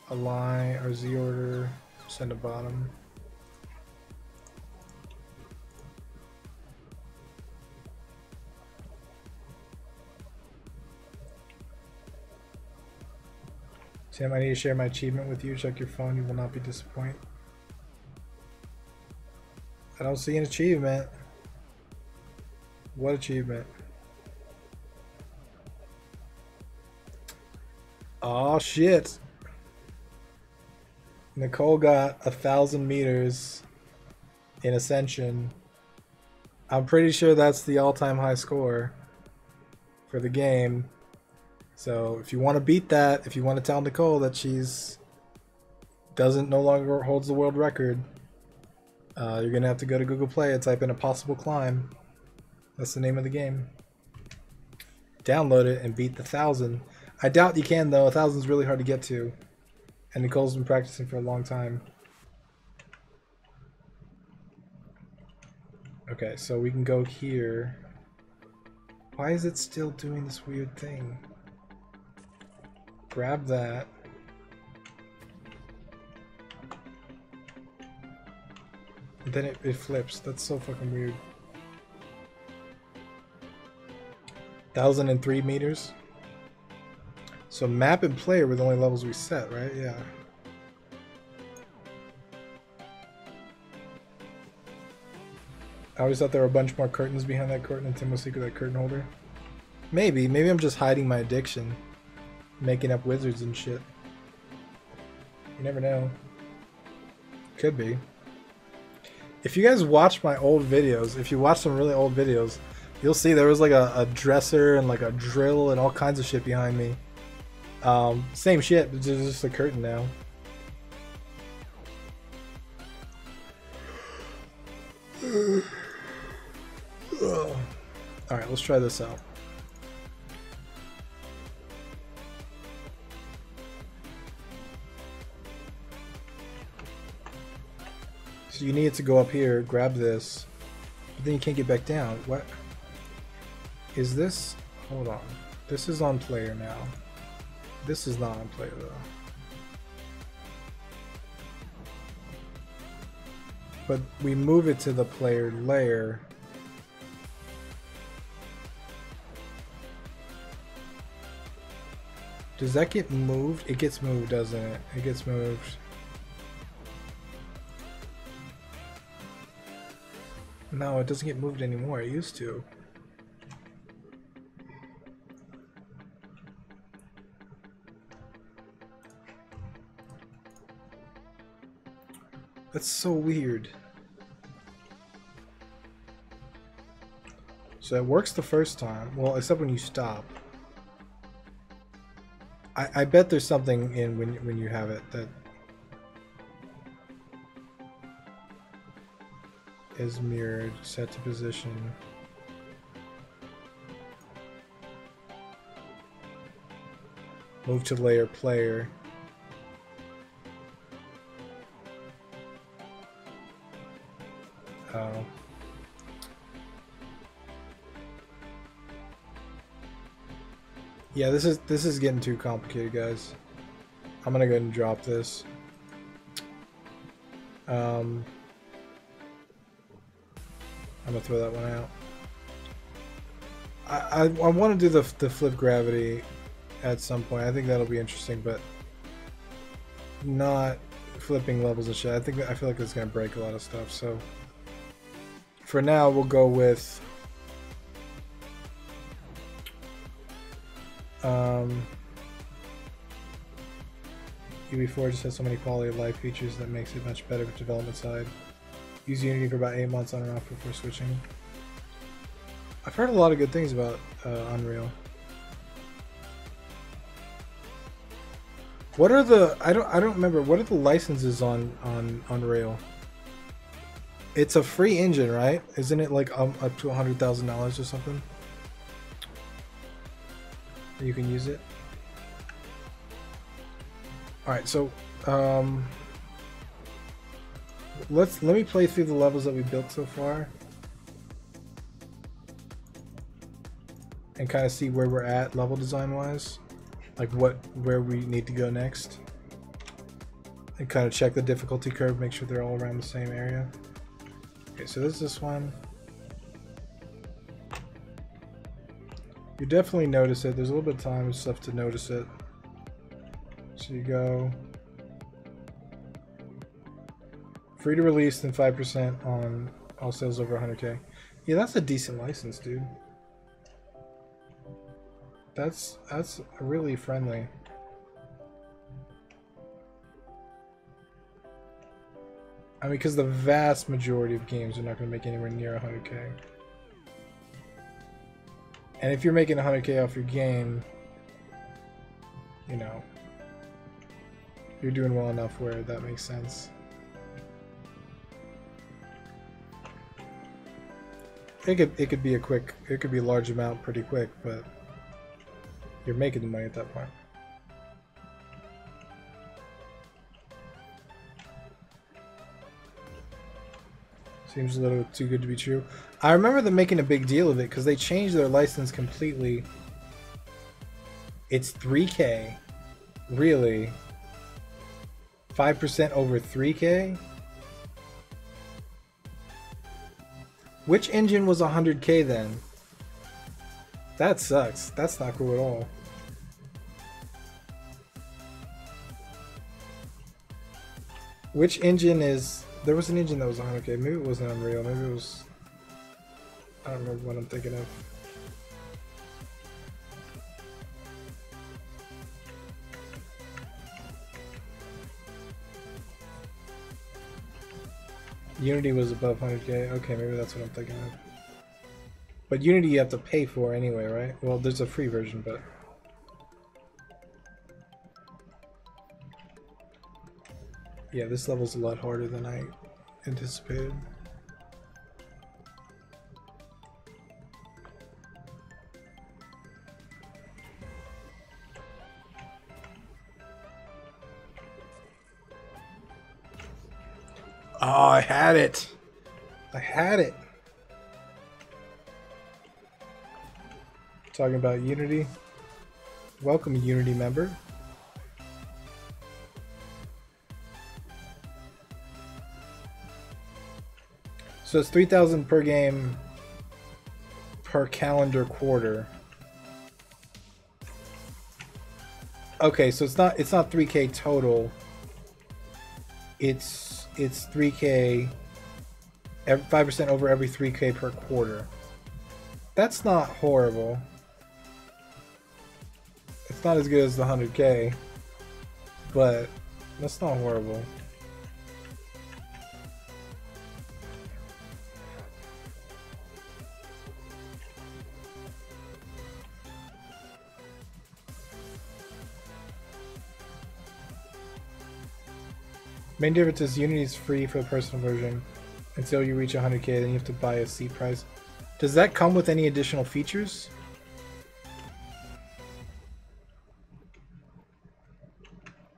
align our Z order, send to bottom. Tim, I need to share my achievement with you. Check your phone. You will not be disappointed. I don't see an achievement. What achievement? Oh shit. Nicole got 1,000 meters in Ascension. I'm pretty sure that's the all-time high score for the game. So if you want to beat that, if you want to tell Nicole that she's no longer holds the world record, you're gonna have to go to Google Play and type in "Impossible Climb." That's the name of the game. Download it and beat the 1,000. I doubt you can though. 1,000 is really hard to get to, and Nicole's been practicing for a long time. Okay, so we can go here. Why is it still doing this weird thing? Grab that. And then it flips. That's so fucking weird. 1,003 meters. So map and player were the only levels we set, right? Yeah. I always thought there were a bunch more curtains behind that curtain and Tim was secret that curtain holder. Maybe I'm just hiding my addiction. Making up wizards and shit. You never know. Could be. If you guys watch my old videos, if you watch some really old videos, you'll see there was like a dresser and like a drill and all kinds of shit behind me. Same shit, but there's just a curtain now. Alright, let's try this out. So you need to go up here, grab this, but then you can't get back down. What? Is this? Hold on. This is on player now. This is not on player though. But we move it to the player layer. Does that get moved? It gets moved, doesn't it? It gets moved. No, it doesn't get moved anymore. It used to. That's so weird. So it works the first time. Well, except when you stop. I bet there's something in when you have it that is mirrored, set to position. Move to layer player. Oh. Yeah, this is getting too complicated, guys. I'm gonna go ahead and drop this. I'm gonna throw that one out. I want to do the flip gravity at some point. I think that'll be interesting, but not flipping levels and shit. I feel like it's gonna break a lot of stuff. So for now, we'll go with UB4 just has so many quality of life features that makes it much better for development side. Use Unity for about 8 months on and off before switching. I've heard a lot of good things about Unreal. What are the I don't remember, what are the licenses on Unreal? It's a free engine, right? Isn't it like up to $100,000 or something? You can use it. All right, so let me play through the levels that we built so far and kind of see where we're at level design wise, like where we need to go next, and kind of check the difficulty curve, make sure they're all around the same area. Okay, so this one. You definitely notice it. There's a little bit of time and stuff to notice it. So you go free to release, then 5% on all sales over 100K. Yeah, that's a decent license, dude. That's really friendly. I mean, because the vast majority of games are not going to make anywhere near 100K. And if you're making 100K off your game, you know, you're doing well enough where that makes sense. It could be a large amount pretty quick, but you're making the money at that point. Seems a little too good to be true. I remember them making a big deal of it because they changed their license completely. It's 3K. Really? 5% over 3K? Which engine was 100K then? That sucks. That's not cool at all. Which engine is... There was an engine that was 100K. Maybe it wasn't Unreal. Maybe it was... I don't remember what I'm thinking of. Unity was above 100K. Okay, maybe that's what I'm thinking of. But Unity you have to pay for anyway, right? Well, there's a free version, but... Yeah, this level's a lot harder than I anticipated. Oh, I had it! I had it! Talking about Unity. Welcome, Unity member. So it's 3,000 per game per calendar quarter. Okay, so it's not 3K total. It's 3K, 5% over every 3K per quarter. That's not horrible. It's not as good as the 100K, but that's not horrible. Main difference is Unity is free for the personal version until you reach 100K, then you have to buy a seat price. Does that come with any additional features?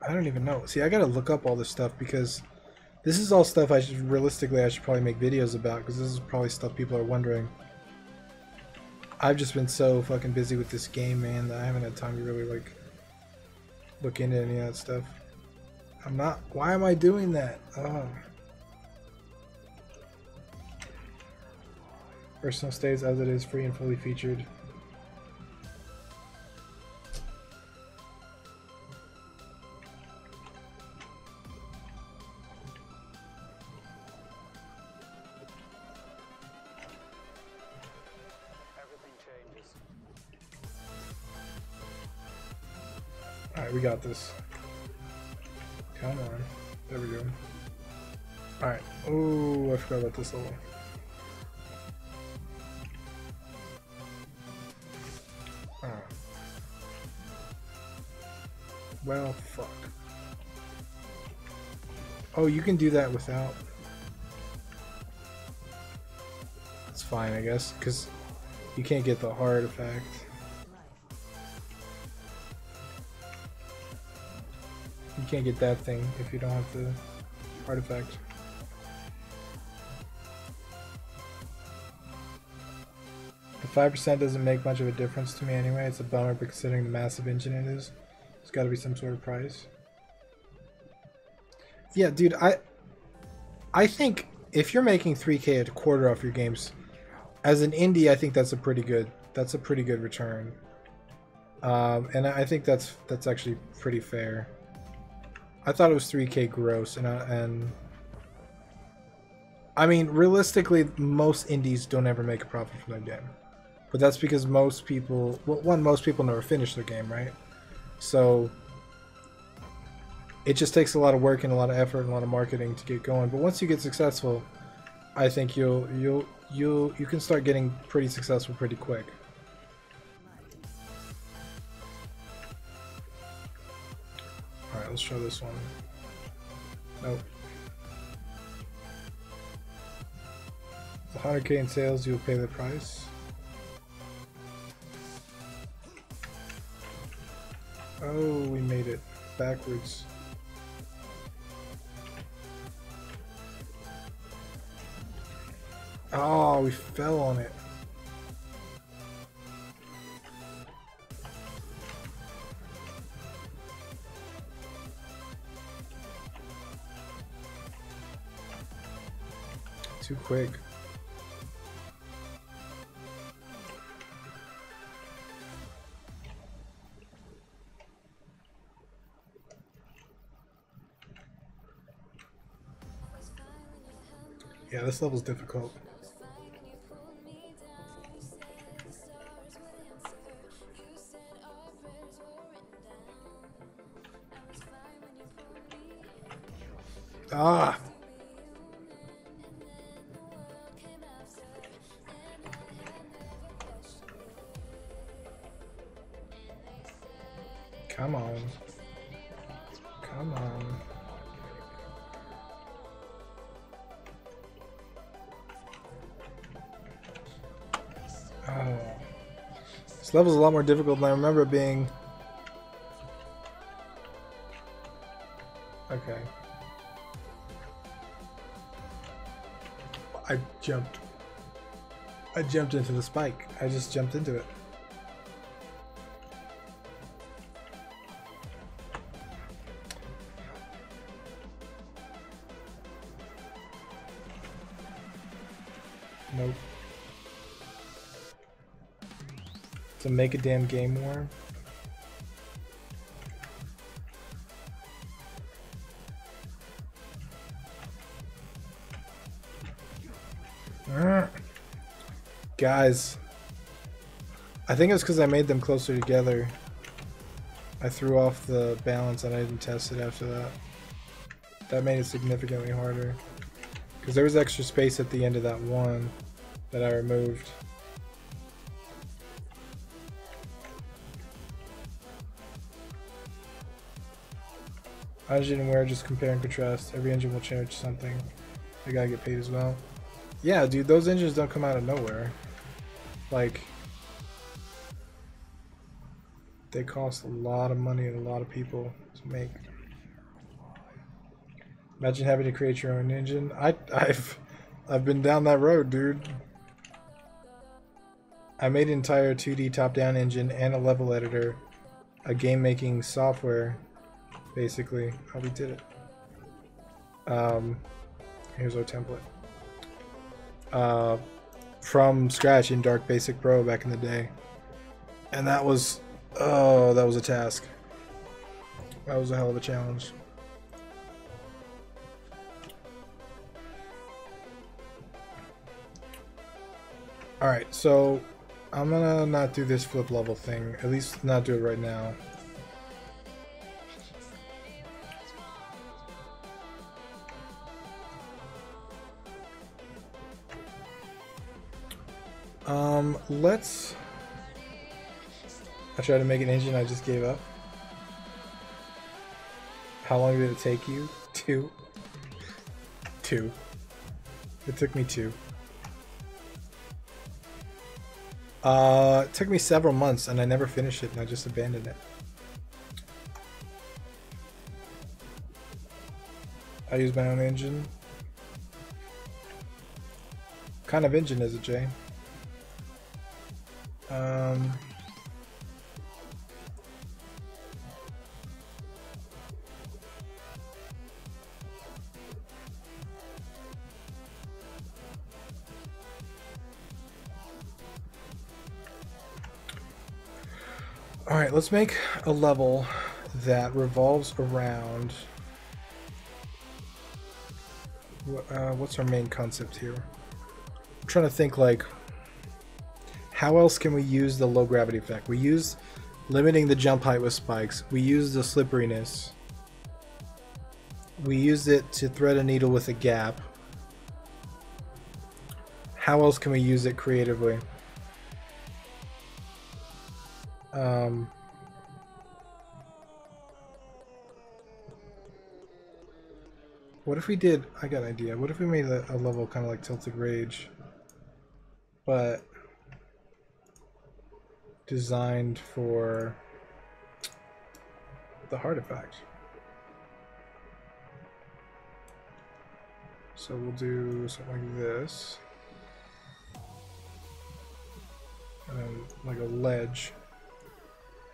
I don't even know. See, I gotta look up all this stuff because this is all stuff I should probably make videos about because this is probably stuff people are wondering. I've just been so fucking busy with this game, man, that I haven't had time to really like look into any of that stuff. I'm not. Why am I doing that? Oh. Personal stays as it is, free and fully featured. Everything changes. Alright, we got this. Come on. There we go. Alright. Oh, I forgot about this level. Alright. Well, fuck. Oh, you can do that without... That's fine, I guess, because you can't get the Heartifact. You can't get that thing if you don't have the artifact. The 5% doesn't make much of a difference to me anyway. It's a bummer, but considering the massive engine it is, there's got to be some sort of price. Yeah, dude, I think if you're making 3K a quarter off your games, as an indie, I think that's a pretty good return. And I think that's actually pretty fair. I thought it was 3K gross, and I mean, realistically, most indies don't ever make a profit from their game. But that's because most people, well, one, most people never finish their game, right? So it just takes a lot of work and a lot of effort and a lot of marketing to get going. But once you get successful, I think you can start getting pretty successful pretty quick. All right, let's try this one. Nope. 100K in sales, you'll pay the price. Oh, we made it backwards. Oh, we fell on it. Too quick. Yeah, this level's difficult. Ah! Come on. Come on. Oh. This level's a lot more difficult than I remember it being. Okay. I jumped into the spike. I just jumped into it. Nope. To make a damn game war. Guys, I think it's because I made them closer together. I threw off the balance and I didn't test it after that. That made it significantly harder. Because there was extra space at the end of that one that I removed. Engine and wear, just compare and contrast. Every engine will change something. They gotta get paid as well. Yeah, dude, those engines don't come out of nowhere. Like, they cost a lot of money and a lot of people to make. Imagine having to create your own engine. I've been down that road, dude. I made an entire 2D top-down engine and a level editor, a game-making software, basically. How we did it. Here's our template. From scratch in Dark Basic Pro back in the day, and that was a task. That was a hell of a challenge. Alright, so I'm gonna not do this flip level thing, at least not do it right now. I tried to make an engine, I just gave up. How long did it take you? Two. It took me 2. It took me several months and I never finished it and I just abandoned it. I use my own engine. What kind of engine is it, Jay? Alright, let's make a level that revolves around... what's our main concept here? I'm trying to think, like, how else can we use the low gravity effect? We use limiting the jump height with spikes. We use the slipperiness. We used it to thread a needle with a gap. How else can we use it creatively? What if we did... I got an idea. What if we made a level kind of like Tilted Rage, but designed for the Heartifacts? So we'll do something like this. And then like a ledge.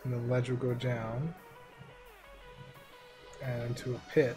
And the ledge will go down and into a pit.